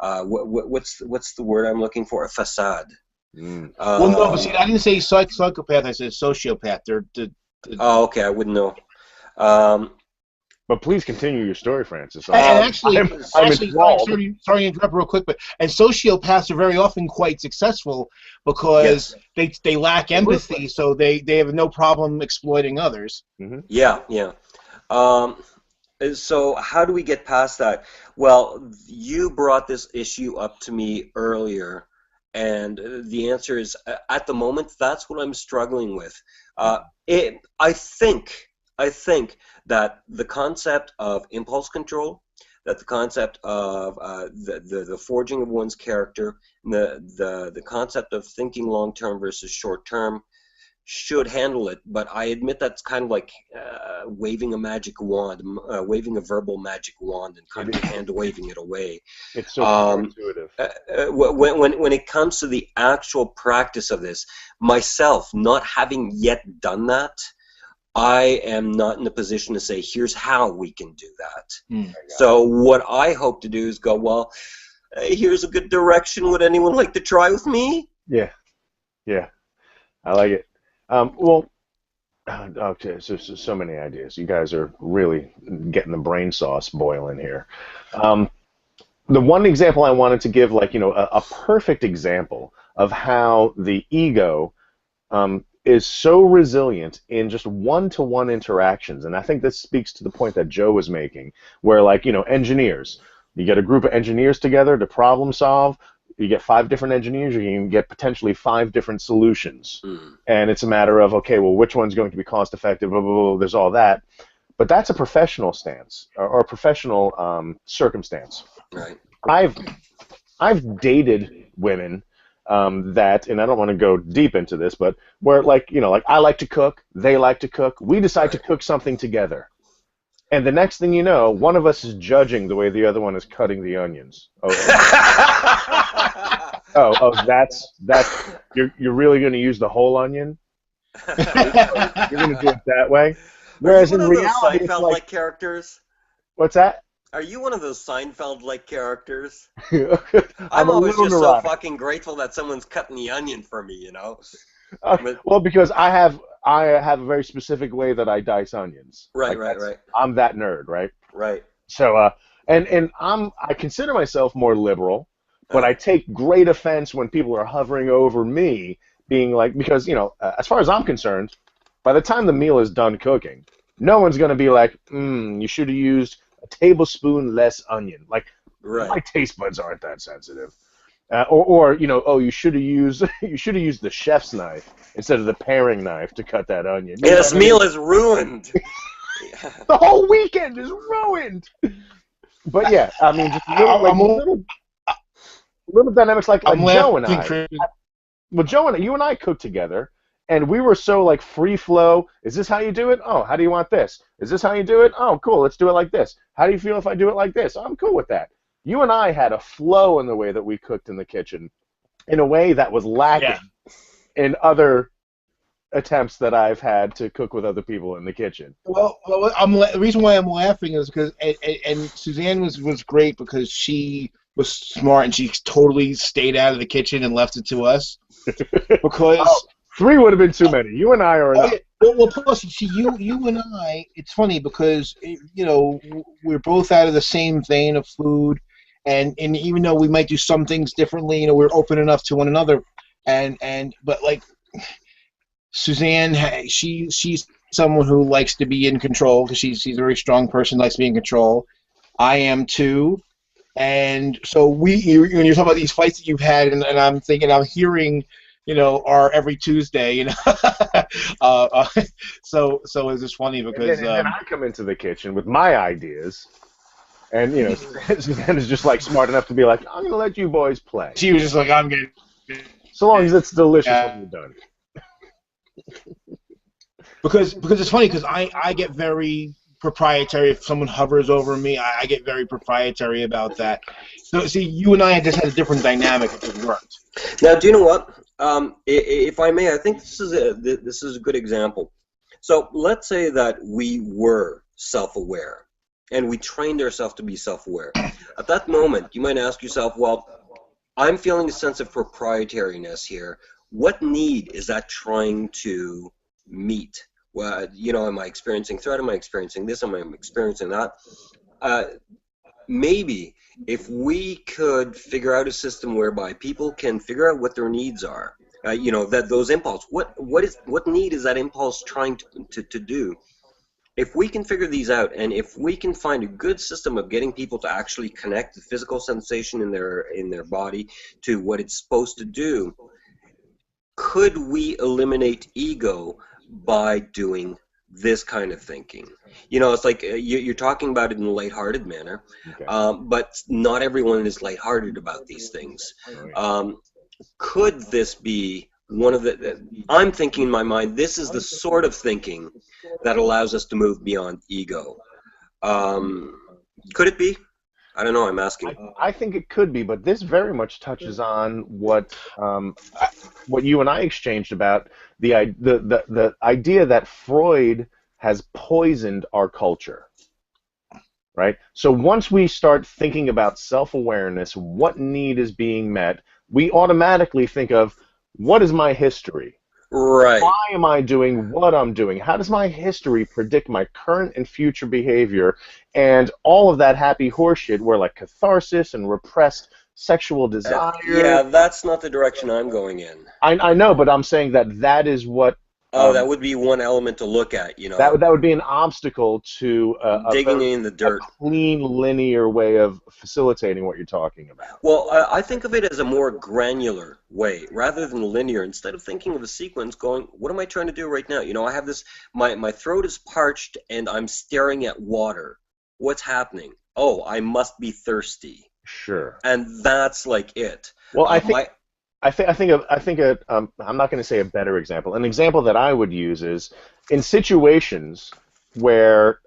B: what's the word I'm looking for? A facade.
C: Well, no, but see, I didn't say psychopath. I said sociopath.
B: Oh, okay, I wouldn't know.
A: But please continue your story, Francis.
C: And actually, sorry to interrupt real quick, and sociopaths are very often quite successful because they lack empathy, so they have no problem exploiting others.
B: Mm-hmm. Yeah. So how do we get past that? Well, you brought this issue up to me earlier, and the answer is, at the moment, that's what I'm struggling with. I think that the concept of impulse control, that the concept of the forging of one's character, the concept of thinking long-term versus short-term should handle it. But I admit that's kind of like waving a magic wand, waving a verbal magic wand and kind of hand waving it away.
A: It's so intuitive.
B: When it comes to the actual practice of this, myself not having yet done that, I am not in a position to say, here's how we can do that. So what I hope to do is go, well, here's a good direction. Would anyone like to try with me?
A: Yeah. I like it. Well, okay, so many ideas. You guys are really getting the brain sauce boiling here. The one example I wanted to give, like, a perfect example of how the ego is so resilient in just one-to-one interactions, and I think this speaks to the point that Joe was making, where, like, engineers, you get a group of engineers together to problem solve, you get 5 different engineers, you can get potentially 5 different solutions, and it's a matter of, okay, well, which one's going to be cost effective, blah, blah, blah, there's all that, but that's a professional stance, or a professional circumstance.
B: Right.
A: I've dated women that, and I don't want to go deep into this, but where, like, like, I like to cook, they like to cook, we decide to cook something together. And the next thing you know, one of us is judging the way the other one is cutting the onions. That's you're really going to use the whole onion? You're going to do it that way? Whereas in reality, it's like
B: characters.
A: What's that?
B: Are you one of those Seinfeld-like characters?
A: I'm
B: always just
A: neurotic.
B: so fucking grateful that someone's cutting the onion for me,
A: Well, because I have a very specific way that I dice onions.
B: Right.
A: I'm that nerd, right?
B: Right.
A: So, and I consider myself more liberal, but I take great offense when people are hovering over me, being like, because, as far as I'm concerned, by the time the meal is done cooking, no one's going to be like, you should have used a tablespoon less onion. Like, my taste buds aren't that sensitive. Or you should have used the chef's knife instead of the paring knife to cut that onion.
B: This meal is ruined.
A: The whole weekend is ruined. But yeah, I mean, just little dynamics like Joe and I. Well, Joe and you and I cooked together, and we were so, like, free flow. Is this how you do it? Oh, how do you want this? Is this how you do it? Oh, cool. Let's do it like this. How do you feel if I do it like this? I'm cool with that. You and I had a flow in the way that we cooked in the kitchen, in a way that was lacking in other attempts that I've had to cook with other people in the kitchen.
C: Well, the reason why I'm laughing is because, and Suzanne was great because she was smart and she totally stayed out of the kitchen and left it to us. Because
A: 3 would have been too many. You and I are enough.
C: Well, plus, see, you and I, it's funny because, we're both out of the same vein of food, and even though we might do some things differently, we're open enough to one another, but, like, Suzanne, she's someone who likes to be in control because she's a very strong person, likes to be in control. I am too, and so when you're talking about these fights that you've had, and I'm hearing, our every Tuesday, so it's just funny because
A: and then I come into the kitchen with my ideas, and Suzanne is just, like, smart enough to be like, I'm gonna let you boys play.
C: She was just like, I'm getting,
A: so long as it's delicious when you're done.
C: Because it's funny because I get very proprietary. If someone hovers over me, I get very proprietary about that. So, see, you and I just had a different dynamic. It just worked.
B: Now, do you know what? If I may, I think this is a good example. So let's say that we were self-aware and we trained ourselves to be self-aware. At that moment, you might ask yourself, well, I'm feeling a sense of proprietariness here. What need is that trying to meet? Well, you know, am I experiencing threat? Am I experiencing this? Am I experiencing that? Maybe if we could figure out a system whereby people can figure out what their needs are, you know, that those impulse, what need is that impulse trying to do? If we can figure these out, and if we can find a good system of getting people to actually connect the physical sensation in their body to what it's supposed to do, could we eliminate ego by doing this kind of thinking? You know, it's like you're talking about it in a lighthearted manner,
A: Okay.
B: but not everyone is lighthearted about these things. Could this be one of the, I'm thinking in my mind, this is the sort of thinking that allows us to move beyond ego. Could it be? I don't know, I'm asking.
A: I think it could be, but this very much touches on what you and I exchanged about the idea that Freud has poisoned our culture, right? So once we start thinking about self-awareness, what need is being met, we automatically think of, what is my history?
B: Right.
A: Why am I doing what I'm doing? How does my history predict my current and future behavior? And all of that happy horseshit where like catharsis and repressed sexual desire.
B: Yeah, that's not the direction I'm going in.
A: I know, but I'm saying that is what.
B: That would be one element to look at, you know.
A: That would be an obstacle to
B: digging in the dirt.
A: A clean, linear way of facilitating what you're talking about.
B: Well, I think of it as a more granular way rather than linear. Instead of thinking of a sequence, going, what am I trying to do right now? You know, I have this, my throat is parched and I'm staring at water. What's happening? Oh, I must be thirsty.
A: Sure.
B: And that's like it.
A: Well, I think I'm not going to say a better example. An example that I would use is in situations where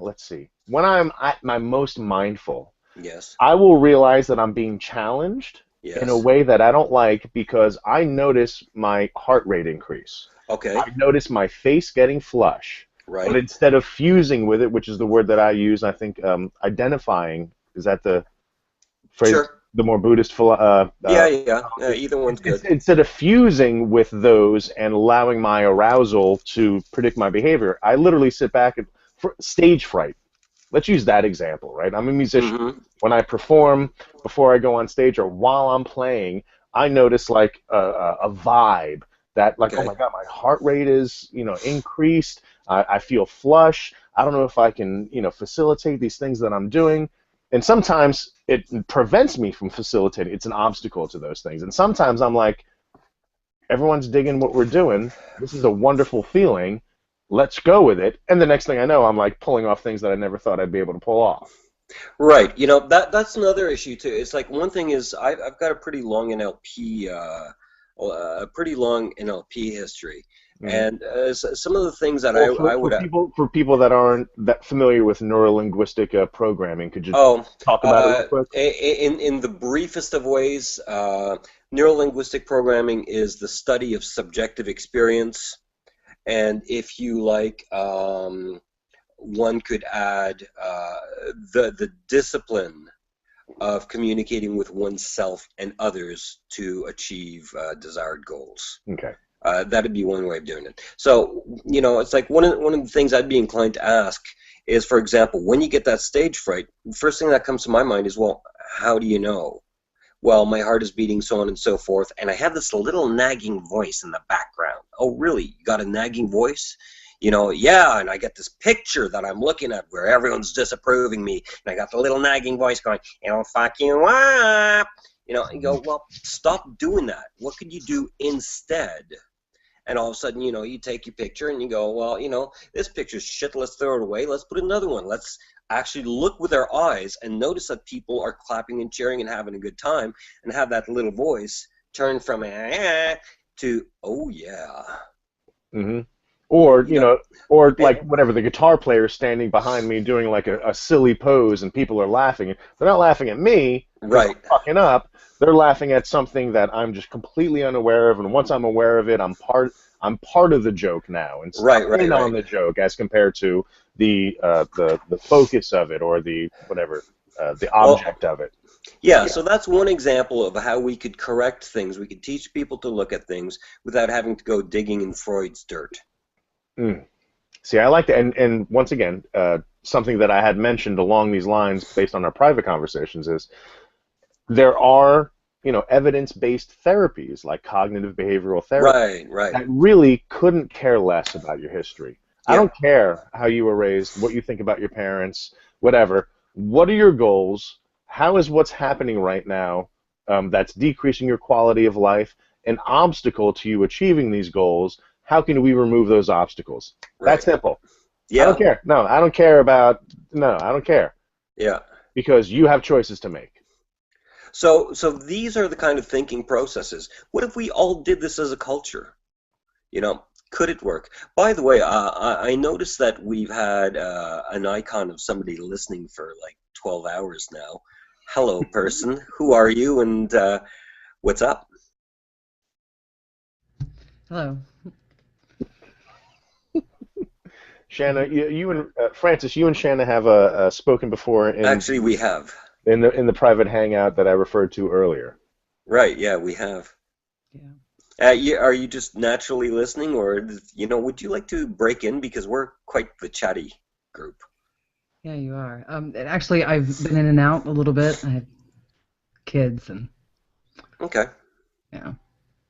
A: let's see, when I'm at my most mindful,
B: yes,
A: I will realize that I'm being challenged in a way that I don't like because I notice my heart rate increase.
B: Okay.
A: I notice my face getting flush.
B: Right.
A: But instead of fusing with it, which is the word that I use, I think identifying, is that the phrase?
B: Sure.
A: The more Buddhist
B: either one's good.
A: Instead of fusing with those and allowing my arousal to predict my behavior, I literally sit back and stage fright. Let's use that example, right? I'm a musician.
B: Mm-hmm.
A: When I perform, before I go on stage or while I'm playing, I notice like a vibe that like, okay, oh my God, my heart rate is, you know, increased. I feel flush. I don't know if I can, you know, facilitate these things that I'm doing. And sometimes it prevents me from facilitating. It's an obstacle to those things. And sometimes I'm like, everyone's digging what we're doing. This is a wonderful feeling. Let's go with it. And the next thing I know, I'm like pulling off things that I never thought I'd be able to pull off.
B: Right. You know, that's another issue too. It's like one thing is I've got a pretty long NLP history. Mm-hmm. And some of the things that I would
A: for people that aren't that familiar with neurolinguistic programming, could you talk about it real quick?
B: In the briefest of ways, neurolinguistic programming is the study of subjective experience, and if you like, one could add the discipline of communicating with oneself and others to achieve desired goals.
A: Okay.
B: That'd be one way of doing it. So, you know, it's like one of the things I'd be inclined to ask is, for example, when you get that stage fright, the first thing that comes to my mind is, well, how do you know? Well, my heart is beating, so on and so forth, and I have this little nagging voice in the background. Oh, really? You got a nagging voice? You know, yeah, and I get this picture that I'm looking at where everyone's disapproving me, and I got the little nagging voice going, it'll fuck you up. You know, and you go, well, stop doing that. What could you do instead? And all of a sudden, you know, you take your picture and you go, well, you know, this picture's shit, let's throw it away, let's put another one. Let's actually look with our eyes and notice that people are clapping and cheering and having a good time, and have that little voice turn from to, oh yeah.
A: Mm-hmm. Or,
B: You know,
A: or like whatever, the guitar player standing behind me doing like a silly pose and people are laughing. They're not laughing at me because I'm
B: right.
A: fucking up. They're laughing at something that I'm just completely unaware of, and once I'm aware of it, I'm part of the joke now, and
B: Right,
A: I'm in
B: right,
A: on
B: right.
A: the joke as compared to the focus of it or the whatever the
B: Well,
A: object of it.
B: yeah, so that's one example of how we could correct things. We could teach people to look at things without having to go digging in Freud's dirt.
A: Mm. See, I like that, and once again, something that I had mentioned along these lines based on our private conversations is there are, evidence-based therapies like cognitive behavioral therapy
B: Right, right.
A: that really couldn't care less about your history. I
B: Yeah,
A: don't care how you were raised, what you think about your parents, whatever. What are your goals? How is what's happening right now that's decreasing your quality of life an obstacle to you achieving these goals? How can we remove those obstacles? That's
B: right.
A: simple. I don't
B: Yeah,
A: care. No, I don't care about, no, I don't care
B: yeah.
A: because you have choices to make.
B: So these are the kind of thinking processes. What if we all did this as a culture? You know, could it work? By the way, I noticed that we've had an icon of somebody listening for like 12 hours now. Hello, person. Who are you and what's up?
D: Hello.
A: Shanna, you and Francis, you and Shanna have spoken before
B: Actually, we have.
A: in the private hangout that I referred to earlier.
B: Right, yeah, we have.
D: Yeah.
B: Are you just naturally listening, or would you like to break in because we're quite the chatty group?
D: Yeah, you are. Actually, I've been in and out a little bit. I have kids and
B: Okay.
D: yeah.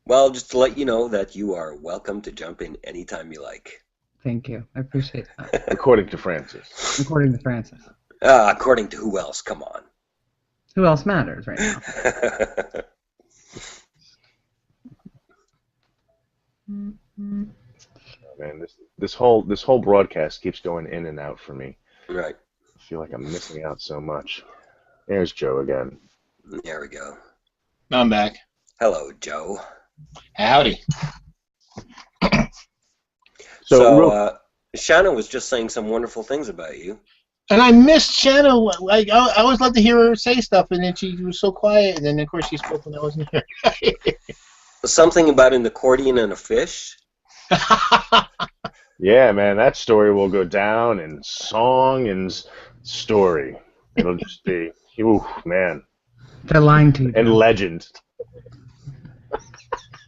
B: Well, just to let you know that you are welcome to jump in anytime you like.
D: Thank you. I appreciate that.
A: According to Francis.
D: According to Francis.
B: According to who else? Come on.
D: Who else matters right now?
A: Man, this whole broadcast keeps going in and out for me.
B: Right.
A: I feel like I'm missing out so much. There's Joe again.
B: There we go.
C: I'm back.
B: Hello, Joe.
C: Howdy.
B: So Shanna was just saying some wonderful things about you.
C: And I missed Shanna. Like I always love to hear her say stuff, and then she was so quiet, and then of course she spoke when I wasn't here.
B: Something about an accordion and a fish.
A: Yeah, man, that story will go down in song and story. It'll just be, ooh, man,
D: They're lying to you.
A: and legend.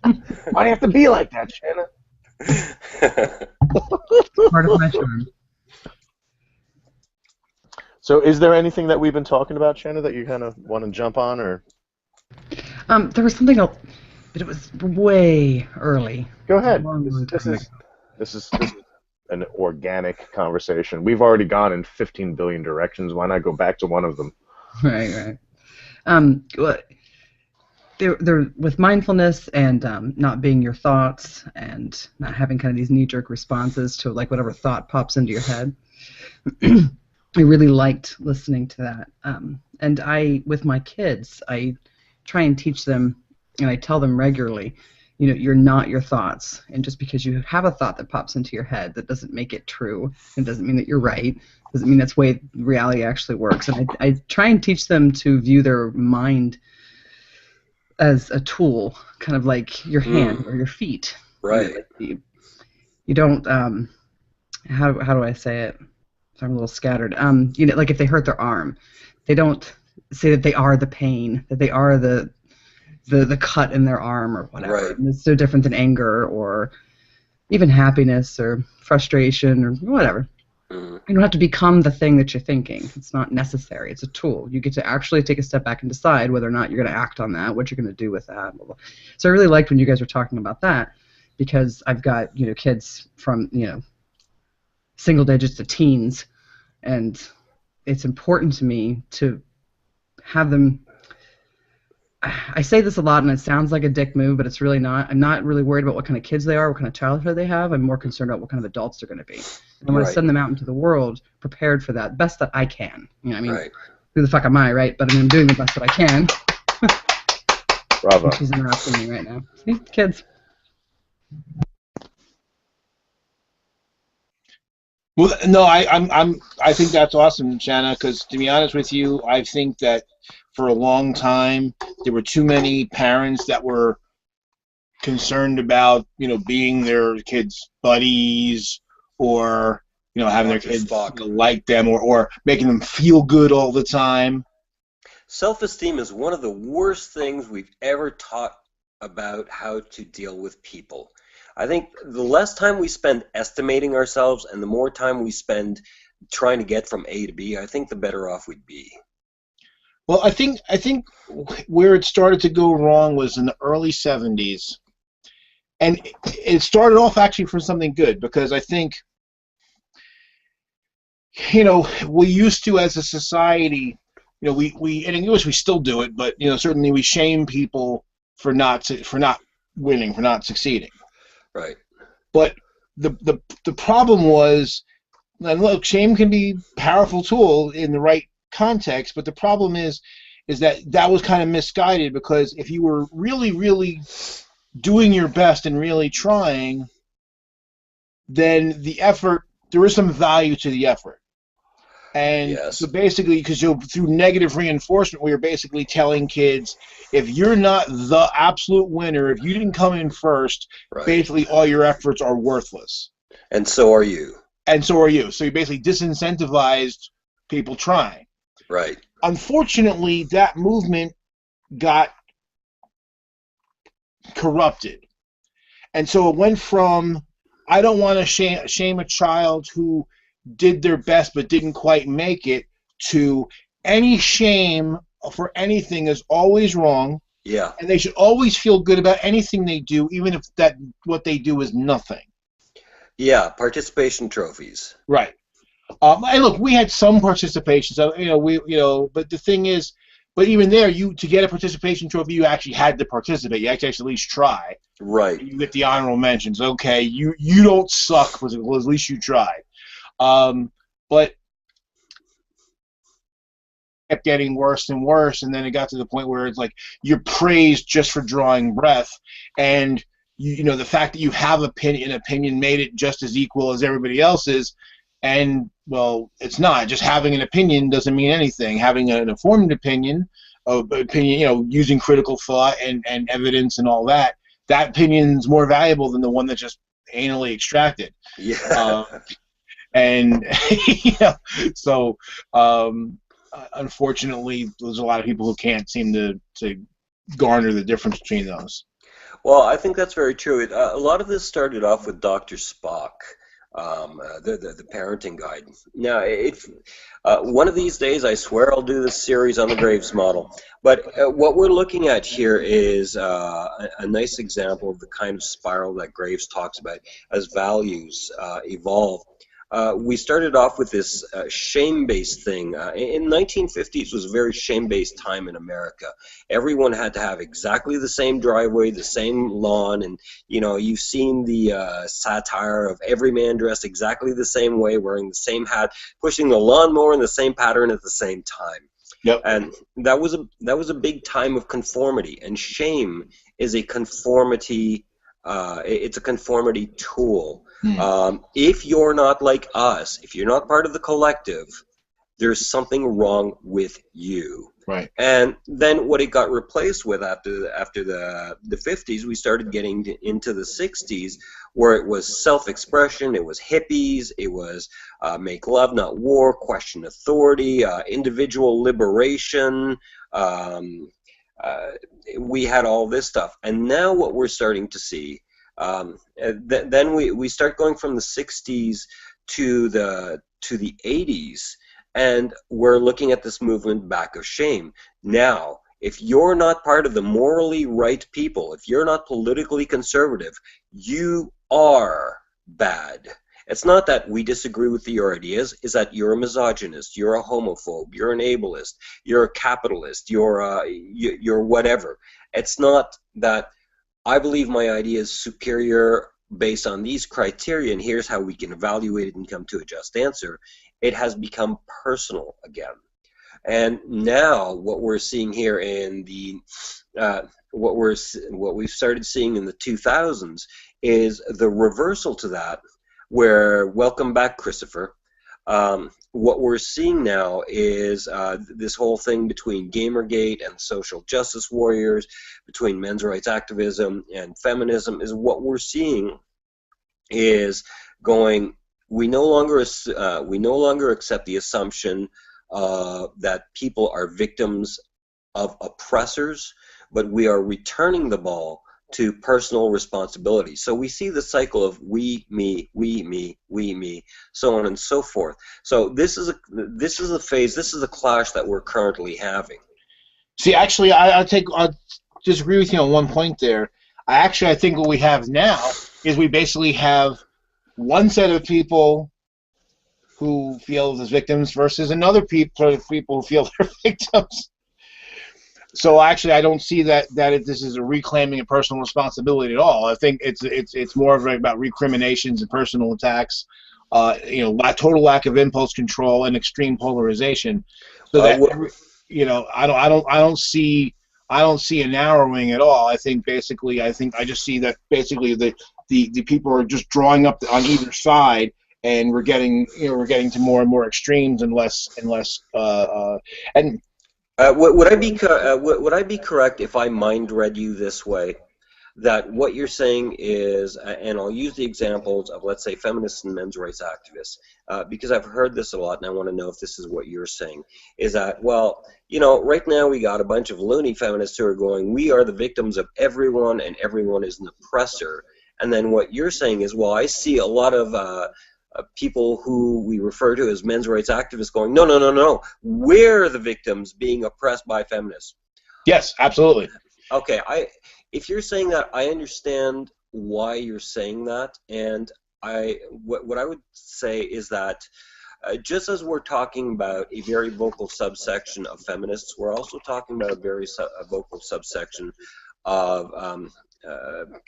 A: Why do you have to be like that, Shanna?
D: Part of my charm.
A: So, is there anything that we've been talking about, Shanna, that you kind of want to jump on, or?
D: There was something else, but it was way early.
A: Go ahead.
D: Long time ago.
A: This is an organic conversation. We've already gone in 15 billion directions. Why not go back to one of them?
D: Right. There with mindfulness and not being your thoughts and not having kind of these knee-jerk responses to like whatever thought pops into your head. I really liked listening to that. And with my kids, I try and teach them, and I tell them regularly, you're not your thoughts. And just because you have a thought that pops into your head, that doesn't make it true. It doesn't mean that you're right. It doesn't mean that's the way reality actually works. And I try and teach them to view their mind as a tool, kind of like your hand or your feet.
B: Right.
D: You don't, how do I say it? So I'm a little scattered. Like if they hurt their arm, they don't say that they are the pain, that they are the cut in their arm or whatever.
B: Right.
D: And it's so different than anger or even happiness or frustration or whatever.
B: Mm-hmm.
D: You don't have to become the thing that you're thinking. It's not necessary. It's a tool. You get to actually take a step back and decide whether or not you're going to act on that, what you're going to do with that. So I really liked when you guys were talking about that because I've got, kids from, single digits to teens, and it's important to me to have them. I say this a lot, and it sounds like a dick move, but it's really not. I'm not really worried about what kind of kids they are, what kind of childhood they have. I'm more concerned about what kind of adults they're going to be. I want to send them out into the world prepared for that, best that I can.
B: Right.
D: Who the fuck am I, right? But I'm doing the best that I can.
A: Bravo.
D: She's interrupting me right now. See, kids.
C: Well, no, I think that's awesome, Shanna. Because to be honest with you, I think that for a long time there were too many parents that were concerned about being their kids' buddies, or having their
B: Dr.
C: kids
B: Spock.
C: like them, or making them feel good all the time.
B: Self-esteem is one of the worst things we've ever taught about how to deal with people. I think the less time we spend estimating ourselves and the more time we spend trying to get from A to B, I think the better off we'd be.
C: Well, I think where it started to go wrong was in the early 70s. And it started off actually from something good, because I think, we used to, as a society, we in English we still do it, but certainly we shame people for not winning, for not succeeding.
B: Right.
C: But the problem was, and look, shame can be a powerful tool in the right context, but the problem is that was kind of misguided, because if you were really, really doing your best and really trying, then the effort, there is some value to the effort. And
B: Yes.
C: so basically, because through negative reinforcement, we were basically telling kids, if you're not the absolute winner, if you didn't come in first,
B: Right.
C: basically all your efforts are worthless.
B: And so are you.
C: And so are you. So you basically disincentivized people trying.
B: Right.
C: Unfortunately, that movement got corrupted. And so it went from, I don't want to shame a child who did their best but didn't quite make it, to any shame for anything is always wrong.
B: Yeah.
C: And they should always feel good about anything they do, even if what they do is nothing.
B: Yeah, participation trophies.
C: Right. And look, we had some participation, so but the thing is, but even there, to get a participation trophy, you actually had to participate. You had to at least try.
B: Right.
C: You get the honorable mentions. Okay, you don't suck, but at least you tried. But it kept getting worse and worse, and then it got to the point where it's like you're praised just for drawing breath, and the fact that you have an opinion made it just as equal as everybody else's. And, well, it's not. Just having an opinion doesn't mean anything. Having an informed opinion, using critical thought and evidence and all that, that opinion's more valuable than the one that's just anally extracted.
B: Yeah.
C: And, so, unfortunately, there's a lot of people who can't seem to garner the difference between those.
B: Well, I think that's very true. A lot of this started off with Dr. Spock. The parenting guide. Now, one of these days, I swear I'll do this series on the Graves model. But what we're looking at here is a nice example of the kind of spiral that Graves talks about as values evolve. We started off with this shame-based thing. In 1950s was a very shame-based time in America. Everyone had to have exactly the same driveway, the same lawn, and you've seen the satire of every man dressed exactly the same way, wearing the same hat, pushing the lawnmower in the same pattern at the same time.
C: Yep.
B: And that was a big time of conformity, and shame is a conformity. It's a conformity tool. If you're not like us, if you're not part of the collective, there's something wrong with you.
C: Right.
B: And then what it got replaced with after the 50s, we started getting into the 60s, where it was self-expression, it was hippies, it was make love, not war, question authority, individual liberation. We had all this stuff. And now what we're starting to see, then we start going from the 60s to the 80s, and we're looking at this movement back of shame. Now, if you're not part of the morally right people, if you're not politically conservative, you are bad. It's not that we disagree with your ideas, it's that you're a misogynist, you're a homophobe, you're an ableist, you're a capitalist, you're whatever. It's not that I believe my idea is superior based on these criteria, and here's how we can evaluate it and come to a just answer. It has become personal again. And now what we're seeing here in the what we've started seeing in the 2000s is the reversal to that, where, welcome back, Christopher. What we're seeing now is this whole thing between Gamergate and social justice warriors, between men's rights activism and feminism, is what we're seeing is going. We no longer accept the assumption that people are victims of oppressors, but we are returning the ball to personal responsibility. So we see the cycle of we, me, so on and so forth. So this is a phase, this is a clash that we're currently having.
C: See, actually, I'll disagree with you on one point there. I think what we have now is we basically have one set of people who feel as victims versus another people who feel they're victims. So actually, I don't see that this is a reclaiming of personal responsibility at all. I think it's more of about recriminations and personal attacks, total lack of impulse control and extreme polarization. So that I don't see a narrowing at all. I just see that basically the people are just drawing up on either side, and we're getting to more and more extremes and less.
B: Would I be correct if I mind read you this way, that what you're saying is, and I'll use the examples of, let's say, feminists and men's rights activists, because I've heard this a lot, and I want to know if this is what you're saying, is that, well, right now we got a bunch of loony feminists who are going, we are the victims of everyone, and everyone is an oppressor. And then what you're saying is, well, I see a lot of people who we refer to as men's rights activists going, no, we're the victims being oppressed by feminists.
C: Yes, absolutely.
B: Okay, if you're saying that, I understand why you're saying that, and what I would say is that just as we're talking about a very vocal subsection of feminists, we're also talking about a very vocal subsection of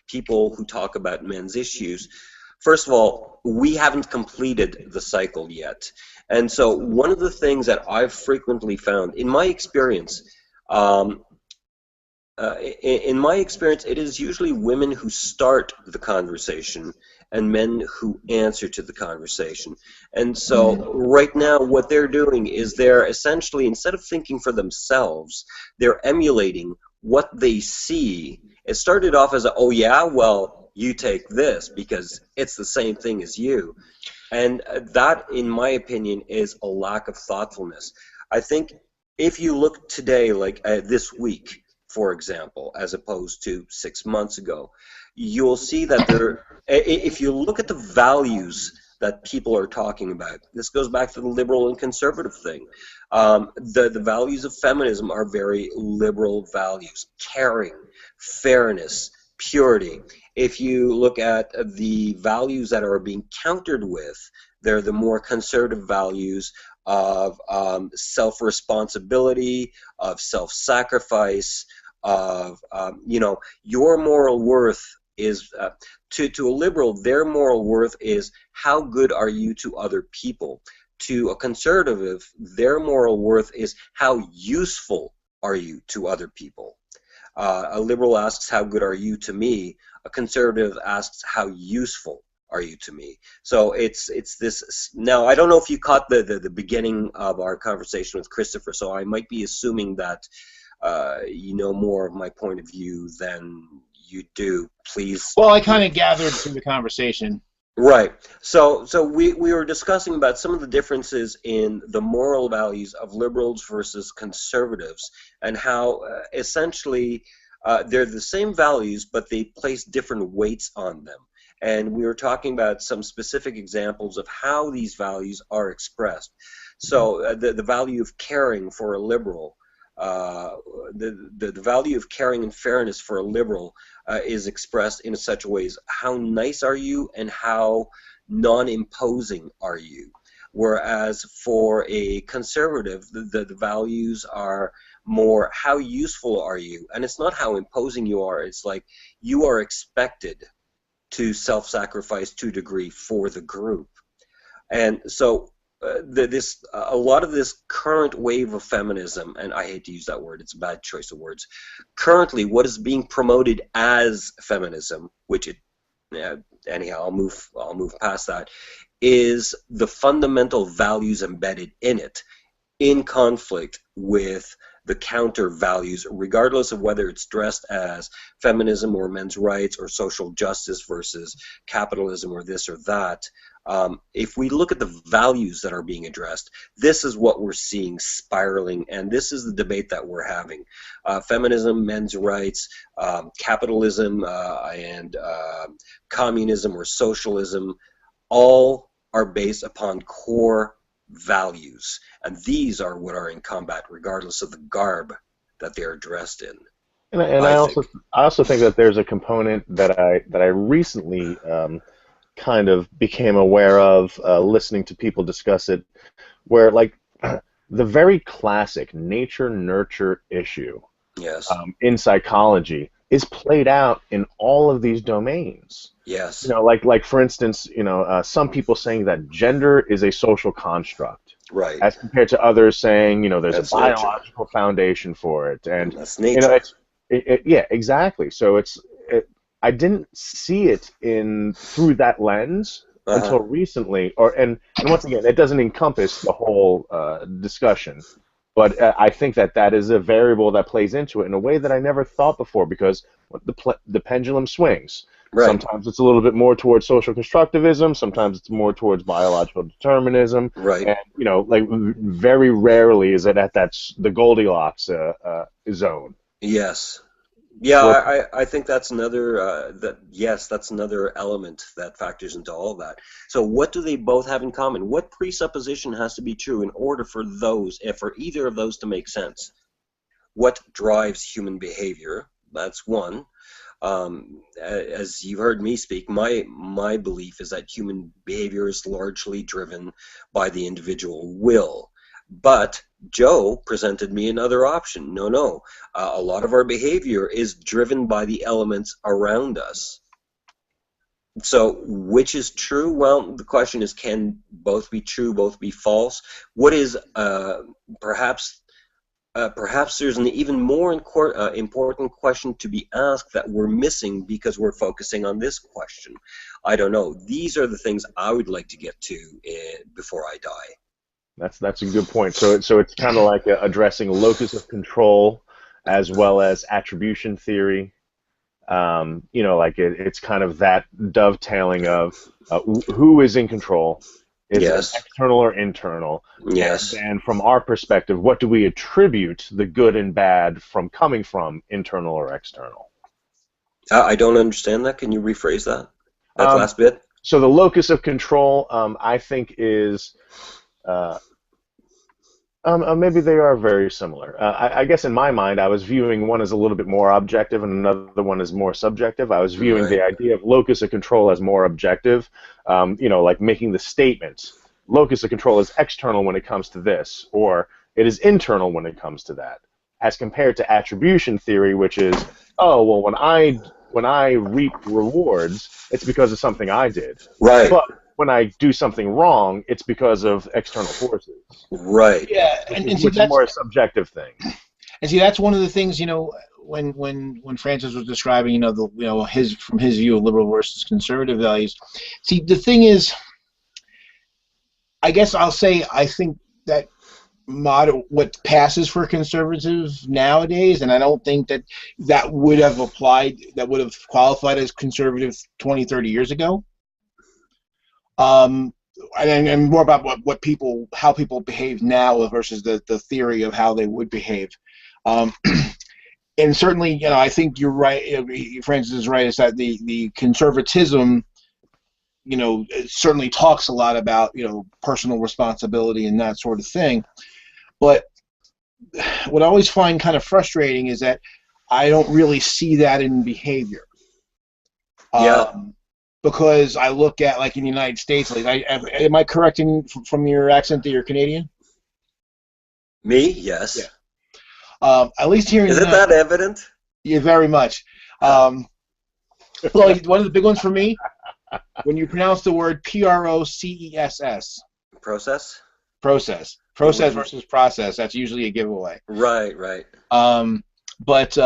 B: people who talk about men's issues. First of all, we haven't completed the cycle yet. And so one of the things that I've frequently found, in my experience, it is usually women who start the conversation and men who answer to the conversation. And so right now what they're doing is they're essentially, instead of thinking for themselves, they're emulating what they see. It started off as, oh yeah, well, you take this because it's the same thing as you. And that, in my opinion, is a lack of thoughtfulness. I think if you look today, like this week, for example, as opposed to 6 months ago, you'll see that if you look at the values that people are talking about, this goes back to the liberal and conservative thing. The values of feminism are very liberal values: caring, fairness, purity. If you look at the values that are being countered with, they're the more conservative values of self-responsibility, of self-sacrifice, of your moral worth is to a liberal, their moral worth is how good are you to other people. To a conservative, their moral worth is how useful are you to other people. A liberal asks, how good are you to me? A conservative asks, how useful are you to me? So it's this. Now, I don't know if you caught the beginning of our conversation with Christopher, so I might be assuming that you know more of my point of view than you do. Please.
C: Well, I kind of gathered through the conversation.
B: Right. So we were discussing about some of the differences in the moral values of liberals versus conservatives, and how essentially they're the same values, but they place different weights on them. And we were talking about some specific examples of how these values are expressed. So the value of caring for a liberal, the value of caring and fairness for a liberal is expressed in such a way as how nice are you and how non-imposing are you. Whereas for a conservative, the values are more how useful are you, and it's not how imposing you are. It's like you are expected to self-sacrifice to a degree for the group. And so a lot of this current wave of feminism, and I hate to use that word, it's a bad choice of words, currently what is being promoted as feminism, which it anyhow, I'll move past that, is the fundamental values embedded in it in conflict with the counter values, regardless of whether it's dressed as feminism or men's rights or social justice versus capitalism or this or that. If we look at the values that are being addressed, this is what we're seeing spiraling, and this is the debate that we're having. Feminism, men's rights, capitalism, and communism or socialism, all are based upon core values, and these are what are in combat regardless of the garb that they're dressed in.
A: And I also think that there's a component that I recently kind of became aware of listening to people discuss it, where like the very classic nature nurture issue,
B: yes,
A: in psychology is played out in all of these domains.
B: Yes.
A: You know, like for instance, some people saying that gender is a social construct,
B: right,
A: as compared to others saying, there's
B: that's
A: a biological foundation for it, and
B: that's nature.
A: Yeah, exactly. So I didn't see it through that lens until recently, and once again, it doesn't encompass the whole discussion. But I think that is a variable that plays into it in a way that I never thought before, because the pendulum swings.
B: Right.
A: Sometimes it's a little bit more towards social constructivism. Sometimes it's more towards biological determinism.
B: Right.
A: And like very rarely is it at the Goldilocks zone.
B: Yes. Yeah, I think that's another that's another element that factors into all of that. So what do they both have in common? What presupposition has to be true in order for either of those to make sense? What drives human behavior? That's one. As you've heard me speak, my belief is that human behavior is largely driven by the individual will. But Joe presented me another option. No. A lot of our behavior is driven by the elements around us. So which is true? Well, the question is, can both be true, both be false? What is perhaps there's an even more important question to be asked that we're missing because we're focusing on this question. I don't know. These are the things I would like to get to before I die.
A: That's a good point. So it's kind of like addressing locus of control as well as attribution theory. Like it's kind of that dovetailing of who is in control. Is
B: yes.
A: it external or internal?
B: Yes.
A: And from our perspective, what do we attribute the good and bad from coming from, internal or external?
B: I don't understand that. Can you rephrase that last bit?
A: So the locus of control, I think, is maybe they are very similar. I guess in my mind, I was viewing one as a little bit more objective and another one as more subjective. I was viewing the idea of locus of control as more objective, like making the statement, locus of control is external when it comes to this, or it is internal when it comes to that, as compared to attribution theory, which is, oh, well, when I reap rewards, it's because of something I did.
B: Right.
A: But when I do something wrong, it's because of external forces.
B: Right.
C: Yeah,
A: which is more a subjective thing.
C: And see, that's one of the things, when Francis was describing, from his view of liberal versus conservative values. See, the thing is, I guess I'll say, I think that what passes for conservative nowadays, and I don't think that would have qualified as conservative 20, 30 years ago. And more about how people behave now versus the theory of how they would behave. And certainly, I think you're right. Francis is right. Is that the conservatism, it certainly talks a lot about personal responsibility and that sort of thing. But what I always find kind of frustrating is that I don't really see that in behavior. Because I look at, like, in the United States, like, am I correcting from your accent that you're Canadian?
B: Me? Yes.
C: Yeah. At least here in
B: Is it that evident?
C: Yeah, very much. Well, one of the big ones for me, when you pronounce the word process.
B: Process?
C: Process. Process versus process. That's usually a giveaway.
B: Right.
C: But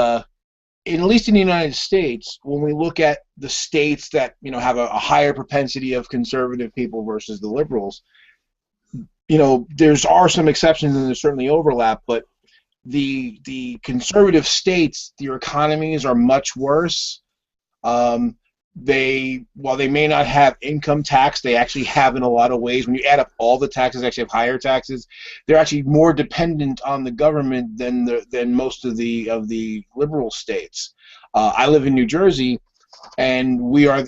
C: at least in the United States, when we look at the states that have a higher propensity of conservative people versus the liberals, are some exceptions and there's certainly overlap, but the conservative states, their economies are much worse. While they may not have income tax, they actually have in a lot of ways. When you add up all the taxes, they actually have higher taxes. They're actually more dependent on the government than most of the liberal states. I live in New Jersey, and we are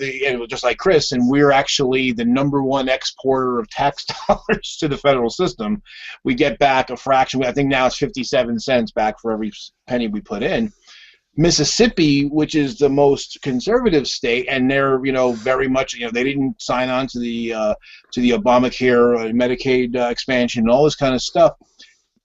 C: just like Chris, and we're actually the #1 exporter of tax dollars to the federal system. We get back a fraction. I think now it's 57 cents back for every penny we put in. Mississippi, which is the most conservative state, and they're very much they didn't sign on to the Obamacare, Medicaid expansion, and all this kind of stuff,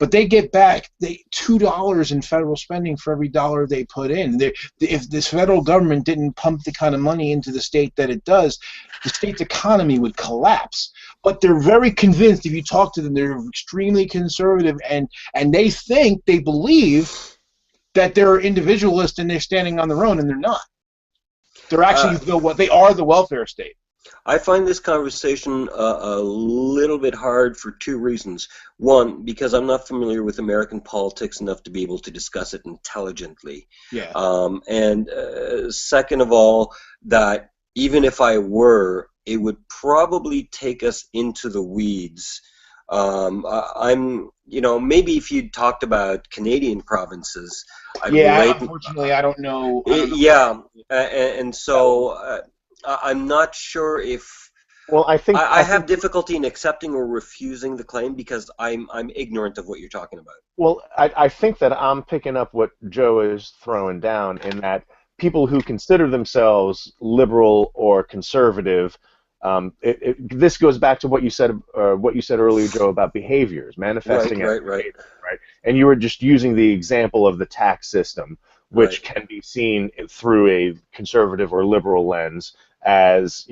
C: but they get back $2 in federal spending for every dollar they put in. If this federal government didn't pump the kind of money into the state that it does, the state's economy would collapse. But they're very convinced. If you talk to them, they're extremely conservative, and they believe that they're individualist and they're standing on their own, and they're not. They're actually they are the welfare state.
B: I find this conversation a little bit hard for two reasons. One, because I'm not familiar with American politics enough to be able to discuss it intelligently.
C: Yeah.
B: And second of all, that even if I were, it would probably take us into the weeds. Maybe if you talked about Canadian provinces,
C: unfortunately, I don't know.
B: And so I'm not sure if.
A: Well, I think
B: I have difficulty in accepting or refusing the claim because I'm ignorant of what you're talking about.
A: Well, I think that I'm picking up what Joe is throwing down in that people who consider themselves liberal or conservative. This goes back to what you said earlier, Joe, about behaviors manifesting.
B: Right.
A: And you were just using the example of the tax system, which can be seen through a conservative or liberal lens as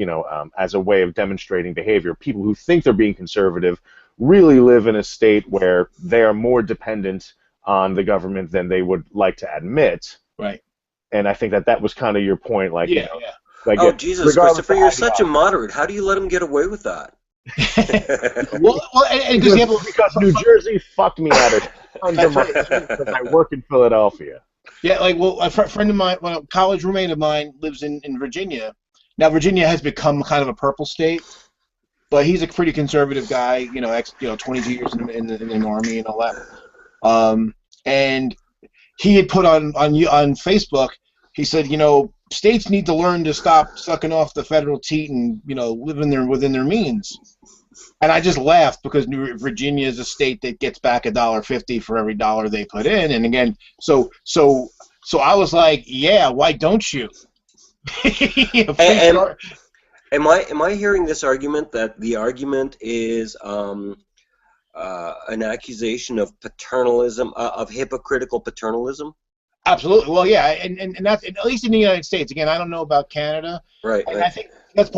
A: as a way of demonstrating behavior. People who think they're being conservative really live in a state where they are more dependent on the government than they would like to admit.
C: Right.
A: And I think that was kind of your point, like
B: Jesus, Christopher, you're such a moderate. How do you let him get away with that?
A: Because New Jersey fucked me out of tons of money because I work in Philadelphia.
C: Yeah, a friend of mine, a college roommate of mine, lives in Virginia. Now, Virginia has become kind of a purple state, but he's a pretty conservative guy. 22 years in the Army and all that. And he had put on Facebook. He said, states need to learn to stop sucking off the federal teat and live within their means. And I just laughed because Virginia is a state that gets back $1.50 for every dollar they put in. And again, so I was like, yeah, why don't you?
B: Am I hearing this argument that the argument is an accusation of paternalism, of hypocritical paternalism?
C: Absolutely. Well, yeah, and that's at least in the United States. Again, I don't know about Canada.
B: Right.
C: I think that's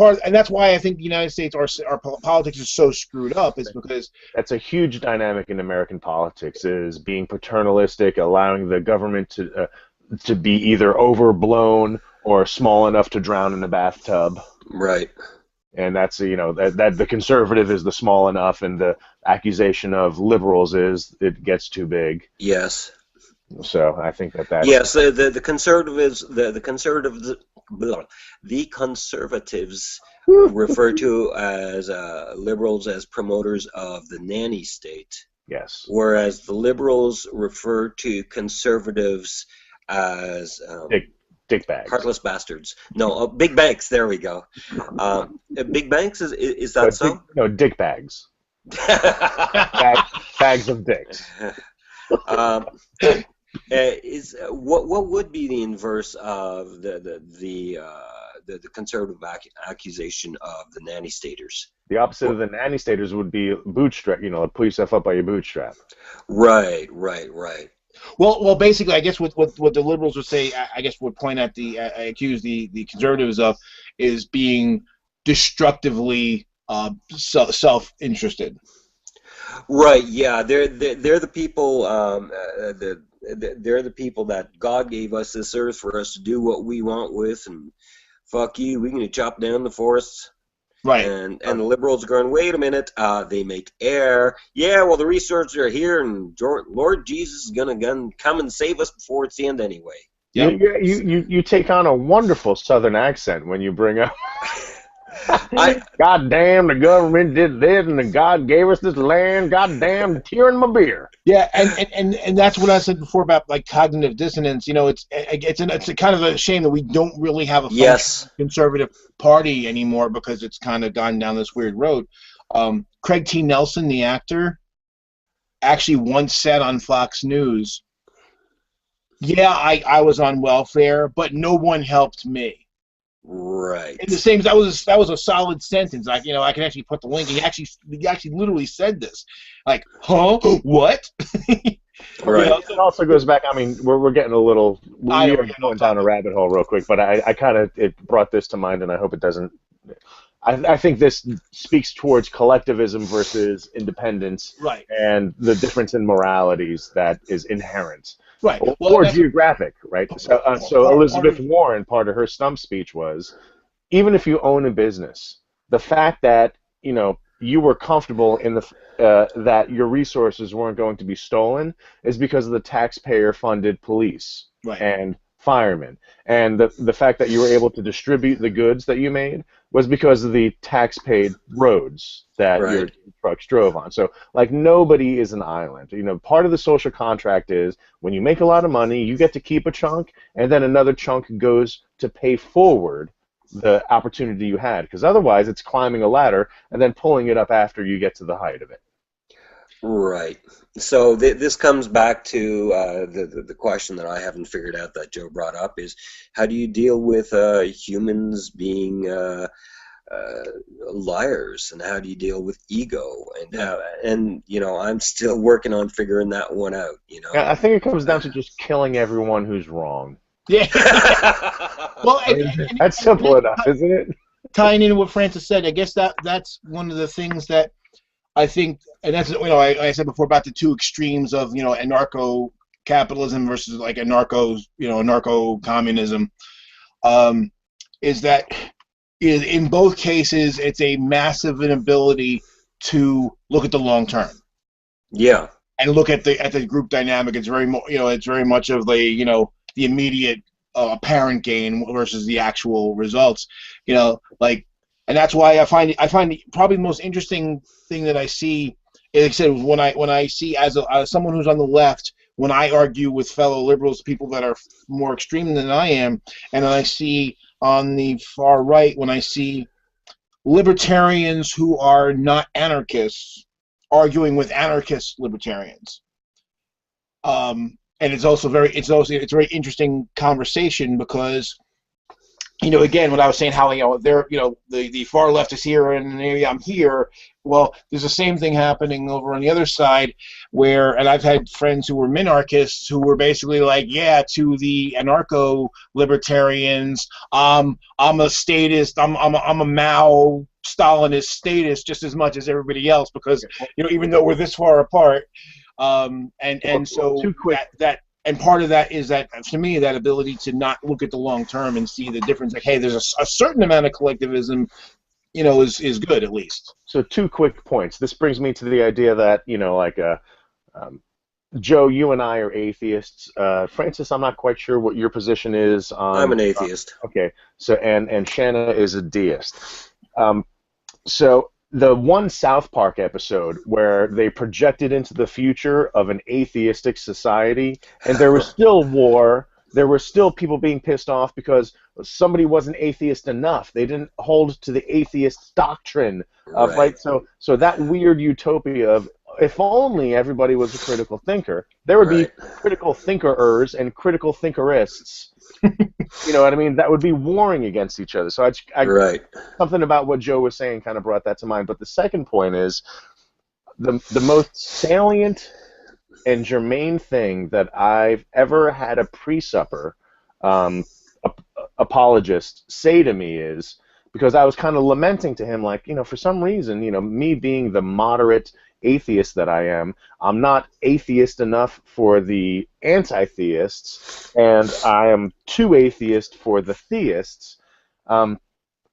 C: why I think the United States our politics is so screwed up. Is because
A: that's a huge dynamic in American politics, is being paternalistic, allowing the government to be either overblown or small enough to drown in a bathtub.
B: Right.
A: And that's that the conservative is the small enough, and the accusation of liberals is it gets too big.
B: Yes.
A: So I think that's
B: yes. The conservatives refer to as liberals as promoters of the nanny state.
A: Yes.
B: Whereas the liberals refer to conservatives as
A: dick bags.
B: Heartless bastards. No, big banks. There we go. Big banks is that so?
A: Dick bags. bags of dicks.
B: What would be the inverse of the conservative accusation of the nanny staters?
A: The opposite of the nanny staters would be bootstrap. Pull yourself up by your bootstrap.
B: Right.
C: Well, basically, I guess what the liberals would say, I guess would point at accuse the conservatives of is being destructively self-interested.
B: Right. Yeah. They're the people. they're the people that God gave us this earth for us to do what we want with, and fuck you, we can chop down the forests.
C: Right.
B: And the liberals are going, wait a minute, they make air. Yeah, well, the resources are here, and Lord Jesus is going to come and save us before it's the end anyway.
C: Yep.
A: You take on a wonderful Southern accent when you bring up. God damn, the government did this, and the God gave us this land. God damn, tearing my beer.
C: Yeah, and that's what I said before about like cognitive dissonance. You know, it's a kind of a shame that we don't really have a conservative party anymore because it's kind of gone down this weird road. Craig T. Nelson, the actor, actually once said on Fox News, "Yeah, I was on welfare, but no one helped me."
B: Right.
C: In the same, that was a solid sentence. Like, you know, I can actually put the link. He actually literally said this. Like, huh? What?
B: Right.
A: You know, it also goes back. I mean, we're getting a little. We are going down a rabbit hole real quick, but I kind of it brought this to mind, and I hope it doesn't. I think this speaks towards collectivism versus independence,
C: right,
A: and the difference in moralities that is inherent.
C: Right.
A: Or geographic, right? So Elizabeth Warren, part of her stump speech was, even if you own a business, the fact that, you know, you were comfortable in the that your resources weren't going to be stolen is because of the taxpayer-funded police and firemen, and the fact that you were able to distribute the goods that you made was because of the tax-paid roads that your trucks drove on. So, like, nobody is an island. You know, part of the social contract is when you make a lot of money, you get to keep a chunk, and then another chunk goes to pay forward the opportunity you had, because otherwise it's climbing a ladder and then pulling it up after you get to the height of it.
B: Right. So this comes back to the question that I haven't figured out that Joe brought up is, how do you deal with humans being liars, and how do you deal with ego, and you know, I'm still working on figuring that one out. You know,
A: I think it comes down to just killing everyone who's wrong.
C: Yeah. Well,
A: that's simple enough, isn't it?
C: Tying into what Francis said, I guess that's one of the things that I think, and that's, you know, I said before about the two extremes of, you know, anarcho-capitalism versus like anarcho-communism, is that in both cases it's a massive inability to look at the long term.
B: Yeah.
C: And look at the group dynamic. It's very it's very much of the, you know, the immediate apparent gain versus the actual results, you know, like, and that's why I find probably the most interesting thing that I see, like I said, when I see as someone who's on the left, when I argue with fellow liberals, people that are more extreme than I am, and I see on the far right, when I see libertarians who are not anarchists arguing with anarchist libertarians. And it's a very interesting conversation because, you know, again, what I was saying, how, you know, the far left is here and maybe I'm here. Well, there's the same thing happening over on the other side where, and I've had friends who were minarchists who were basically like, yeah, to the anarcho-libertarians, I'm a statist, I'm a Mao Stalinist statist just as much as everybody else because, you know, even though we're this far apart. And so that and part of that is that, to me, that ability to not look at the long term and see the difference. Like, hey, there's a certain amount of collectivism, you know, is good at least.
A: So 2 quick points. This brings me to the idea that, you know, like Joe, you and I are atheists. Francis, I'm not quite sure what your position is on.
B: I'm an atheist.
A: Okay. So and Shanna is a deist. So the one South Park episode where they projected into the future of an atheistic society, and there was still war, there were still people being pissed off because somebody wasn't atheist enough. They didn't hold to the atheist doctrine of right. So that weird utopia of, if only everybody was a critical thinker, there would be critical thinkerers and critical thinkerists. You know what I mean? That would be warring against each other. So something about what Joe was saying kind of brought that to mind. But the second point is the most salient and germane thing that I've ever had a pre-supper apologist say to me is, because I was kind of lamenting to him, like, for some reason, me being the moderate atheist that I am, I'm not atheist enough for the anti-theists, and I am too atheist for the theists.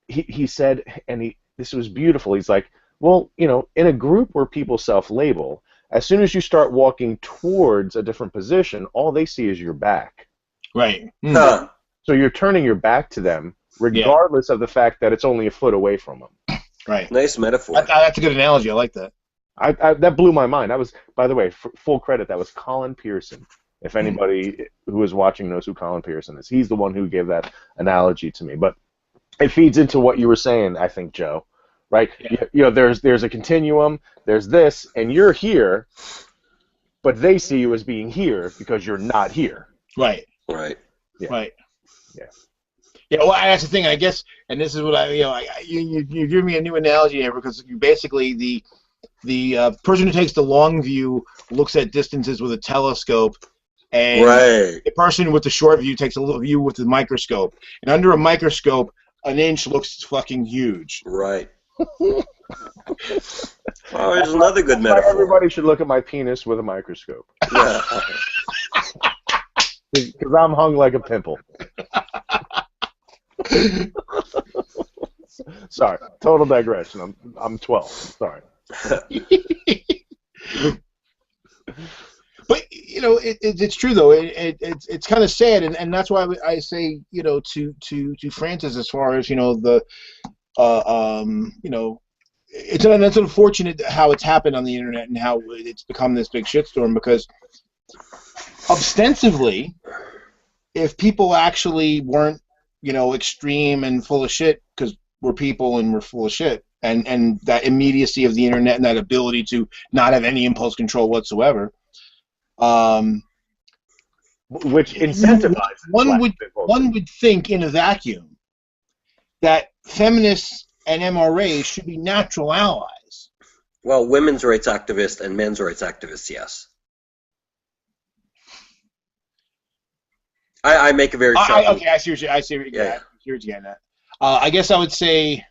A: He said, and this was beautiful. He's like, well, in a group where people self-label, as soon as you start walking towards a different position, all they see is your back.
C: Right.
B: Huh.
A: So you're turning your back to them, regardless of the fact that it's only a foot away from them.
C: Right.
B: Nice metaphor.
C: That's a good analogy. I like that.
A: That blew my mind. That was, by the way, full credit, that was Colin Pearson. If anybody who is watching knows who Colin Pearson is, he's the one who gave that analogy to me. But it feeds into what you were saying, I think, Joe. Right? Yeah. There's a continuum. There's this, and you're here, but they see you as being here because you're not here.
C: Right.
B: Right.
A: Yeah.
C: Right.
A: Yeah.
C: Yeah. Well, that's the thing, I guess, and this is what you give me a new analogy here, because you basically the person who takes the long view looks at distances with a telescope, and the person with the short view takes a little view with the microscope. And under a microscope, an inch looks fucking huge.
B: Right. Oh, there's another good metaphor.
A: Everybody should look at my penis with a microscope.
B: Yeah.
A: Because I'm hung like a pimple. Sorry, total digression. I'm 12. Sorry.
C: But it's true though. It's kind of sad, and that's why I say to Francis, as far as it's unfortunate how it's happened on the internet and how it's become this big shitstorm, because ostensibly, if people actually weren't extreme and full of shit, because we're people and we're full of shit, and that immediacy of the internet and that ability to not have any impulse control whatsoever,
A: which incentivizes
C: one would think in a vacuum that feminists and MRAs should be natural allies.
B: Well, women's rights activists and men's rights activists, yes. I make a very sharp...
C: Okay, I see what you're getting at. I guess I would say,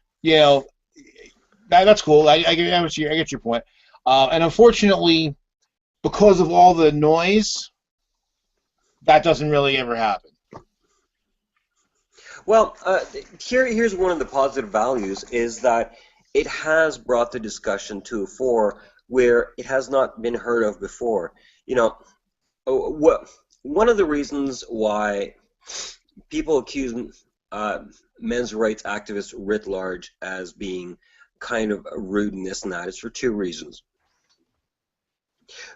C: that's cool. I get your point. And unfortunately, because of all the noise, that doesn't really ever happen.
B: Well, here's one of the positive values, is that it has brought the discussion to a fore where it has not been heard of before. One of the reasons why people accuse men's rights activists writ large as being kind of rude and this and that is for two reasons.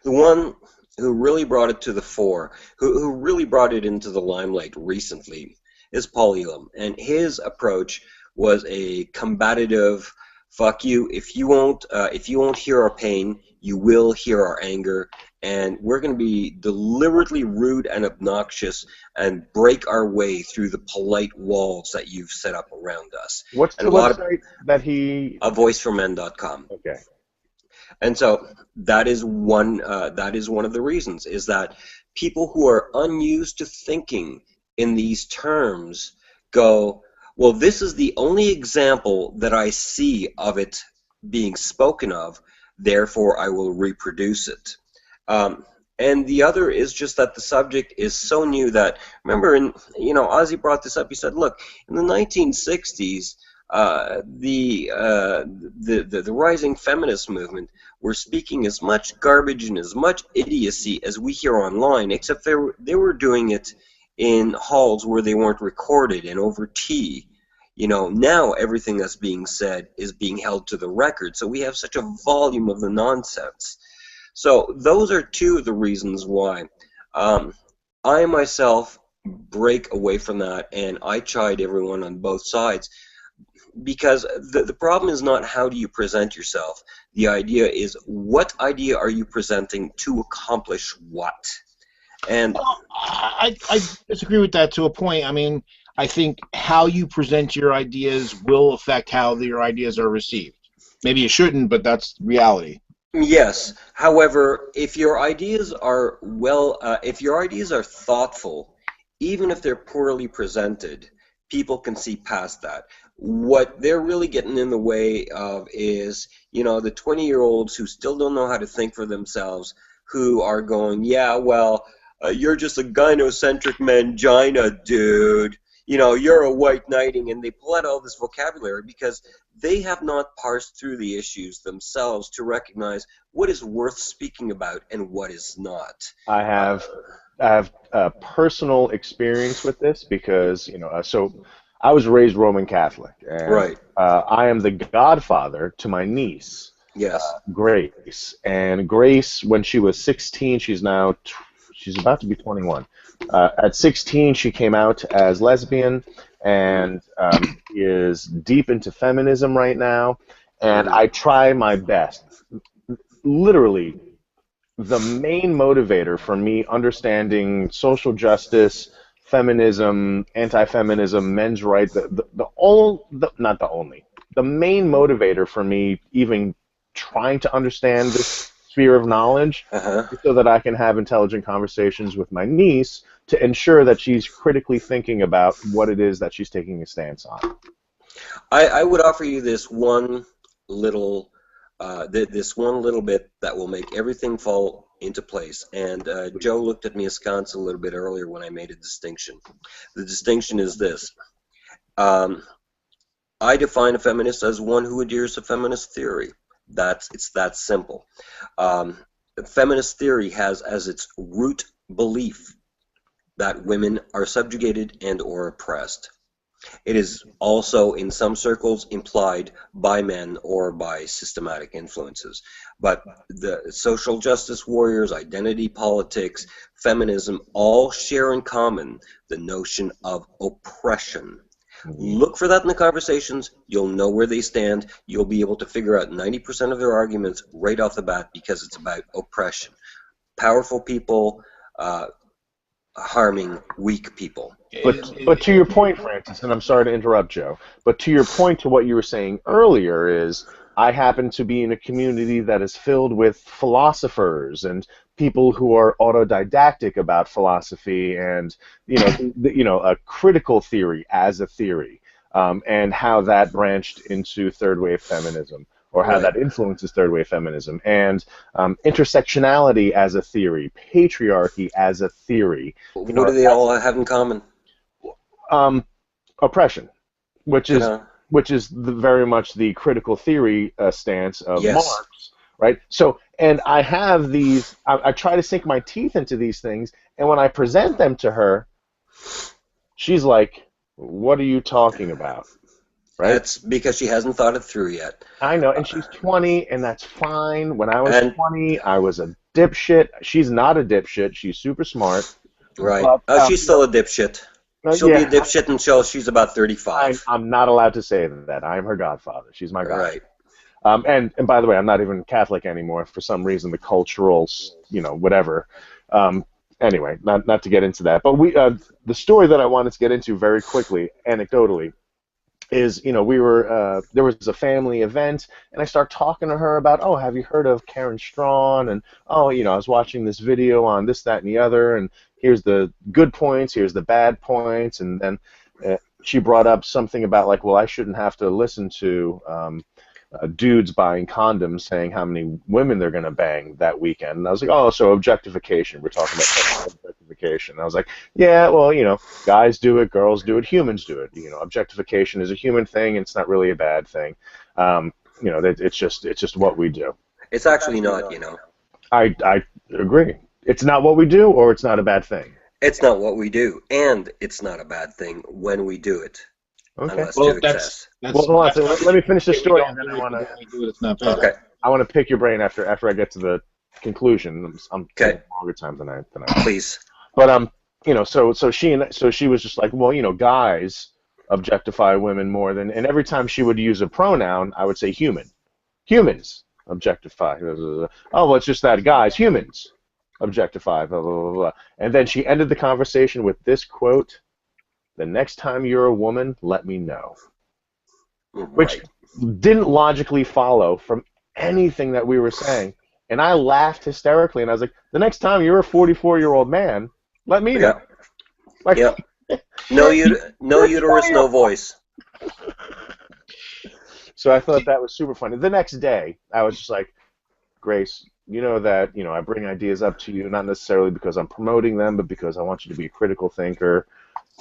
B: The one who really brought it to the fore, who really brought it into the limelight recently, is Paul Elam, and his approach was a combative fuck you. If you won't hear our pain, you will hear our anger, and we're going to be deliberately rude and obnoxious and break our way through the polite walls that you've set up around us.
A: What's the website that he...
B: voiceformen.com.
A: Okay.
B: And so that is one of the reasons, is that people who are unused to thinking in these terms go, well, this is the only example that I see of it being spoken of, therefore I will reproduce it. And the other is just that the subject is so new that, remember, Ozzy brought this up, he said, look, in the 1960s, the rising feminist movement were speaking as much garbage and as much idiocy as we hear online, except they were doing it in halls where they weren't recorded and over tea. Now everything that's being said is being held to the record, so we have such a volume of the nonsense. So those are two of the reasons why I myself break away from that, and I chide everyone on both sides, because the problem is not how do you present yourself. The idea is, what idea are you presenting to accomplish what? And
C: I disagree with that to a point. I mean, I think how you present your ideas will affect how your ideas are received. Maybe it shouldn't, but that's reality.
B: Yes. However, if your ideas are if your ideas are thoughtful, even if they're poorly presented, people can see past that. What they're really getting in the way of is, the 20-year-olds who still don't know how to think for themselves, who are going, yeah, well, you're just a gynocentric mangina, dude. You're a white knighting, and they pull out all this vocabulary because they have not parsed through the issues themselves to recognize what is worth speaking about and what is not.
A: I have personal experience with this because, so I was raised Roman Catholic, and
B: Right.
A: I am the godfather to my niece,
B: Yes.
A: Grace. And Grace, when she was 16, she's about to be 21. At 16, she came out as lesbian and is deep into feminism right now. And I try my best. Literally, the main motivator for me understanding social justice, feminism, anti-feminism, men's rights, the main motivator for me even trying to understand this sphere of knowledge so that I can have intelligent conversations with my niece to ensure that she's critically thinking about what it is that she's taking a stance on.
B: I would offer you this one little bit that will make everything fall into place. And Joe looked at me askance a little bit earlier when I made a distinction. The distinction is this. I define a feminist as one who adheres to feminist theory. It's that simple. Feminist theory has as its root belief that women are subjugated and or oppressed. It is also, in some circles, implied by men or by systematic influences. But the social justice warriors, identity politics, feminism, all share in common the notion of oppression. Look for that in the conversations. You'll know where they stand. You'll be able to figure out 90% of their arguments right off the bat because it's about oppression. Powerful people harming weak people.
A: But to your point, Francis, and I'm sorry to interrupt, Joe, but to your point to what you were saying earlier is I happen to be in a community that is filled with philosophers and people who are autodidactic about philosophy and a critical theory as a theory, and how that branched into third wave feminism, or how that influences third wave feminism, and intersectionality as a theory, patriarchy as a theory.
B: What do they all have in common?
A: Oppression, which is very much the critical theory stance of Marx, right? So, and I have these, I try to sink my teeth into these things, and when I present them to her, she's like, what are you talking about? Right?
B: That's because she hasn't thought it through yet.
A: I know, and she's 20, and that's fine. When I was 20, I was a dipshit. She's not a dipshit. She's super smart.
B: Right. But, she's still a dipshit. She'll be a dipshit until she's about 35.
A: I'm not allowed to say that. I'm her godfather. She's my godfather.
B: Right.
A: And by the way, I'm not even Catholic anymore. For some reason, the cultural, whatever. Anyway, not to get into that. But the story that I wanted to get into very quickly, anecdotally, is, we were, there was a family event, and I start talking to her about, oh, have you heard of Karen Strawn? And, oh, I was watching this video on this, that, and the other, and here's the good points, here's the bad points, and then she brought up something about, like, well, I shouldn't have to listen to dudes buying condoms saying how many women they're going to bang that weekend. And I was like, oh, so objectification. We're talking about objectification. And I was like, yeah, well, guys do it, girls do it, humans do it. Objectification is a human thing, and it's not really a bad thing. It's just what we do.
B: It's actually not,
A: I agree. It's not what we do, or it's not a bad thing.
B: It's not what we do, and it's not a bad thing when we do it.
A: Okay.
C: Well,
A: let me finish the story, and then I want to.
C: It's not bad.
B: Okay.
A: I want to pick your brain after I get to the conclusion. I'm taking longer time than I.
B: Please.
A: But so she was just like, well, guys objectify women more than, and every time she would use a pronoun, I would say human. Humans objectify. Oh, well, it's just that guys, humans objectify. Blah, blah, blah, blah. And then she ended the conversation with this quote: "The next time you're a woman, let me know."
B: Right.
A: Which didn't logically follow from anything that we were saying. And I laughed hysterically, and I was like, the next time you're a 44-year-old man, let me know. Like,
B: No uterus, no voice.
A: So I thought that was super funny. The next day, I was just like, Grace, you know that I bring ideas up to you not necessarily because I'm promoting them, but because I want you to be a critical thinker.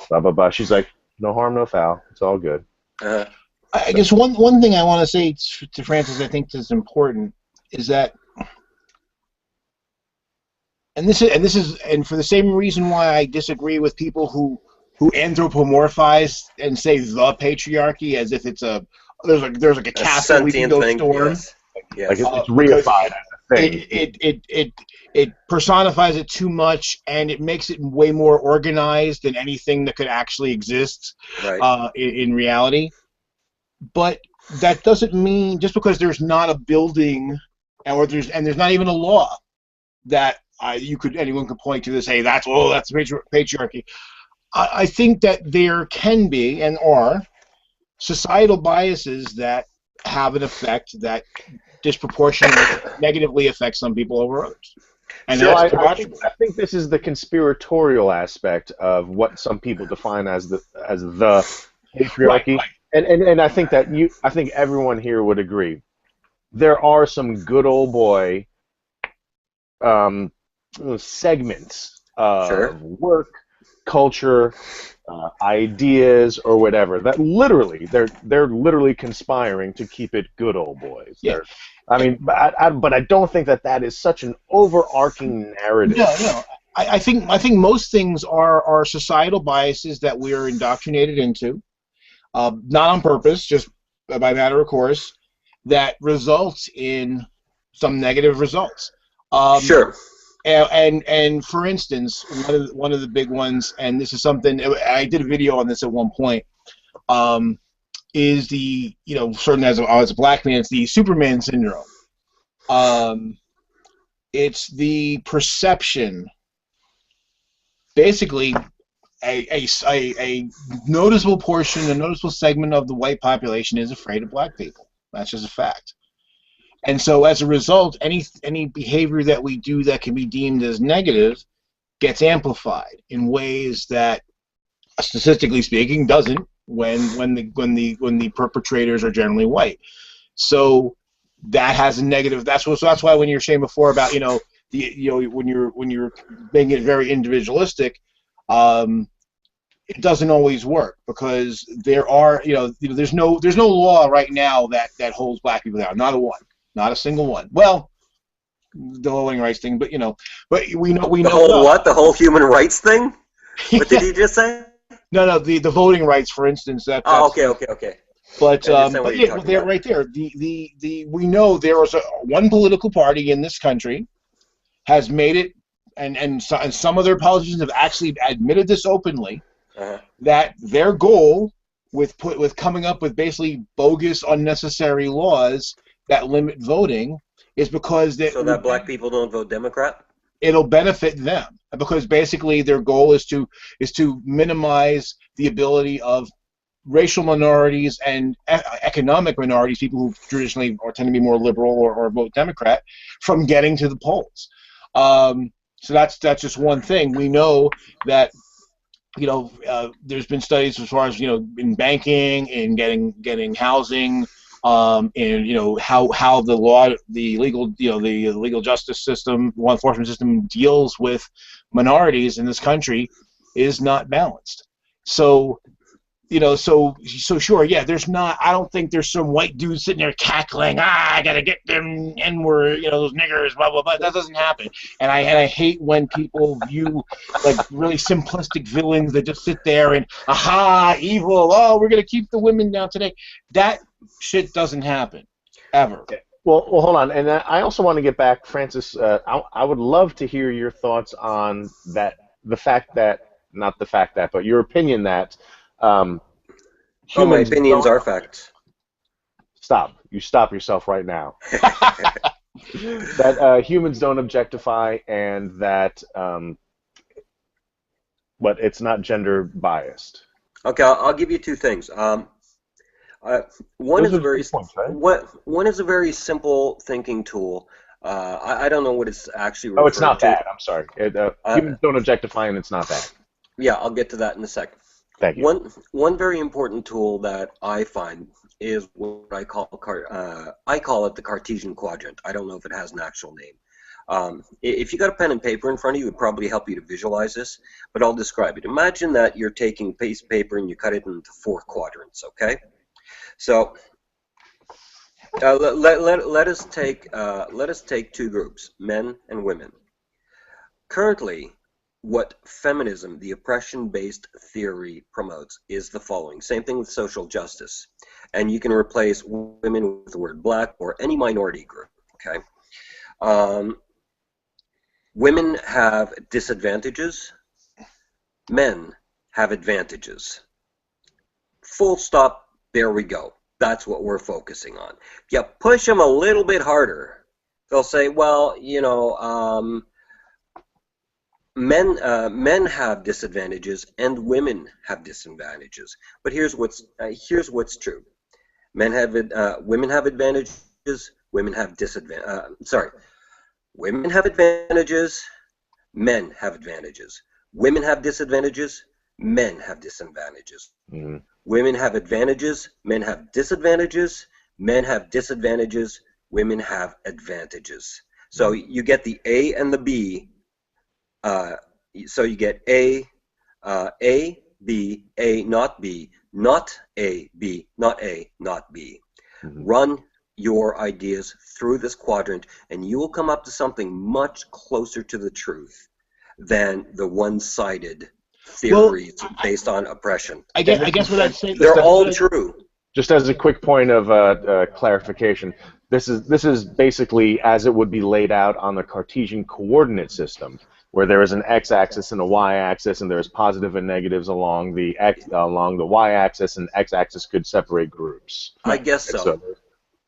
A: Blah blah blah. She's like, no harm, no foul. It's all good.
C: I guess one thing I want to say to Francis, I think is important, is that, and for the same reason why I disagree with people who anthropomorphize and say the patriarchy as if it's there's like a castle we can go storm.
B: Yes. Yes.
A: Like it's reified as a thing.
C: It personifies it too much, and it makes it way more organized than anything that could actually exist in reality. But that doesn't mean, just because there's not a building or there's not even a law that anyone could point to to say that's patriarchy. I think that there can be and are societal biases that have an effect that disproportionately negatively affects some people over others. And
A: so
C: that's
A: I think this is the conspiratorial aspect of what some people define as the patriarchy.
C: Right.
A: And I think that I think everyone here would agree. There are some good old boy segments of work, culture, ideas, or whatever that literally they're literally conspiring to keep it good old boys.
C: Yeah.
A: But I don't think that is such an overarching narrative.
C: No. I think most things are societal biases that we are indoctrinated into. Not on purpose, just by matter of course, that results in some negative results.
B: Sure.
C: And for instance, one of the big ones, and this is something I did a video on this at one point, is the certainly as a black man, it's the Superman syndrome. It's the perception, basically. A noticeable portion, a noticeable segment of the white population is afraid of black people. That's just a fact. And so as a result, any behavior that we do that can be deemed as negative gets amplified in ways that, statistically speaking, doesn't when the perpetrators are generally white. So that has a negative. That's why when you were saying before about when you're making it very individualistic, it doesn't always work, because there are there's no law right now that holds black people down. Not a single one. Well, the voting rights thing, but we know
B: the whole what? The whole human rights thing? What did you just say?
C: No, the voting rights, for instance. Okay. But yeah, they're right there. We know there was one political party in this country has made it, and some of their politicians have actually admitted this openly, that their goal with coming up with basically bogus, unnecessary laws that limit voting is because
B: that black people don't vote Democrat.
C: It'll benefit them, because basically their goal is to minimize the ability of racial minorities and economic minorities, people who traditionally or tend to be more liberal or vote Democrat, from getting to the polls. So that's just one thing. We know that there's been studies as far as in banking, in getting housing, and how the legal justice system, law enforcement system deals with minorities in this country is not balanced. So sure, yeah, I don't think there's some white dude sitting there cackling, I gotta get them N-word, those niggers, blah, blah, blah. That doesn't happen. And I hate when people view, like, really simplistic villains that just sit there and, aha, evil, oh, we're gonna keep the women down today. That shit doesn't happen, ever.
A: Okay. Well, hold on. And I also want to get back, Francis, I would love to hear your thoughts on that, but your opinion that
B: my opinions are facts.
A: Stop. You stop yourself right now. That humans don't objectify, and that but it's not gender biased.
B: Okay, I'll give you two things. One is a very simple thinking tool. I don't know what it's actually referring to.
A: It's not that. I'm sorry. Humans don't objectify, and it's not that.
B: Yeah, I'll get to that in a second.
A: Thank you.
B: One very important tool that I find is what I call it the Cartesian quadrant. I don't know if it has an actual name. If you got a pen and paper in front of you, it would probably help you to visualize this, but I'll describe it. Imagine that you're taking a piece of paper and you cut it into 4 quadrants, okay? So let us take 2 groups, men and women. Currently, what feminism, the oppression-based theory, promotes is the following. Same thing with social justice. And you can replace women with the word black or any minority group, okay? Women have disadvantages. Men have advantages. Full stop, there we go. That's what we're focusing on. If you push them a little bit harder, they'll say, well, you know, men have disadvantages and women have disadvantages. But here's what's true. Women have advantages. Women have women have advantages. Men have advantages. Women have disadvantages. Men have disadvantages.
A: Mm-hmm.
B: Women have advantages. Men have disadvantages. Men have disadvantages. Women have advantages. So you get the A and the B. So you get A, B, A, not B, not A, B, not A, not B.
A: Mm-hmm.
B: Run your ideas through this quadrant, and you will come up to something much closer to the truth than the one-sided theories based on oppression.
C: I guess what I'd say
B: they're all true.
A: Just as a quick point of clarification, this is basically as it would be laid out on the Cartesian coordinate system, where there is an x-axis and a y-axis, and there's positive and negatives along the y-axis, and x-axis could separate groups.
B: I guess so.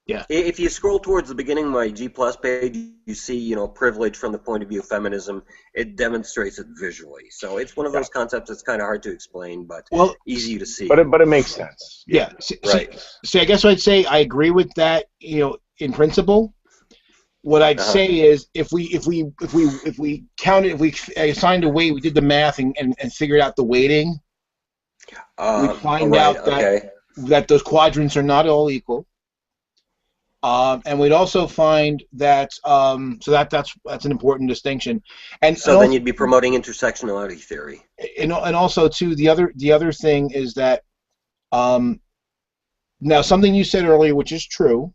C: Yeah.
B: If you scroll towards the beginning of my G+ page, you see, you know, privilege from the point of view of feminism. It demonstrates it visually. So it's one of those concepts that's kind of hard to explain, but easy to see.
A: But it makes sense.
C: Yeah.
B: Right.
C: See, I guess what I'd say, I agree with that, you know, in principle. What I'd say is, if we counted, if we assigned a weight, we did the math and figured out the weighting, we'd find out that those quadrants are not all equal. And we'd also find that so that's an important distinction. And
B: so then you'd be promoting intersectionality theory.
C: And also too, the other thing is that now something you said earlier, which is true,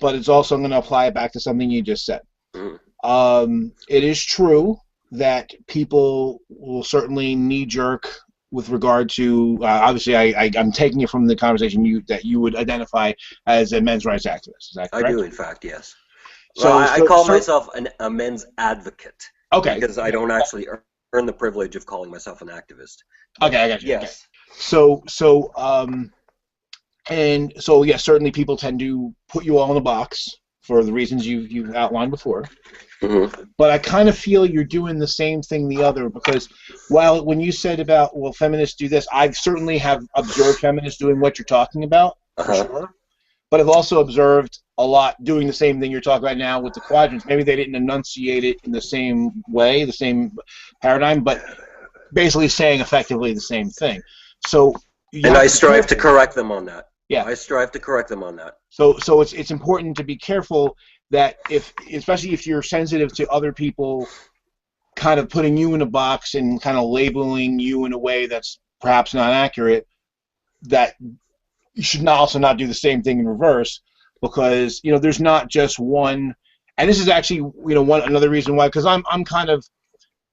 C: but it's also going to apply it back to something you just said. It is true that people will certainly knee-jerk with regard to, obviously, I'm taking it from the conversation that you would identify as a men's rights activist. Is that correct?
B: I do, in fact, yes. So I call myself a men's advocate.
C: Okay.
B: Because I don't actually earn the privilege of calling myself an activist.
C: Okay, I got you.
B: Yes.
C: Okay. And so, yes, certainly people tend to put you all in a box for the reasons you've outlined before.
B: Mm-hmm.
C: But I kind of feel you're doing the same thing the other, because when you said about, well, feminists do this, I certainly have observed feminists doing what you're talking about, for sure. But I've also observed a lot doing the same thing you're talking about now with the quadrants. Maybe they didn't enunciate it in the same way, the same paradigm, but basically saying effectively the same thing. So,
B: and I strive to correct them on that.
C: Yeah,
B: I strive to correct them on that.
C: So it's important to be careful that especially if you're sensitive to other people kind of putting you in a box and kind of labeling you in a way that's perhaps not accurate, that you should also not do the same thing in reverse, because, you know, there's not just one, and this is actually, you know, another reason why, because I'm kind of,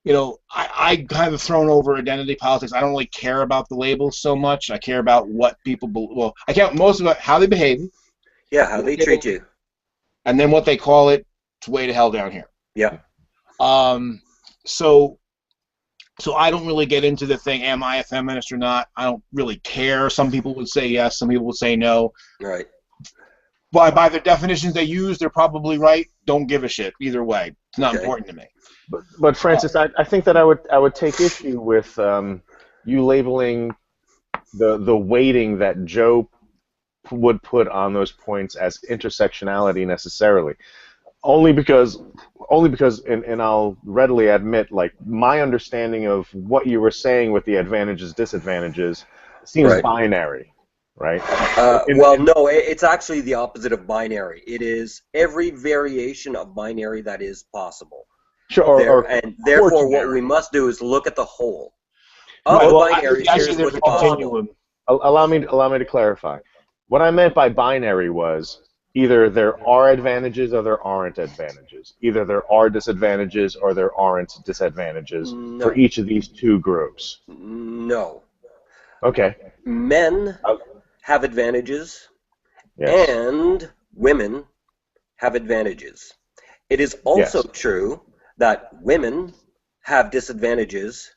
C: you know, I kind of thrown over identity politics. I don't really care about the labels so much. I care about what people, I care most about how they behave.
B: Yeah, how they treat you.
C: And then what they call it, it's way to hell down here.
B: Yeah.
C: So I don't really get into the thing, am I a feminist or not? I don't really care. Some people would say yes, some people would say no.
B: Right.
C: By the definitions they use, they're probably right. Don't give a shit either way. It's not important to me.
A: But Francis, I think that I would take issue with you labeling the weighting that Joe would put on those points as intersectionality necessarily. Only because, and I'll readily admit, like, my understanding of what you were saying with the advantages, disadvantages, seems
B: Right.
A: binary, right?
B: Well, no, it's actually the opposite of binary. It is every variation of binary that is possible.
A: Sure,
B: And therefore, what
A: quaternary.
B: we must do is look at the whole.
C: Right,
B: Of
C: well,
B: binaries,
C: I see
B: here's
C: there's
B: what's
C: a
B: possible.
C: continuum.
A: Allow me to clarify. What I meant by binary was either there are advantages or there aren't advantages. Either there are disadvantages or there aren't disadvantages for
B: No.
A: each of these two groups.
B: No.
A: Okay.
B: Men have advantages,
A: Yes.
B: and women have advantages. It is also
A: Yes.
B: true that women have disadvantages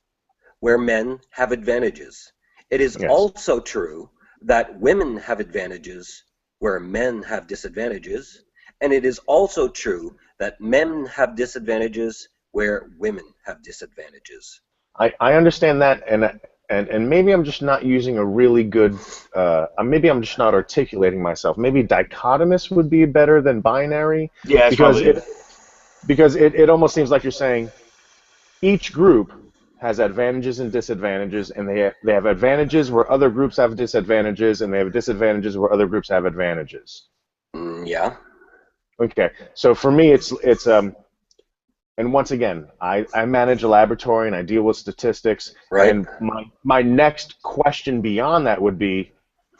B: where men have advantages. It is
A: Yes.
B: also true that women have advantages where men have disadvantages. And it is also true that men have disadvantages where women have disadvantages.
A: I understand that, and maybe I'm just not using a really good. Maybe I'm just not articulating myself. Maybe dichotomous would be better than binary.
C: Yeah, it's
A: because it almost seems like you're saying each group has advantages and disadvantages, and they have advantages where other groups have disadvantages, and they have disadvantages where other groups have advantages.
B: Yeah.
A: Okay, so for me, it's and once again, I manage a laboratory and I deal with statistics,
B: Right.
A: and my next question beyond that would be,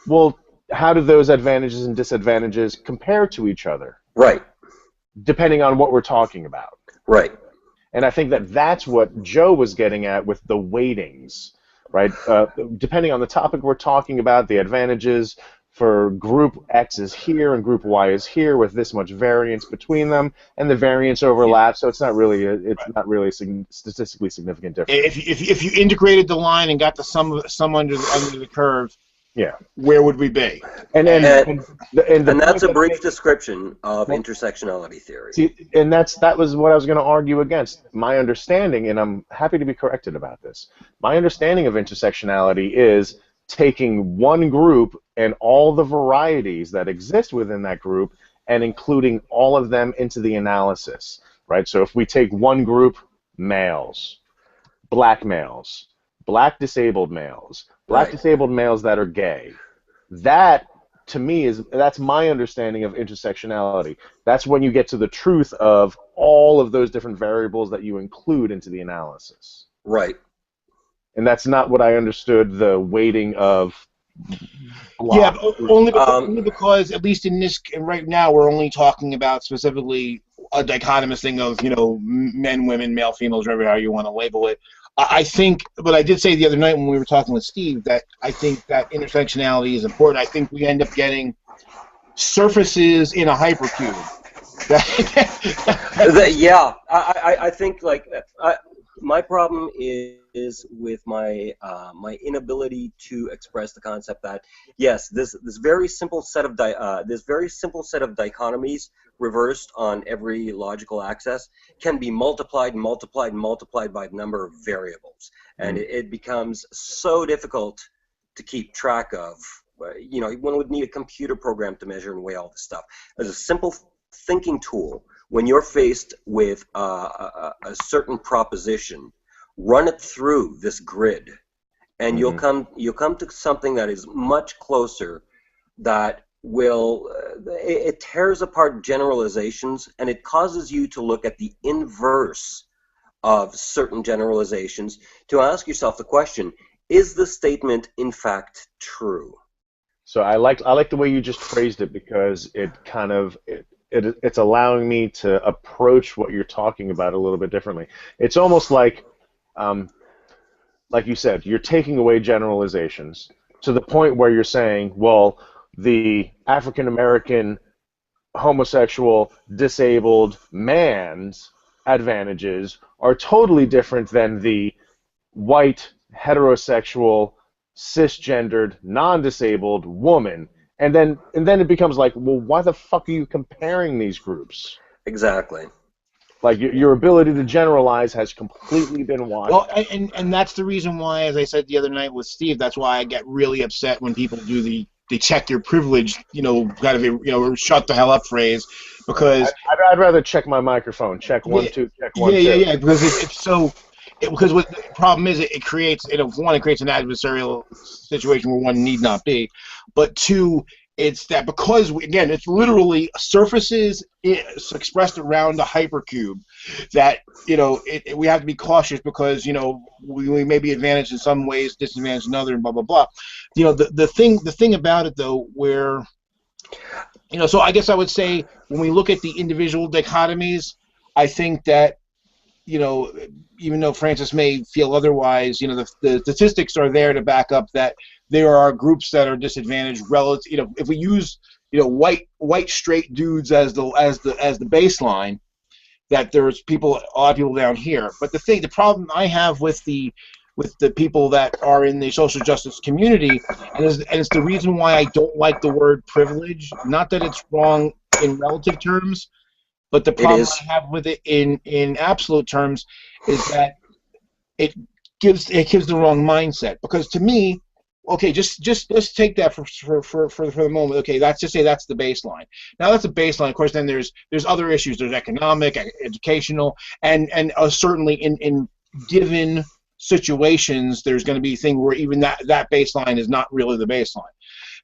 A: well, how do those advantages and disadvantages compare to each other?
B: Right.
A: Depending on what we're talking about.
B: Right.
A: And I think that's what Joe was getting at with the weightings, right? Depending on the topic we're talking about, the advantages for group X is here and group Y is here with this much variance between them, and the variance overlaps, so it's not really a statistically significant difference.
C: If you integrated the line and got the sum under the curve,
A: yeah,
C: where would we be?
B: And that's a brief description of intersectionality theory.
A: See, and that was what I was going to argue against. My understanding, and I'm happy to be corrected about this, my understanding of intersectionality is taking one group and all the varieties that exist within that group and including all of them into the analysis, right? So if we take one group, males, black disabled males, black disabled males that are gay, that to me that's my understanding of intersectionality. That's when you get to the truth of all of those different variables that you include into the analysis.
B: Right.
C: And
A: that's not what I understood the weighting of.
C: Yeah, only because at least in this right now we're only talking about specifically a dichotomous thing of men, women, male, females, whatever how you want to label it. I think, but I did say the other night when we were talking with Steve that I think that intersectionality is important. I think we end up getting surfaces in a hypercube.
B: Yeah, I think my problem is with my inability to express the concept that yes, this very simple set of dichotomies reversed on every logical axis can be multiplied by the number of variables, and it becomes so difficult to keep track of. One would need a computer program to measure and weigh all this stuff. As a simple thinking tool, when you're faced with a certain proposition, run it through this grid, and you'll come to something that is much closer, that will it tears apart generalizations, and it causes you to look at the inverse of certain generalizations to ask yourself the question, is the statement in fact true?
A: So I like the way you just phrased it, because it kind of it's allowing me to approach what you're talking about a little bit differently. It's almost like you said, you're taking away generalizations to the point where you're saying, well, the African American homosexual disabled man's advantages are totally different than the white heterosexual cisgendered non-disabled woman. And then it becomes like, well, why the fuck are you comparing these groups?
B: Exactly.
A: Like your ability to generalize has completely been washed.
C: Well, and that's the reason why, as I said the other night with Steve, that's why I get really upset when people do the they check your privilege, kind of shut the hell up phrase, because
A: I'd rather check my microphone. Check 1 2. Check 1 2.
C: Yeah. Because it's so. Because what the problem is, it creates, one, it creates an adversarial situation where one need not be, but two, it's that because again, it's literally surfaces expressed around a hypercube that we have to be cautious because we may be advantaged in some ways, disadvantaged in other, and blah blah blah. The thing about it though, where so I guess I would say when we look at the individual dichotomies, I think that even though Francis may feel otherwise, the statistics are there to back up that there are groups that are disadvantaged relative. If we use white straight dudes as the baseline, that there's a lot of people down here. But the problem I have with the people that are in the social justice community, and it's the reason why I don't like the word privilege. Not that it's wrong in relative terms, but the problem I have with it in absolute terms is that it gives the wrong mindset. Because to me, okay, just let's take that for the moment. Okay, let's just say that's the baseline. Now that's a baseline. Of course, then there's other issues. There's economic, educational, and certainly in given situations, there's going to be things where even that baseline is not really the baseline.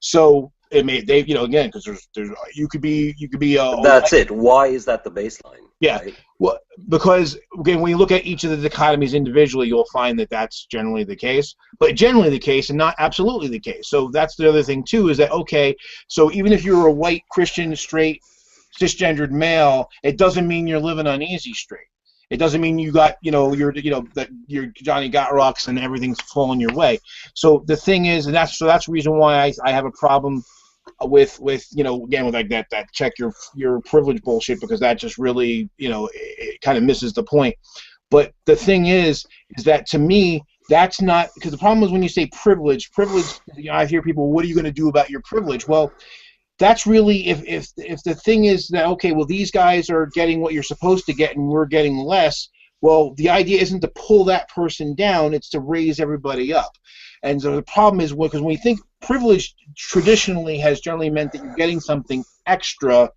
C: So it may again, because there's you could be
E: that's it. Why is that the baseline?
C: Yeah.
E: Right?
C: Well, because again, when you look at each of the dichotomies individually, you'll find that that's generally the case, but generally the case and not absolutely the case. So that's the other thing too, is that okay, so even if you're a white Christian straight cisgendered male, it doesn't mean you're living on easy street. It doesn't mean you got that you're Johnny Got Rocks and everything's falling your way. So the thing is, and that's the reason why I have a problem with again with like that check your privilege bullshit, because that just really it kind of misses the point. But the thing is that to me that's not, because the problem is when you say privilege, I hear people, what are you going to do about your privilege? Well, that's really if the thing is that okay, well these guys are getting what you're supposed to get and we're getting less. Well, the idea isn't to pull that person down; it's to raise everybody up. And so the problem is because when we think privilege traditionally has generally meant that you're getting something extra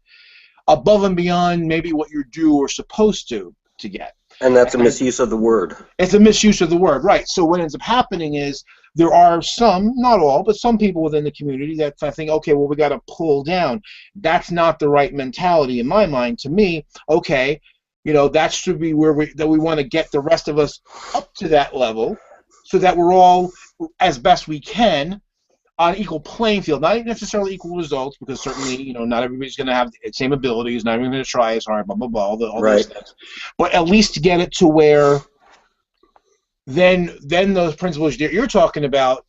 C: above and beyond maybe what you're due or supposed to get.
E: And that's a misuse of the word.
C: It's a misuse of the word, right. So what ends up happening is there are some, not all, but some people within the community that think, okay, well, we got to pull down. That's not the right mentality in my mind. To me, okay, that should be where we want to get the rest of us up to that level so that we're all, as best we can, on equal playing field, not necessarily equal results, because certainly, not everybody's going to have the same abilities, not everybody's going to try as hard, blah, blah, blah, all those things. But at least to get it to where then those principles you're talking about,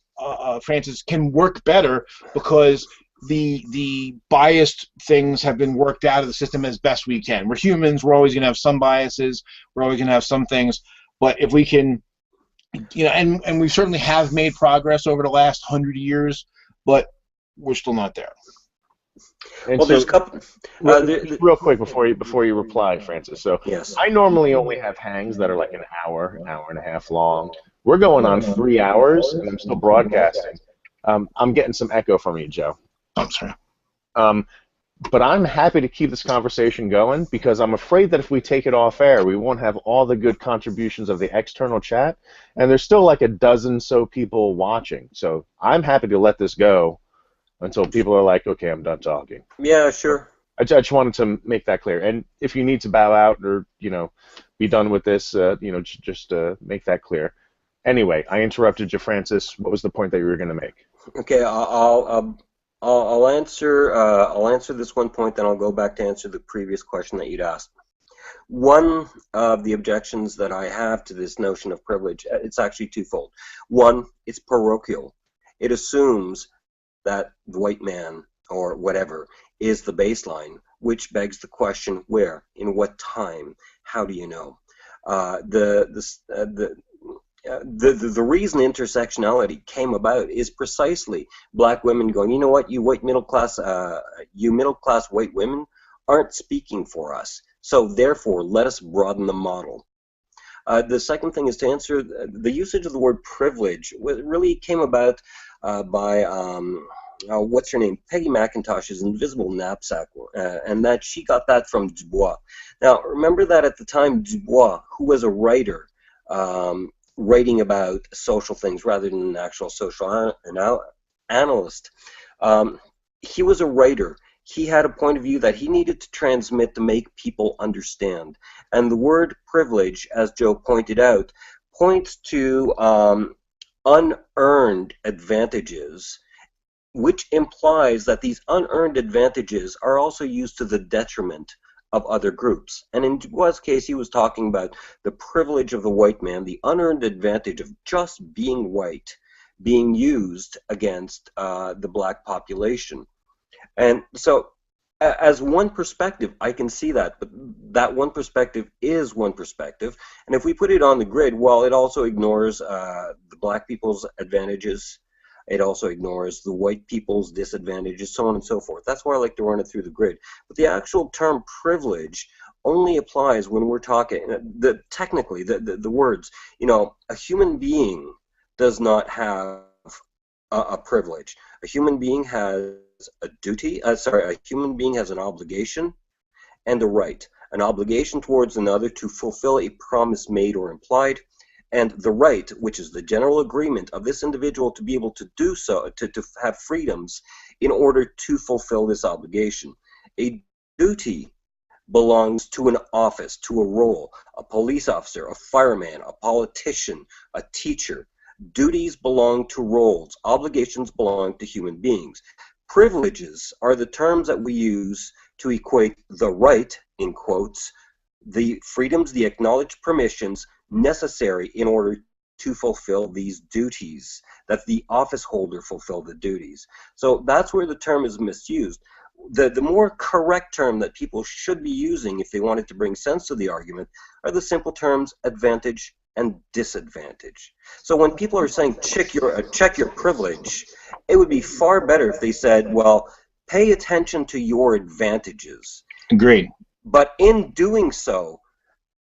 C: Francis, can work better because the biased things have been worked out of the system as best we can. We're humans. We're always going to have some biases. We're always going to have some things. But if we can, and we certainly have made progress over the last 100 years, but we're still not there.
A: And
E: well,
A: so,
E: there's a couple.
A: Real quick before you reply, Francis. So
E: yes.
A: I normally only have hangs that are like an hour and a half long. We're going on 3 hours, and I'm still broadcasting. I'm getting some echo from you, Joe.
C: I'm sorry.
A: But I'm happy to keep this conversation going because I'm afraid that if we take it off air, we won't have all the good contributions of the external chat, and there's still like a dozen so people watching. So I'm happy to let this go until people are like, okay, I'm done talking.
E: Yeah, sure.
A: I just wanted to make that clear. And if you need to bow out or, be done with this, just make that clear. Anyway, I interrupted you, Francis. What was the point that you were going to make?
E: Okay, I'll answer this one point, then I'll go back to answer the previous question that you'd asked. One of the objections that I have to this notion of privilege, it's actually twofold. One, it's parochial. It assumes that the white man or whatever is the baseline, which begs the question: where, in what time, how do you know? The reason intersectionality came about is precisely black women going, you know what, you middle class white women aren't speaking for us, so therefore let us broaden the model. The second thing is to answer the usage of the word privilege. Really came about by what's her name, Peggy McIntosh's invisible knapsack, and that she got that from Dubois. Now, remember that at the time, Dubois, who was a writer, writing about social things rather than an actual social analyst, he was a writer. He had a point of view that he needed to transmit to make people understand. And the word privilege, as Joe pointed out, points to unearned advantages, which implies that these unearned advantages are also used to the detriment of other groups. And in Dubois' case, he was talking about the privilege of the white man, the unearned advantage of just being white, being used against the black population. And so, as one perspective, I can see that, but that one perspective is one perspective. And if we put it on the grid, well, it also ignores the black people's advantages. It also ignores the white people's disadvantages, so on and so forth. That's why I like to run it through the grid. But the actual term privilege only applies when we're talking, technically, the words, you know, a human being does not have a privilege. A human being has a duty, a human being has an obligation and a right. An obligation towards another to fulfill a promise made or implied, and the right, which is the general agreement of this individual to be able to do so, to have freedoms in order to fulfill this obligation. A duty belongs to an office, to a role, a police officer, a fireman, a politician, a teacher. Duties belong to roles. Obligations belong to human beings. Privileges are the terms that we use to equate the right, in quotes, the freedoms, the acknowledged permissions necessary in order to fulfill these duties, that the office holder fulfill the duties. So that's where the term is misused. The more correct term that people should be using if they wanted to bring sense to the argument are the simple terms advantage and disadvantage. So when people are saying check your privilege, it would be far better if they said, well, pay attention to your advantages.
C: Agreed.
E: But in doing so,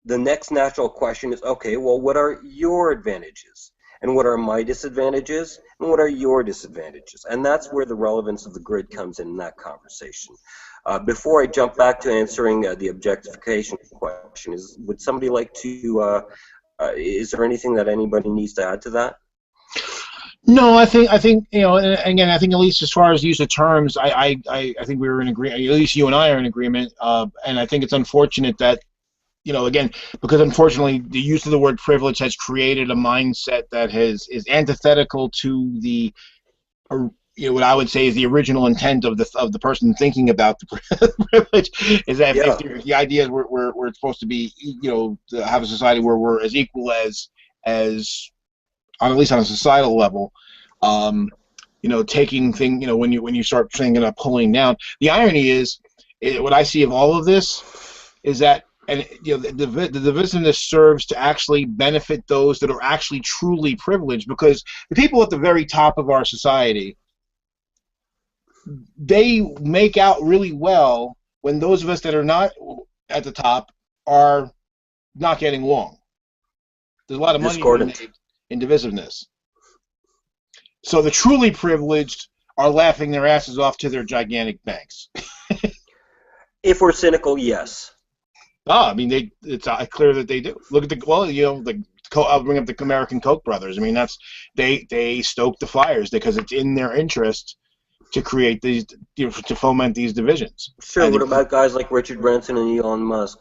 E: the next natural question is, okay, well, what are your advantages? And what are my disadvantages? And what are your disadvantages? And that's where the relevance of the grid comes in that conversation. Before I jump back to answering the objectification question, would somebody like to, is there anything that anybody needs to add to that?
C: No, I think you know, and again, I think at least as far as use of terms, I think we were in agreement. At least you and I are in agreement, and I think it's unfortunate that, you know, again, because unfortunately the use of the word privilege has created a mindset that is antithetical to the, you know, what I would say is the original intent of the person thinking about the privilege, is that if the idea is we're supposed to be, you know, to have a society where we're as equal as at least on a societal level, you know, taking thing, you know, when you start thinking about pulling down. The irony is what I see of all of this is that, and you know, the divisiveness serves to actually benefit those that are actually truly privileged, because the people at the very top of our society, they make out really well when those of us that are not at the top are not getting along. There's a lot of money made in divisiveness. So the truly privileged are laughing their asses off to their gigantic banks.
E: If we're cynical, yes.
C: I mean, it's clear that they do. Look at I'll bring up the American Koch brothers. I mean, they stoke the fires because it's in their interest to create these, you know, to foment these divisions.
E: Sure. What about guys like Richard Branson and Elon Musk?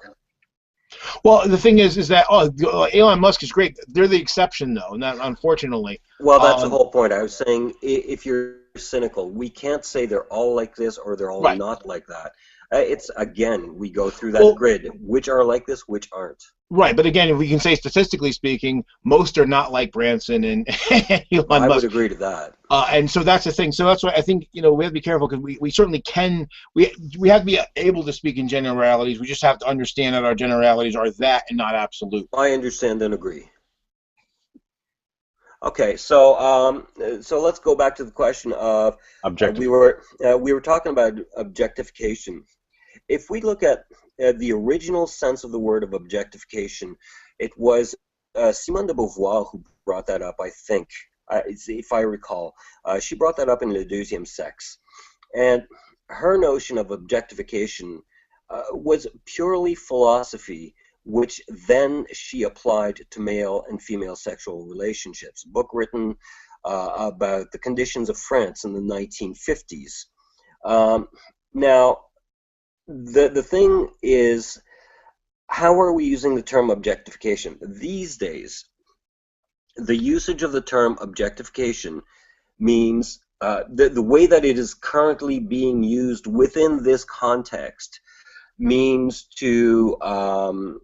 C: Well, the thing is that Elon Musk is great. They're the exception, though, not unfortunately.
E: Well, that's the whole point. I was saying, if you're cynical, we can't say they're all like this or they're all not like that. It's, again, we go through that grid. Which are like this, which aren't.
C: Right, but again, if we can say statistically speaking, most are not like Branson and Elon Musk.
E: I would agree to that.
C: And so that's the thing. So that's why I think, you know, we have to be careful, because we certainly can. We have to be able to speak in generalities. We just have to understand that our generalities are that and not absolute.
E: I understand and agree. Okay, so let's go back to the question of we were talking about objectification. If we look at the original sense of the word of objectification, it was Simone de Beauvoir who brought that up, I think. if I recall. She brought that up in Le Deuxième Sexe. And her notion of objectification was purely philosophy, which then she applied to male and female sexual relationships. A book written about the conditions of France in the 1950s. Now, the thing is, how are we using the term objectification? These days, the usage of the term objectification means the way that it is currently being used within this context means to oh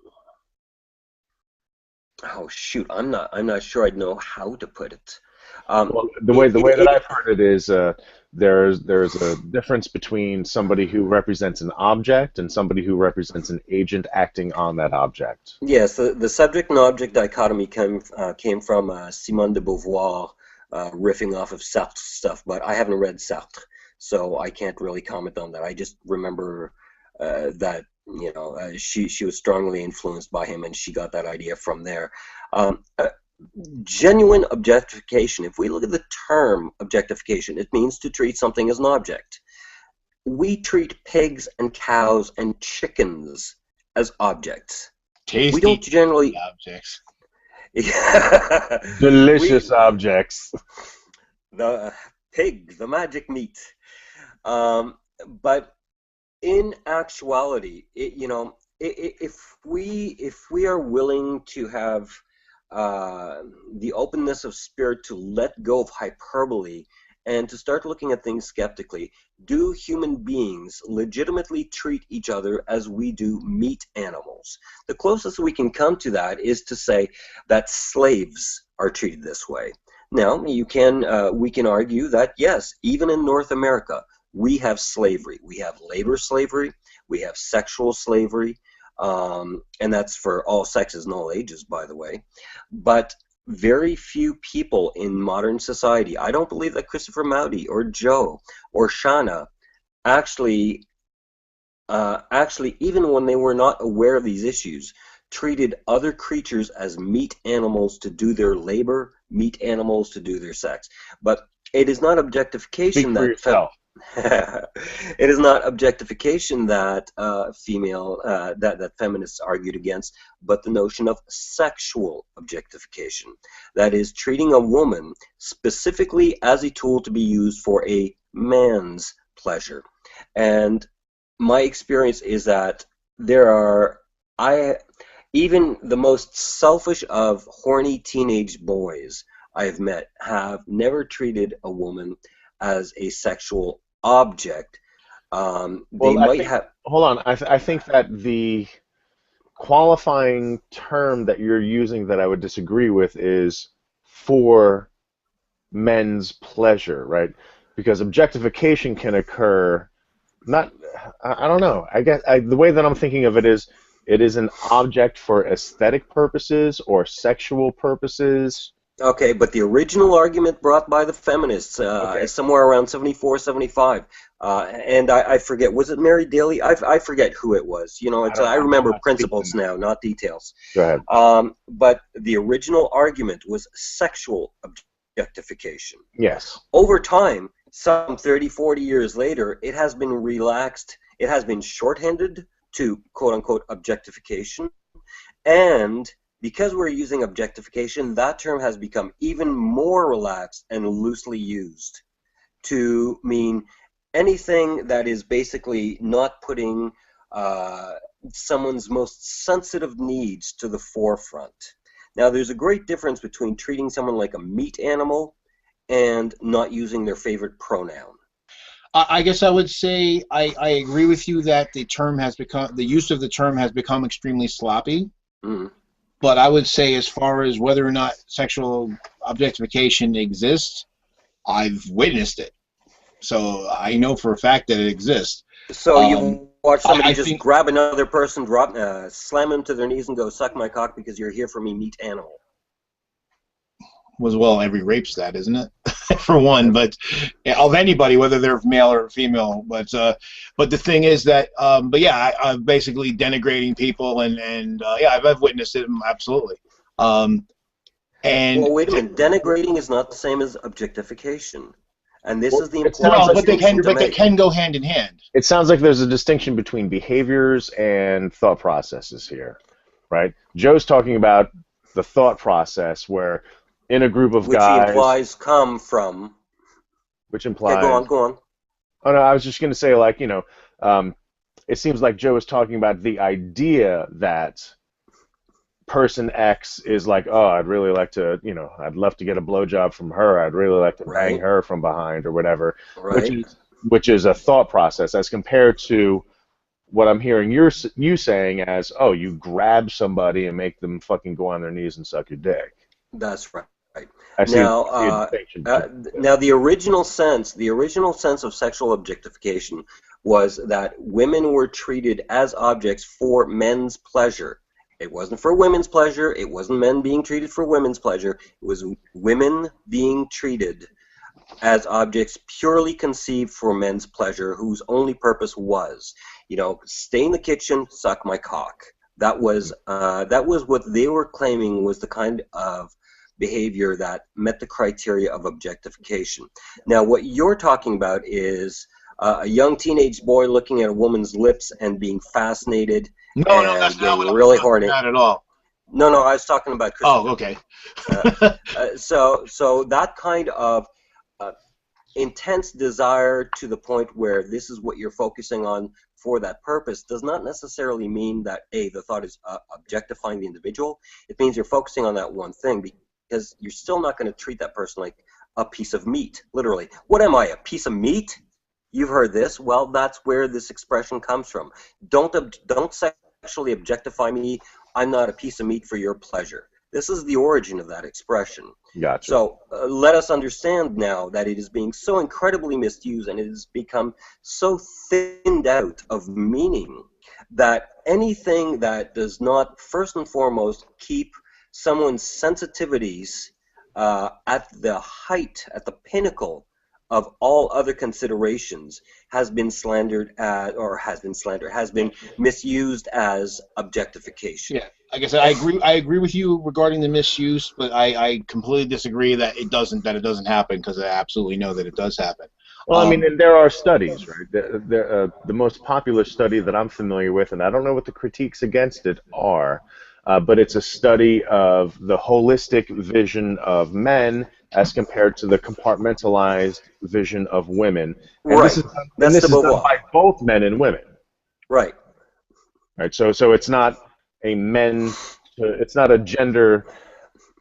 E: shoot, I'm not sure I'd know how to put it.
A: Well, the way that I've heard it is there's a difference between somebody who represents an object and somebody who represents an agent acting on that object.
E: Yes, the subject and object dichotomy came from Simone de Beauvoir, riffing off of Sartre's stuff, but I haven't read Sartre, so I can't really comment on that. I just remember that she was strongly influenced by him, and she got that idea from there. Genuine objectification, if we look at the term objectification, it means to treat something as an object. We treat pigs and cows and chickens as objects.
C: Tasty
E: we don't generally
C: objects.
A: Delicious objects.
E: The pig, the magic meat. But in actuality, if we are willing to have the openness of spirit to let go of hyperbole and to start looking at things skeptically, do human beings legitimately treat each other as we do meat animals? The closest we can come to that is to say that slaves are treated this way. Now, we can argue that, yes, even in North America, we have slavery. We have labor slavery, we have sexual slavery, and that's for all sexes and all ages, by the way. But very few people in modern society, I don't believe that Christopher Maute or Joe or Shauna actually, even when they were not aware of these issues, treated other creatures as meat animals to do their labor, meat animals to do their sex. But it is not objectification.
A: Speak for yourself.
E: It is not objectification that that feminists argued against, but the notion of sexual objectification. That is, treating a woman specifically as a tool to be used for a man's pleasure. And my experience is that even the most selfish of horny teenage boys I have met have never treated a woman as a sexual object. Hold
A: on. I think that the qualifying term that you're using that I would disagree with is for men's pleasure, right? Because objectification can occur. I don't know. I guess the way that I'm thinking of it is an object for aesthetic purposes or sexual purposes.
E: Okay, but the original argument brought by the feminists is somewhere around 74, 75. And I forget, was it Mary Daly? I forget who it was. I remember principles now, not details.
A: Go ahead.
E: But the original argument was sexual objectification.
A: Yes.
E: Over time, some 30, 40 years later, it has been relaxed. It has been shorthanded to quote-unquote objectification. And because we're using objectification, that term has become even more relaxed and loosely used to mean anything that is basically not putting someone's most sensitive needs to the forefront. Now, there's a great difference between treating someone like a meat animal and not using their favorite pronoun.
C: I guess I would say I agree with you that the use of the term has become extremely sloppy.
E: Mm-hmm.
C: But I would say, as far as whether or not sexual objectification exists, I've witnessed it. So I know for a fact that it exists.
E: So you watch somebody grab another person, slam them to their knees and go, "Suck my cock because you're here for me, meat animal."
C: Well, every rape's that, isn't it? For one, but of anybody, whether they're male or female. But the thing is that, I'm basically denigrating people, and I've witnessed it absolutely. And And
E: well, wait a minute. Denigrating is not the same as objectification, and this is the
A: it
E: important
A: sounds
C: well,
A: like
E: distinction to
C: but they
E: make.
C: can go hand in hand.
A: It sounds like there's a distinction between behaviors and thought processes here, right? Joe's talking about the thought process where in a group of
E: Which he
A: guys,
E: implies come from.
A: which
E: Yeah,
A: implies,
E: go on, go on.
A: oh no, I was just going to say, like, it seems like Joe is talking about the idea that person X is like, oh, I'd really like to, I'd love to get a blowjob from her. I'd really like to bang
E: Right.
A: her from behind or whatever,
E: Right.
A: which is a thought process as compared to what I'm hearing you saying as, oh, you grab somebody and make them fucking go on their knees and suck your dick.
E: That's right.
A: I see
E: Now,
A: a distinction.
E: now the original sense of sexual objectification was that women were treated as objects for men's pleasure. It wasn't for women's pleasure. It wasn't men being treated for women's pleasure. It was women being treated as objects purely conceived for men's pleasure, whose only purpose was, stay in the kitchen, suck my cock. That was what they were claiming was the kind of behavior that met the criteria of objectification. Now, what you're talking about is a young teenage boy looking at a woman's lips and being fascinated.
C: No,
E: and
C: that's not what
E: really
C: I'm
E: horny.
C: talking about at all.
E: No, I was talking about Christian.
C: Oh, okay.
E: So that kind of intense desire to the point where this is what you're focusing on for that purpose does not necessarily mean that the thought is objectifying the individual. It means you're focusing on that one thing, because you're still not going to treat that person like a piece of meat, literally. What am I, a piece of meat? You've heard this. Well, that's where this expression comes from. Don't sexually objectify me. I'm not a piece of meat for your pleasure. This is the origin of that expression.
A: Gotcha.
E: So let us understand now that it is being so incredibly misused and it has become so thinned out of meaning that anything that does not, first and foremost, keep someone's sensitivities at the height, at the pinnacle of all other considerations has been slandered has been misused as objectification.
C: Yeah, like I said, I agree with you regarding the misuse, but I completely disagree that it doesn't happen, because I absolutely know that it does happen.
A: Well, I mean, and there are studies, right? The most popular study that I'm familiar with, and I don't know what the critiques against it are, but it's a study of the holistic vision of men as compared to the compartmentalized vision of women. And
E: Right.
A: This is done by both men and women.
E: Right.
A: Right. So it's not it's not a gender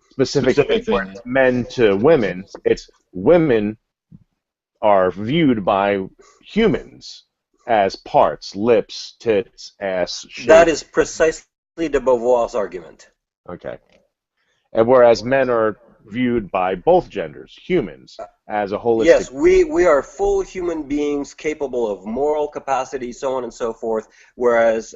A: specific thing where it's men to women. It's women are viewed by humans as parts, lips, tits, ass, shit.
E: That is precisely de Beauvoir's argument.
A: Okay. And whereas men are viewed by both genders, humans, as a holistic...
E: Yes, we are full human beings capable of moral capacity, so on and so forth, whereas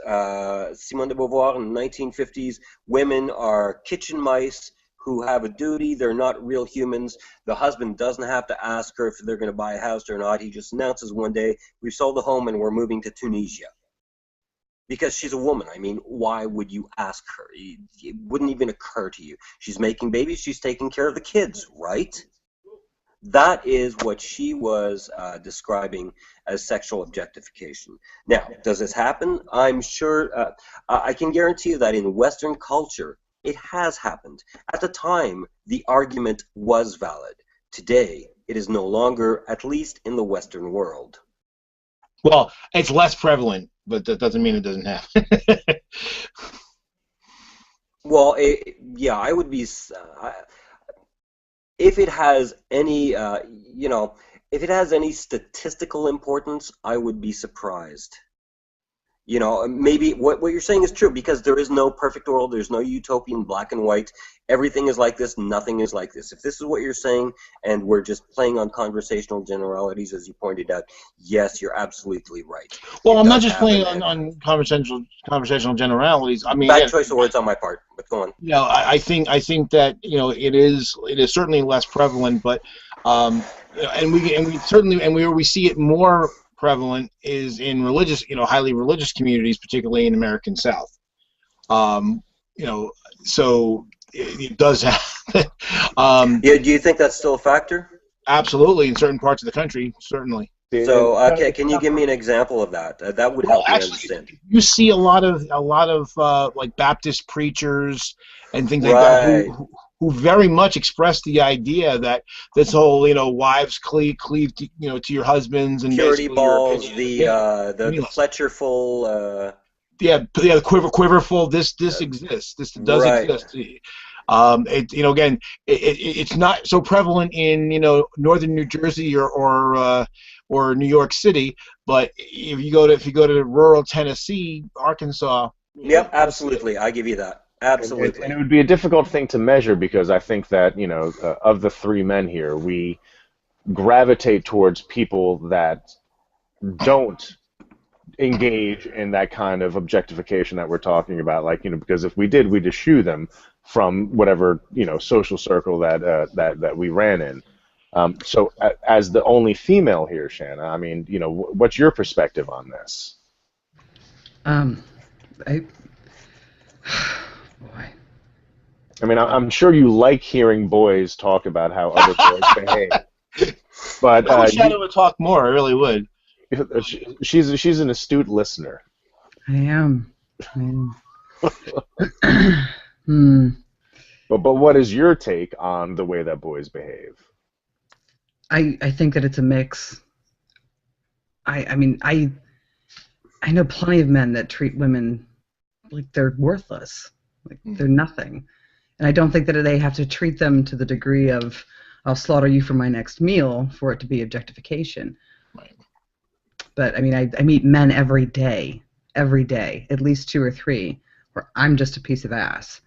E: Simone de Beauvoir in the 1950s, women are kitchen mice who have a duty. They're not real humans. The husband doesn't have to ask her if they're going to buy a house or not. He just announces one day, we've sold the home and we're moving to Tunisia. Because she's a woman. I mean, why would you ask her? It wouldn't even occur to you. She's making babies. She's taking care of the kids, right? That is what she was describing as sexual objectification. Now, does this happen? I'm sure, I can guarantee you that in Western culture, it has happened. At the time, the argument was valid. Today, it is no longer, at least in the Western world.
C: Well, it's less prevalent, but that doesn't mean it doesn't happen.
E: Well, yeah, I would be... if it has any, if it has any statistical importance, I would be surprised. Maybe what you're saying is true, because there is no perfect world, there's no utopian black and white. Everything is like this, nothing is like this. If this is what you're saying, and we're just playing on conversational generalities, as you pointed out, yes, you're absolutely right.
C: Well, I'm not just playing on conversational generalities. I mean,
E: bad choice of words on my part, but go on.
C: I think that it is certainly less prevalent, but and we certainly where we see it more prevalent is in religious, highly religious communities, particularly in the American South. So it does happen.
E: Yeah, do you think that's still a factor?
C: Absolutely, in certain parts of the country, certainly.
E: So, can you give me an example of that? That would help me understand.
C: You see a lot of like Baptist preachers and things like
E: Right.
C: that who very much express the idea that this whole, wives cleave to, to your husbands and
E: Purity
C: basically your
E: balls,
C: opinion.
E: the Fletcherful.
C: The quiverful. This exists. This does
E: Right.
C: exist. Again, it's not so prevalent in northern New Jersey or New York City, but if you go to rural Tennessee, Arkansas.
E: Yep, absolutely. I give you that. Absolutely.
A: And it would be a difficult thing to measure because I think that of the three men here, we gravitate towards people that don't engage in that kind of objectification that we're talking about, because if we did, we'd eschew them from whatever social circle that we ran in. So as the only female here, Shanna, I mean, what's your perspective on this?
D: Boy.
A: I mean, I'm sure you like hearing boys talk about how other boys behave, but
C: I wish Shanna would talk more. I really would.
A: She's an astute listener.
D: I am.
A: But what is your take on the way that boys behave?
D: I think that it's a mix. I mean, I know plenty of men that treat women like they're worthless, like they're nothing. And I don't think that they have to treat them to the degree of, I'll slaughter you for my next meal for it to be objectification.
C: Right.
D: But, I mean, I meet men every day, at least 2 or 3, where I'm just a piece of ass.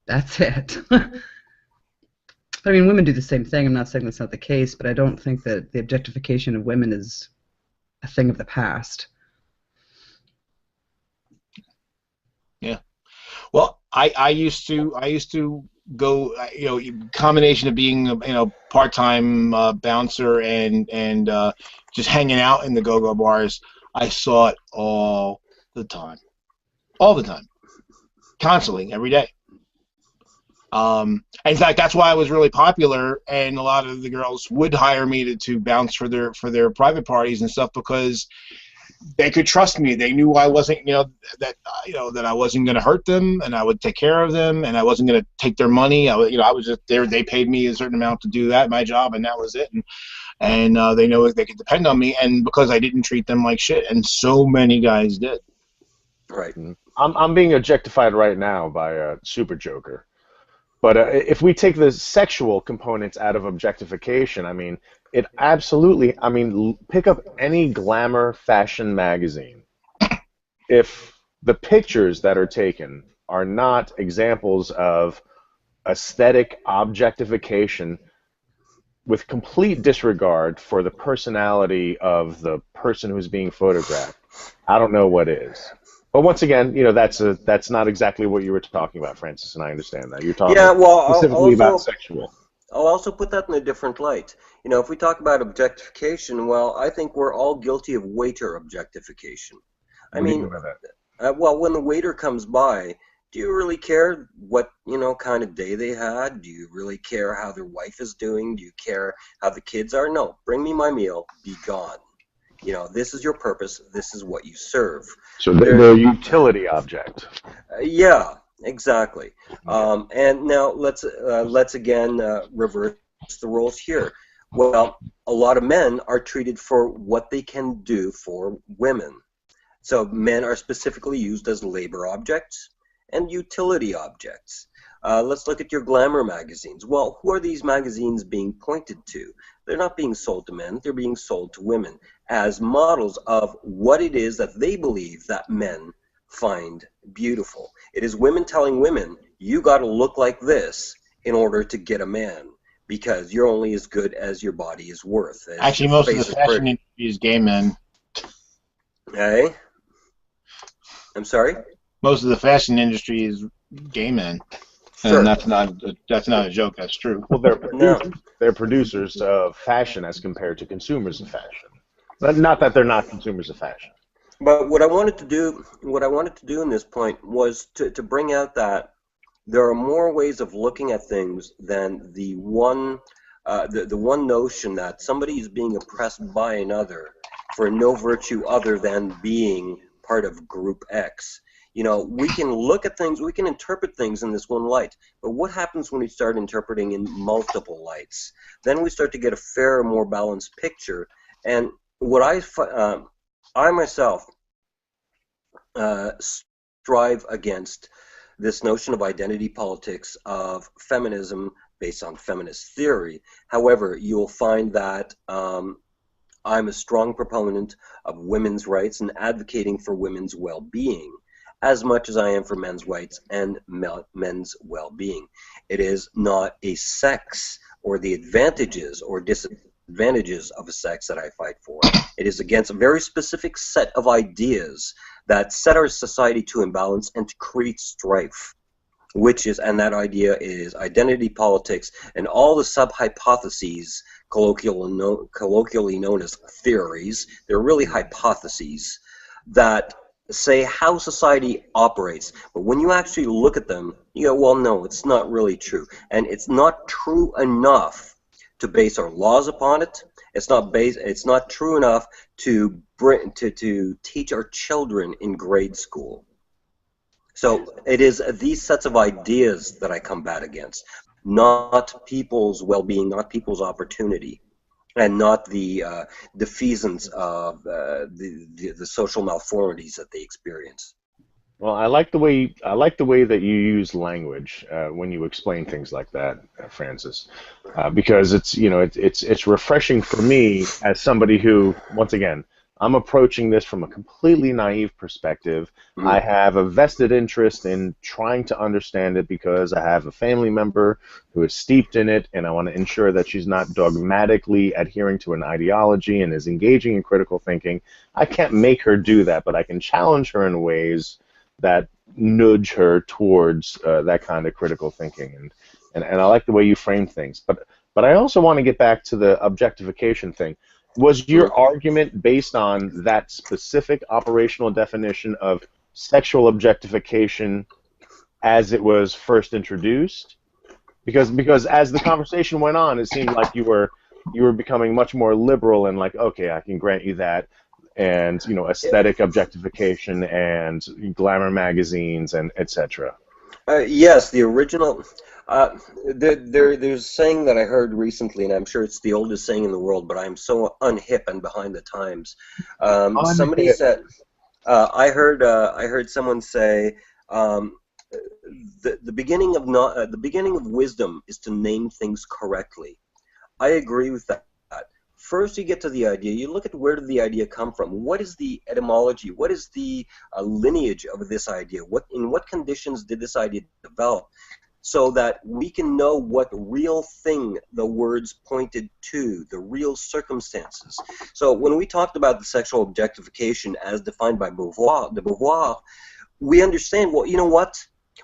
D: That's it. I mean, women do the same thing. I'm not saying that's not the case, but I don't think that the objectification of women is a thing of the past.
C: Yeah. Well, I used to go, combination of being part-time bouncer and just hanging out in the go-go bars. I saw it all the time, constantly, every day. In fact, that's why I was really popular, and a lot of the girls would hire me to bounce for their private parties and stuff, because they could trust me. They knew I wasn't, that I wasn't going to hurt them, and I would take care of them, and I wasn't going to take their money. I was just there. They paid me a certain amount to do my job, and that was it. And they know they could depend on me, and because I didn't treat them like shit, and so many guys did.
E: Right.
A: I'm being objectified right now by a super joker. But if we take the sexual components out of objectification, I mean, it absolutely, pick up any glamour fashion magazine. If the pictures that are taken are not examples of aesthetic objectification with complete disregard for the personality of the person who's being photographed, I don't know what is. But once again, that's not exactly what you were talking about, Francis, and I understand that. You're talking specifically about sexual.
E: I'll also put that in a different light. If we talk about objectification, well, I think we're all guilty of waiter objectification. I mean, when the waiter comes by, do you really care what, kind of day they had? Do you really care how their wife is doing? Do you care how the kids are? No, bring me my meal, be gone. This is your purpose. This is what you serve.
A: So they're a utility object.
E: Yeah, exactly. And now let's again reverse the roles here. Well, a lot of men are treated for what they can do for women. So men are specifically used as labor objects and utility objects. Let's look at your glamour magazines. Well, who are these magazines being pointed to? They're not being sold to men, they're being sold to women as models of what it is that they believe that men find beautiful. It is women telling women, you got to look like this in order to get a man, because you're only as good as your body is worth.
C: Actually, most of the fashion industry is gay men.
E: Hey? I'm sorry?
C: Most of the fashion industry is gay men.
E: Sure.
C: And that's not a joke. That's true.
A: Well, they're producers of fashion as compared to consumers of fashion. But not that they're not consumers of fashion.
E: But what I wanted to do in this point was to bring out that there are more ways of looking at things than the one notion that somebody is being oppressed by another for no virtue other than being part of group X. You know, we can look at things, we can interpret things in this one light, but what happens when we start interpreting in multiple lights? Then we start to get a fairer, more balanced picture. And what I myself strive against this notion of identity politics of feminism based on feminist theory. However, you'll find that I'm a strong proponent of women's rights and advocating for women's well-being as much as I am for men's rights and men's well-being. It is not a sex or the advantages or disadvantages of a sex that I fight for. It is against a very specific set of ideas that set our society to imbalance and to create strife, and that idea is identity politics and all the sub-hypotheses colloquially known as theories. They're really hypotheses that say how society operates, but when you actually look at them, you go, well, no, it's not really true, and it's not true enough to base our laws upon it. It's not true enough to teach our children in grade school. So it is these sets of ideas that I combat against, not people's well-being, not people's opportunity, and not the defeasance of the social malformities that they experience.
A: Well, I like the way that you use language when you explain things like that, Francis, because it's refreshing for me as somebody who, once again, I'm approaching this from a completely naive perspective.
E: Mm-hmm.
A: I have a vested interest in trying to understand it because I have a family member who is steeped in it, and I want to ensure that she's not dogmatically adhering to an ideology and is engaging in critical thinking. I can't make her do that, but I can challenge her in ways that nudge her towards that kind of critical thinking, and I like the way you frame things. But I also want to get back to the objectification thing. Was your argument based on that specific operational definition of sexual objectification as it was first introduced? Because as the conversation went on, it seemed like you were becoming much more liberal and like, okay, I can grant you that, and aesthetic objectification and glamour magazines and etc.
E: Yes, the original. There's a saying that I heard recently, and I'm sure it's the oldest saying in the world, but I'm so unhip and behind the times. Somebody said, I heard someone say, the beginning of wisdom is to name things correctly. I agree with that. First, you get to the idea. You look at where did the idea come from. What is the etymology? What is the lineage of this idea? In what conditions did this idea develop? So that we can know what real thing the words pointed to, the real circumstances. So when we talked about the sexual objectification as defined by Beauvoir, we understand, well, you know what?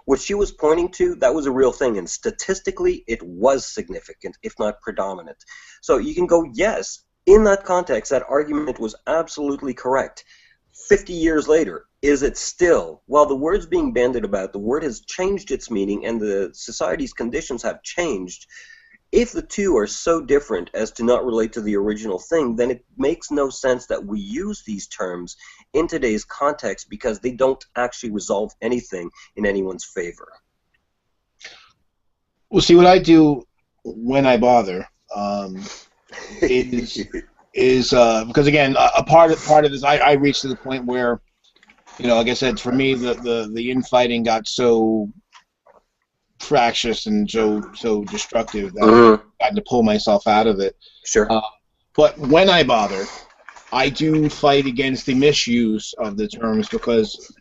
E: What she was pointing to, that was a real thing, and statistically it was significant, if not predominant. So you can go, yes, in that context, that argument was absolutely correct. 50 years later, is it still? Well, the word's being bandied about, the word has changed its meaning, and the society's conditions have changed. If the two are so different as to not relate to the original thing, then it makes no sense that we use these terms in today's context because they don't actually resolve anything in anyone's favor.
C: Well, see, what I do when I bother is because again, a part of this, I reached to the point where, like I said, for me, the infighting got so fractious and so destructive that I had to pull myself out of it.
E: Sure.
C: But when I bother, I do fight against the misuse of the terms because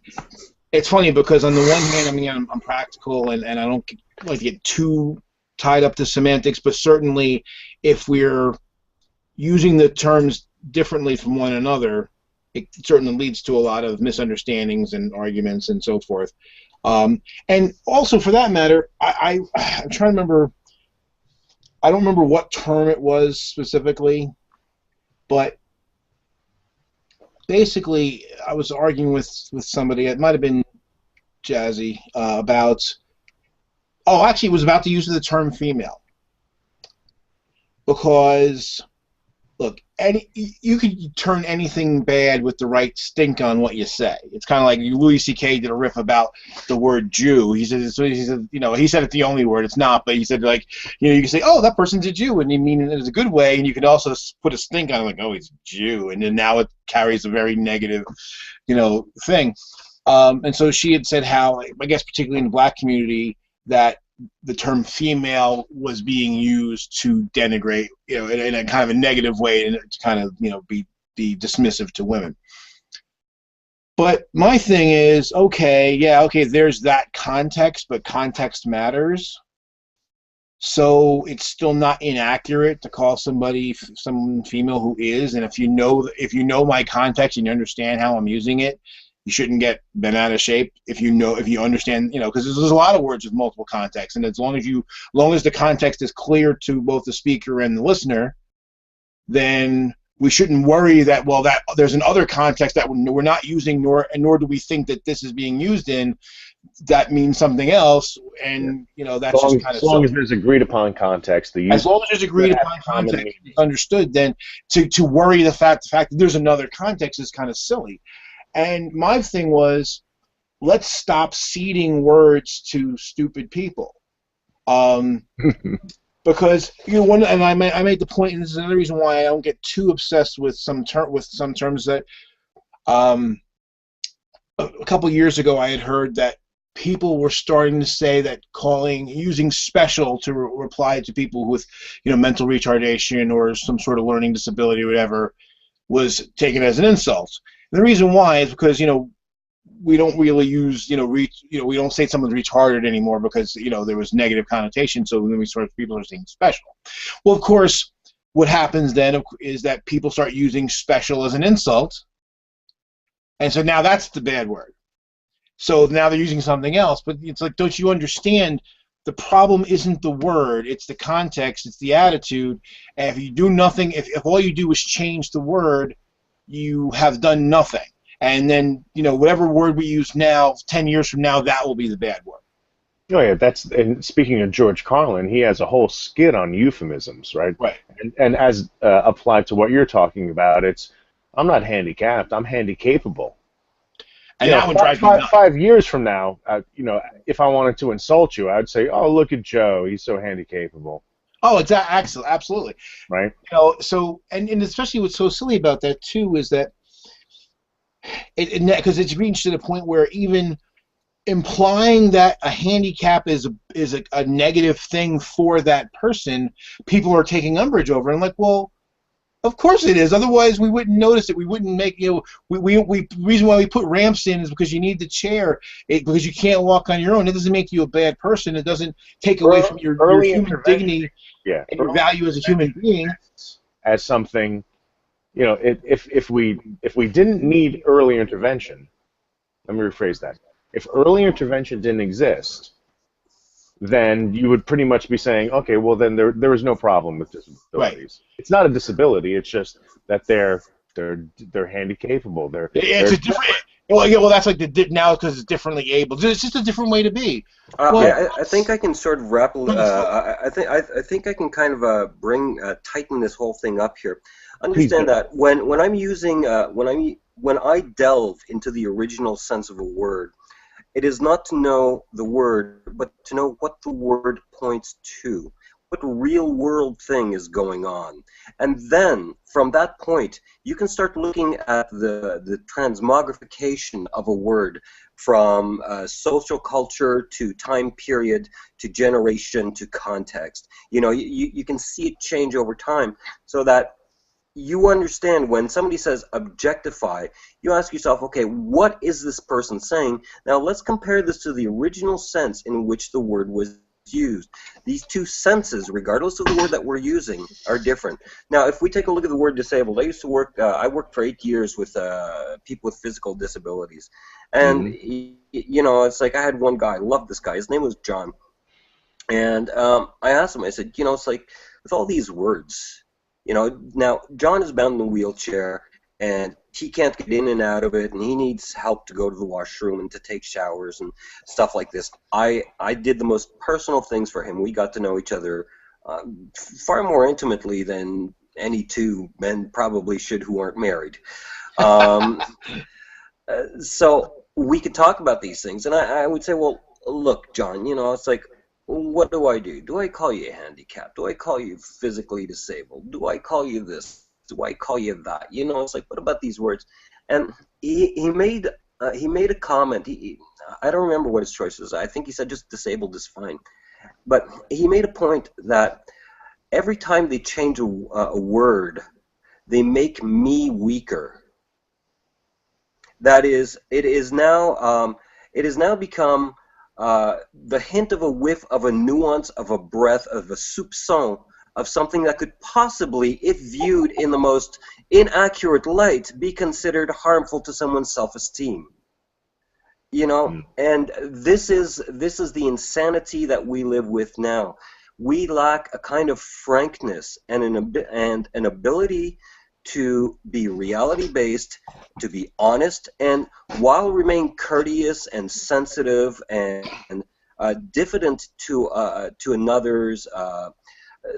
C: it's funny because on the one hand, I'm practical and I don't like to get too tied up to semantics, but certainly if we're using the terms differently from one another, it certainly leads to a lot of misunderstandings and arguments and so forth. And also, for that matter, I'm trying to remember. I don't remember what term it was specifically, but basically, I was arguing with somebody. It might have been Jazzy about Oh, actually, was about to use the term female because, look, you could turn anything bad with the right stink on what you say. It's kind of like Louis C.K. did a riff about the word Jew. He said, he said it's the only word. It's not, but he said, like, you can say, oh, that person's a Jew, and you mean it in a good way, and you can also put a stink on it, like, oh, he's a Jew, and then now it carries a very negative, thing. And so she had said how, I guess particularly in the black community, that the term female was being used to denigrate, in a kind of a negative way, and to kind of, be dismissive to women. But my thing is, okay, there's that context, but context matters. So it's still not inaccurate to call someone female who is, and if you know my context and you understand how I'm using it, you shouldn't get bent out of shape if you understand, because there's a lot of words with multiple contexts, and as long as the context is clear to both the speaker and the listener, then we shouldn't worry that there's another context that we're not using, nor do we think that this is being used in, that means something else, and that's just kind of,
A: as long as there's agreed upon context.
C: As long as there's agreed upon context, it's understood. Then to worry the fact that there's another context is kind of silly. And my thing was, let's stop ceding words to stupid people, because and I made the point, and this is another reason why I don't get too obsessed with some terms that, a couple years ago I had heard that people were starting to say that using special to reply to people with mental retardation or some sort of learning disability or whatever was taken as an insult. And the reason why is because we don't really use we don't say someone's retarded anymore because there was negative connotation, so then people are saying special. Well, of course, what happens then is that people start using special as an insult, and so now that's the bad word. So now they're using something else, but it's like, don't you understand? The problem isn't the word, it's the context, it's the attitude. And if you do nothing, if all you do is change the word, you have done nothing. And then, whatever word we use now, 10 years from now, that will be the bad word.
A: Oh yeah, and speaking of George Carlin, he has a whole skit on euphemisms, right?
C: Right.
A: And as applied to what you're talking about, I'm not handicapped, I'm handy-capable.
C: And that one drives me nuts.
A: 5 years from now, if I wanted to insult you, I'd say, oh, look at Joe, he's so handy-capable.
C: Oh, absolutely.
A: Right.
C: So, and especially what's so silly about that, too, is that because it's reached to the point where even implying that a handicap is a negative thing for that person, people are taking umbrage over. And like, well, of course it is. Otherwise, we wouldn't notice it. We wouldn't make, the reason why we put ramps in is because you need the chair, because you can't walk on your own. It doesn't make you a bad person. It doesn't take away from your human dignity and your value as a human being.
A: As something, if we didn't need early intervention, let me rephrase that. If early intervention didn't exist, then you would pretty much be saying, okay, well then there is no problem with disabilities.
C: Right.
A: It's not a disability. It's just that they're handy-capable.
C: It's a different. Well, that's like now because it's differently able. It's just a different way to be.
E: I think I can sort of wrap. I think I can kind of tighten this whole thing up here. Understand that when I'm using when I delve into the original sense of a word, it is not to know the word, but to know what the word points to, what real-world thing is going on. And then, from that point, you can start looking at the transmogrification of a word from social culture to time period to generation to context. You can see it change over time so that you understand when somebody says objectify, you ask yourself, okay, what is this person saying? Now let's compare this to the original sense in which the word was used. These two senses, regardless of the word that we're using, are different. Now, if we take a look at the word disabled, I worked for 8 years with people with physical disabilities. And, it's like I had one guy, I loved this guy, his name was John. And I asked him, I said, it's like, with all these words, now, John is bound in a wheelchair, and he can't get in and out of it, and he needs help to go to the washroom and to take showers and stuff like this. I did the most personal things for him. We got to know each other far more intimately than any two men probably should who aren't married. So we could talk about these things, and I would say, well, look, John, it's like, what do I do? Do I call you handicapped? Do I call you physically disabled? Do I call you this? Do I call you that? It's like, what about these words? And he made a comment. I don't remember what his choice was. I think he said just disabled is fine. But he made a point that every time they change a word, they make me weaker. That is, it has now become the hint of a whiff of a nuance of a breath of a soupçon of something that could possibly, if viewed in the most inaccurate light, be considered harmful to someone's self-esteem. And this is the insanity that we live with now. We lack a kind of frankness and an ability to be reality-based, to be honest, and while remain courteous and sensitive and diffident to another's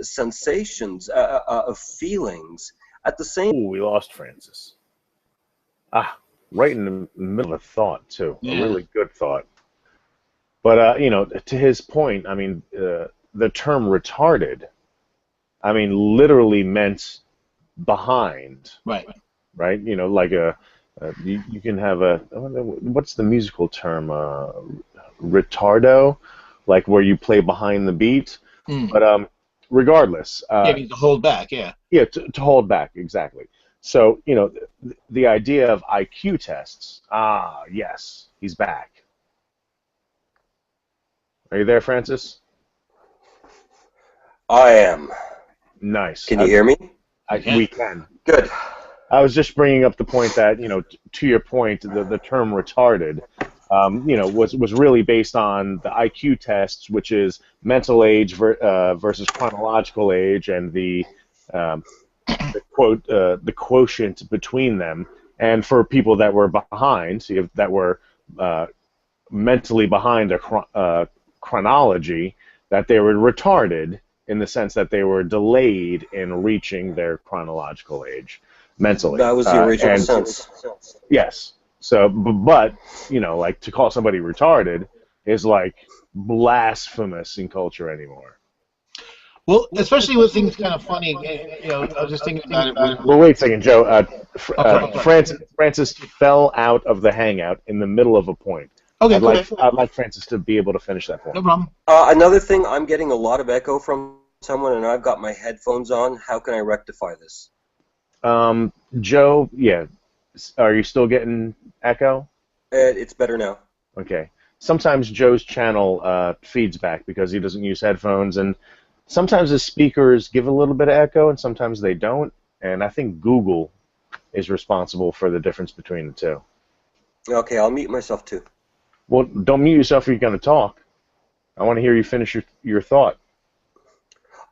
E: sensations of feelings. At the same.
A: Ooh, we lost Francis. Right in the middle of a thought too, a really good thought. But to his point, I mean, the term retarded, I mean, literally meant behind.
C: Right.
A: Right. Like you can have what's the musical term? Retardo, like where you play behind the beat. But regardless.
C: To hold back. Yeah.
A: Yeah, to hold back, exactly. So, the idea of IQ tests, yes, he's back. Are you there, Francis?
E: I am.
A: Nice.
E: Can you hear me?
A: We can.
E: Good.
A: I was just bringing up the point that, to your point, the term retarded, was really based on the IQ tests, which is mental age versus chronological age, and the quotient between them. And for people that were behind, that were mentally behind a chronology, that they were retarded in the sense that they were delayed in reaching their chronological age mentally.
E: That was the original sense.
A: Yes. So, but like to call somebody retarded is like blasphemous in culture anymore.
C: Well, especially with things kind of funny. I was just thinking about it.
A: Well, wait a second, Joe. Francis fell out of the Hangout in the middle of a point.
C: Okay,
A: I'd like Francis to be able to finish that point.
C: No problem.
E: Another thing, I'm getting a lot of echo from someone, and I've got my headphones on. How can I rectify this?
A: Joe, yeah. Are you still getting echo?
E: It's better now.
A: Okay. Sometimes Joe's channel feeds back because he doesn't use headphones, and sometimes his speakers give a little bit of echo, and sometimes they don't. And I think Google is responsible for the difference between the two.
E: Okay, I'll mute myself too.
A: Well, don't mute yourself if you're going to talk. I want to hear you finish your thought.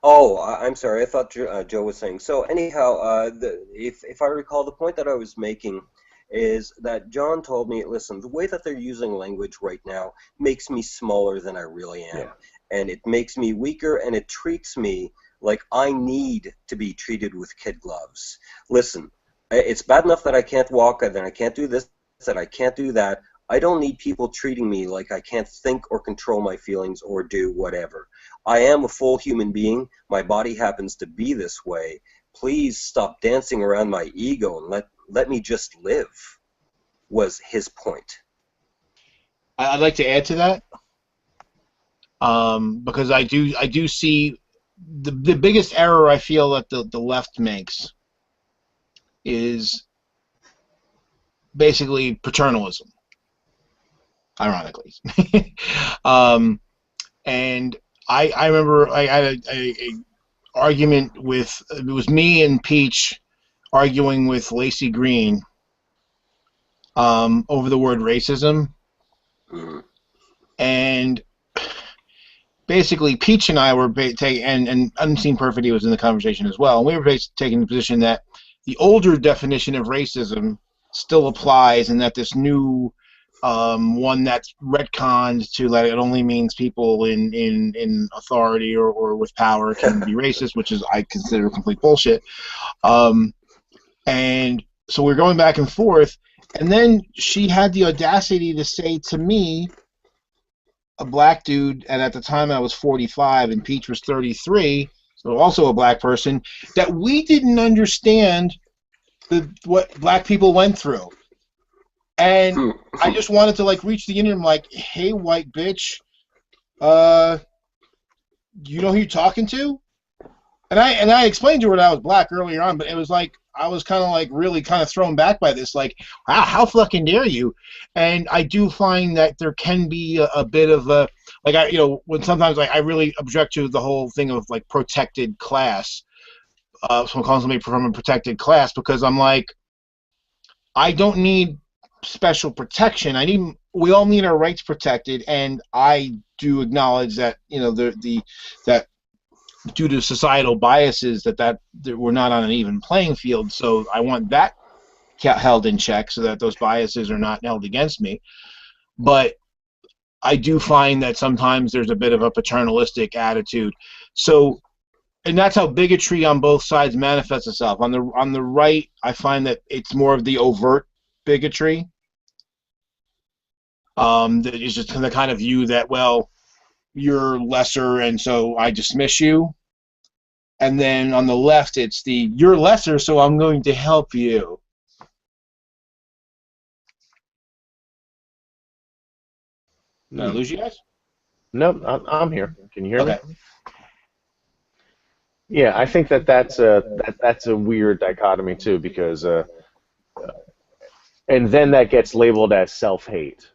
E: Oh, I'm sorry. I thought Joe was saying. So anyhow, if I recall, the point that I was making is that John told me, listen, the way that they're using language right now makes me smaller than I really am.
A: Yeah.
E: And it makes me weaker, and it treats me like I need to be treated with kid gloves. Listen, it's bad enough that I can't walk, and then I can't do this, that I can't do that. I don't need people treating me like I can't think or control my feelings or do whatever. I am a full human being. My body happens to be this way. Please stop dancing around my ego and let me just live, was his point.
C: I'd like to add to that, because I do see the biggest error I feel that the left makes is basically paternalism, ironically. And I remember I had a argument with, it was me and Peach arguing with Lacey Green over the word racism. And basically Peach and I were and Unseen Perfidy was in the conversation as well, and we were taking the position that the older definition of racism still applies, and that this new one that's retconned to that it only means people in authority or with power can be racist, which is I consider complete bullshit. And so we're going back and forth, and then she had the audacity to say to me, a black dude, and at the time I was 45 and Peach was 33, so also a black person, that we didn't understand what black people went through. And I just wanted to like reach the internet, like, hey, white bitch, you know who you're talking to? And I explained to her that I was black earlier on, but it was like I was kind of like really kind of thrown back by this, like, wow, how fucking dare you? And I do find that there can be a bit of a, like, when sometimes I really object to the whole thing of like protected class. Someone calls me from a protected class, because I'm like, I don't need special protection. We all need our rights protected, and I do acknowledge that that due to societal biases that we're not on an even playing field. So I want that held in check so that those biases are not held against me. But I do find that sometimes there's a bit of a paternalistic attitude. So, and that's how bigotry on both sides manifests itself. On the right, I find that it's more of the overt bigotry. That is just the kind of view that, well, you're lesser and so I dismiss you. And then on the left, it's the you're lesser, so I'm going to help you. Did I lose you guys?
A: Nope, I'm here. Can you hear
C: Okay.
A: me? Yeah, I think that's a weird dichotomy too, because and then that gets labeled as self-hate.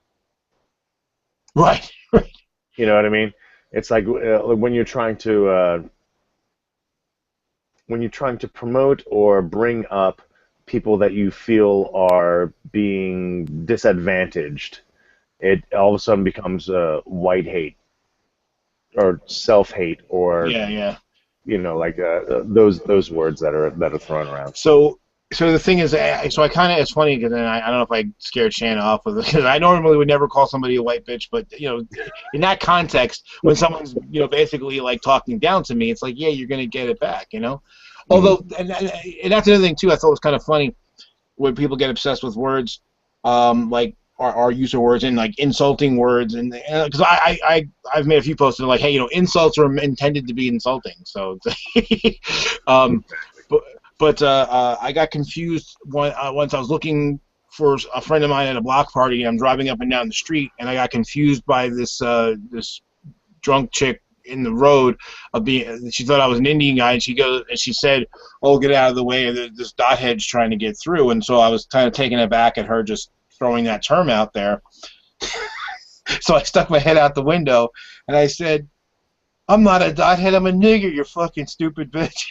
C: Right.
A: You know what I mean? It's like when you're trying to promote or bring up people that you feel are being disadvantaged, it all of a sudden becomes white hate or self-hate, or
C: Yeah.
A: like those words that are thrown around.
C: So the thing is, so I kind of, it's funny because I don't know if I scared Shanna off with it, because I normally would never call somebody a white bitch, but in that context, when someone's basically like talking down to me, it's like, yeah, you're gonna get it back, Although, and that's another thing too, I thought was kind of funny when people get obsessed with words, like our use of words and like insulting words, and because I've made a few posts that are like, hey, insults are intended to be insulting, so but I got confused once I was looking for a friend of mine at a block party, and I'm driving up and down the street, and I got confused by this drunk chick in the road she thought I was an Indian guy, and she said, "Oh, get out of the way, this dot head's trying to get through." And so I was kind of taken aback at her just throwing that term out there. So I stuck my head out the window and I said, "I'm not a dot head, I'm a nigger, you fucking stupid bitch."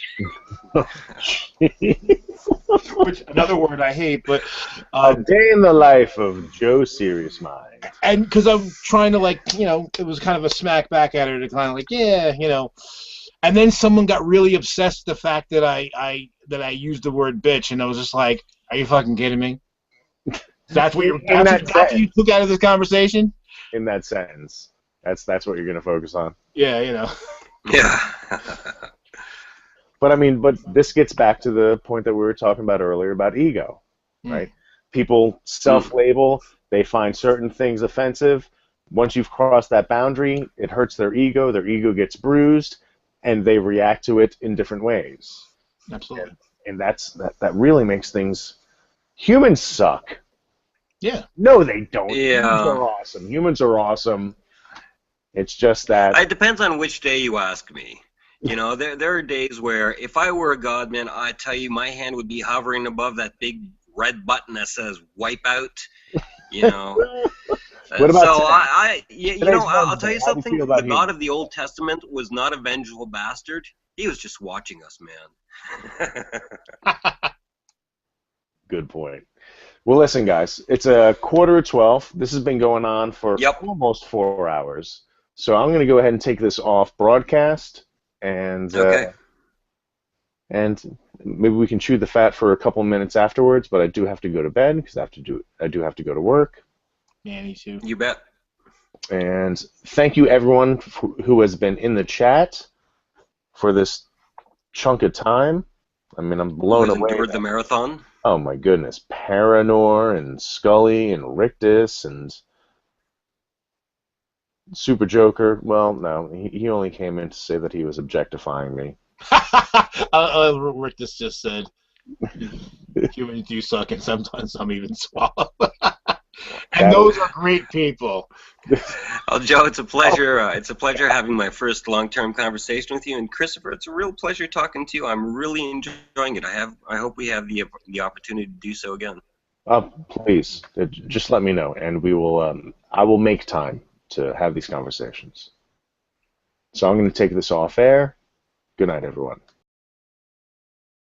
C: Which, another word I hate, but
A: a day in the life of Joe Serious Mind.
C: And because I'm trying to it was kind of a smack back at her to kind of like, yeah, And then someone got really obsessed with the fact that I used the word bitch, and I was just like, are you fucking kidding me? That's what you took out of this conversation?
A: In that sentence. That's what you're gonna focus on.
C: Yeah,
E: Yeah.
A: But this gets back to the point that we were talking about earlier about ego, right? People self-label, they find certain things offensive. Once you've crossed that boundary, it hurts their ego gets bruised, and they react to it in different ways.
C: Absolutely.
A: And that really makes things... Humans suck.
C: Yeah.
A: No, they don't.
E: Yeah.
A: Humans are awesome. It's just that...
E: It depends on which day you ask me. There are days where if I were a godman, I tell you my hand would be hovering above that big red button that says wipe out.
A: What about
E: so
A: today?
E: I'll tell you something. The
A: God
E: God of the Old Testament was not a vengeful bastard. He was just watching us, man.
A: Good point. Well, listen, guys. It's a 11:45. This has been going on for almost 4 hours. So I'm going to go ahead and take this off broadcast, and
E: okay.
A: And maybe we can chew the fat for a couple minutes afterwards, but I do have to go to bed because I do have to go to work.
C: Yeah, me too.
E: You bet.
A: And thank you everyone who has been in the chat for this chunk of time. I mean, I'm blown
E: Who has
A: away.
E: endured the marathon?
A: Oh my goodness, Paranor and Scully and Rictus and Super Joker. Well, no, he only came in to say that he was objectifying me.
C: Rick just said, humans do suck, and sometimes some even swallow. And those are great people.
E: Well, Joe, it's a pleasure. It's a pleasure having my first long-term conversation with you, and Christopher, it's a real pleasure talking to you. I'm really enjoying it. I hope we have the opportunity to do so again.
A: Please, just let me know, and we will. I will make time to have these conversations. So I'm going to take this off air. Good night, everyone.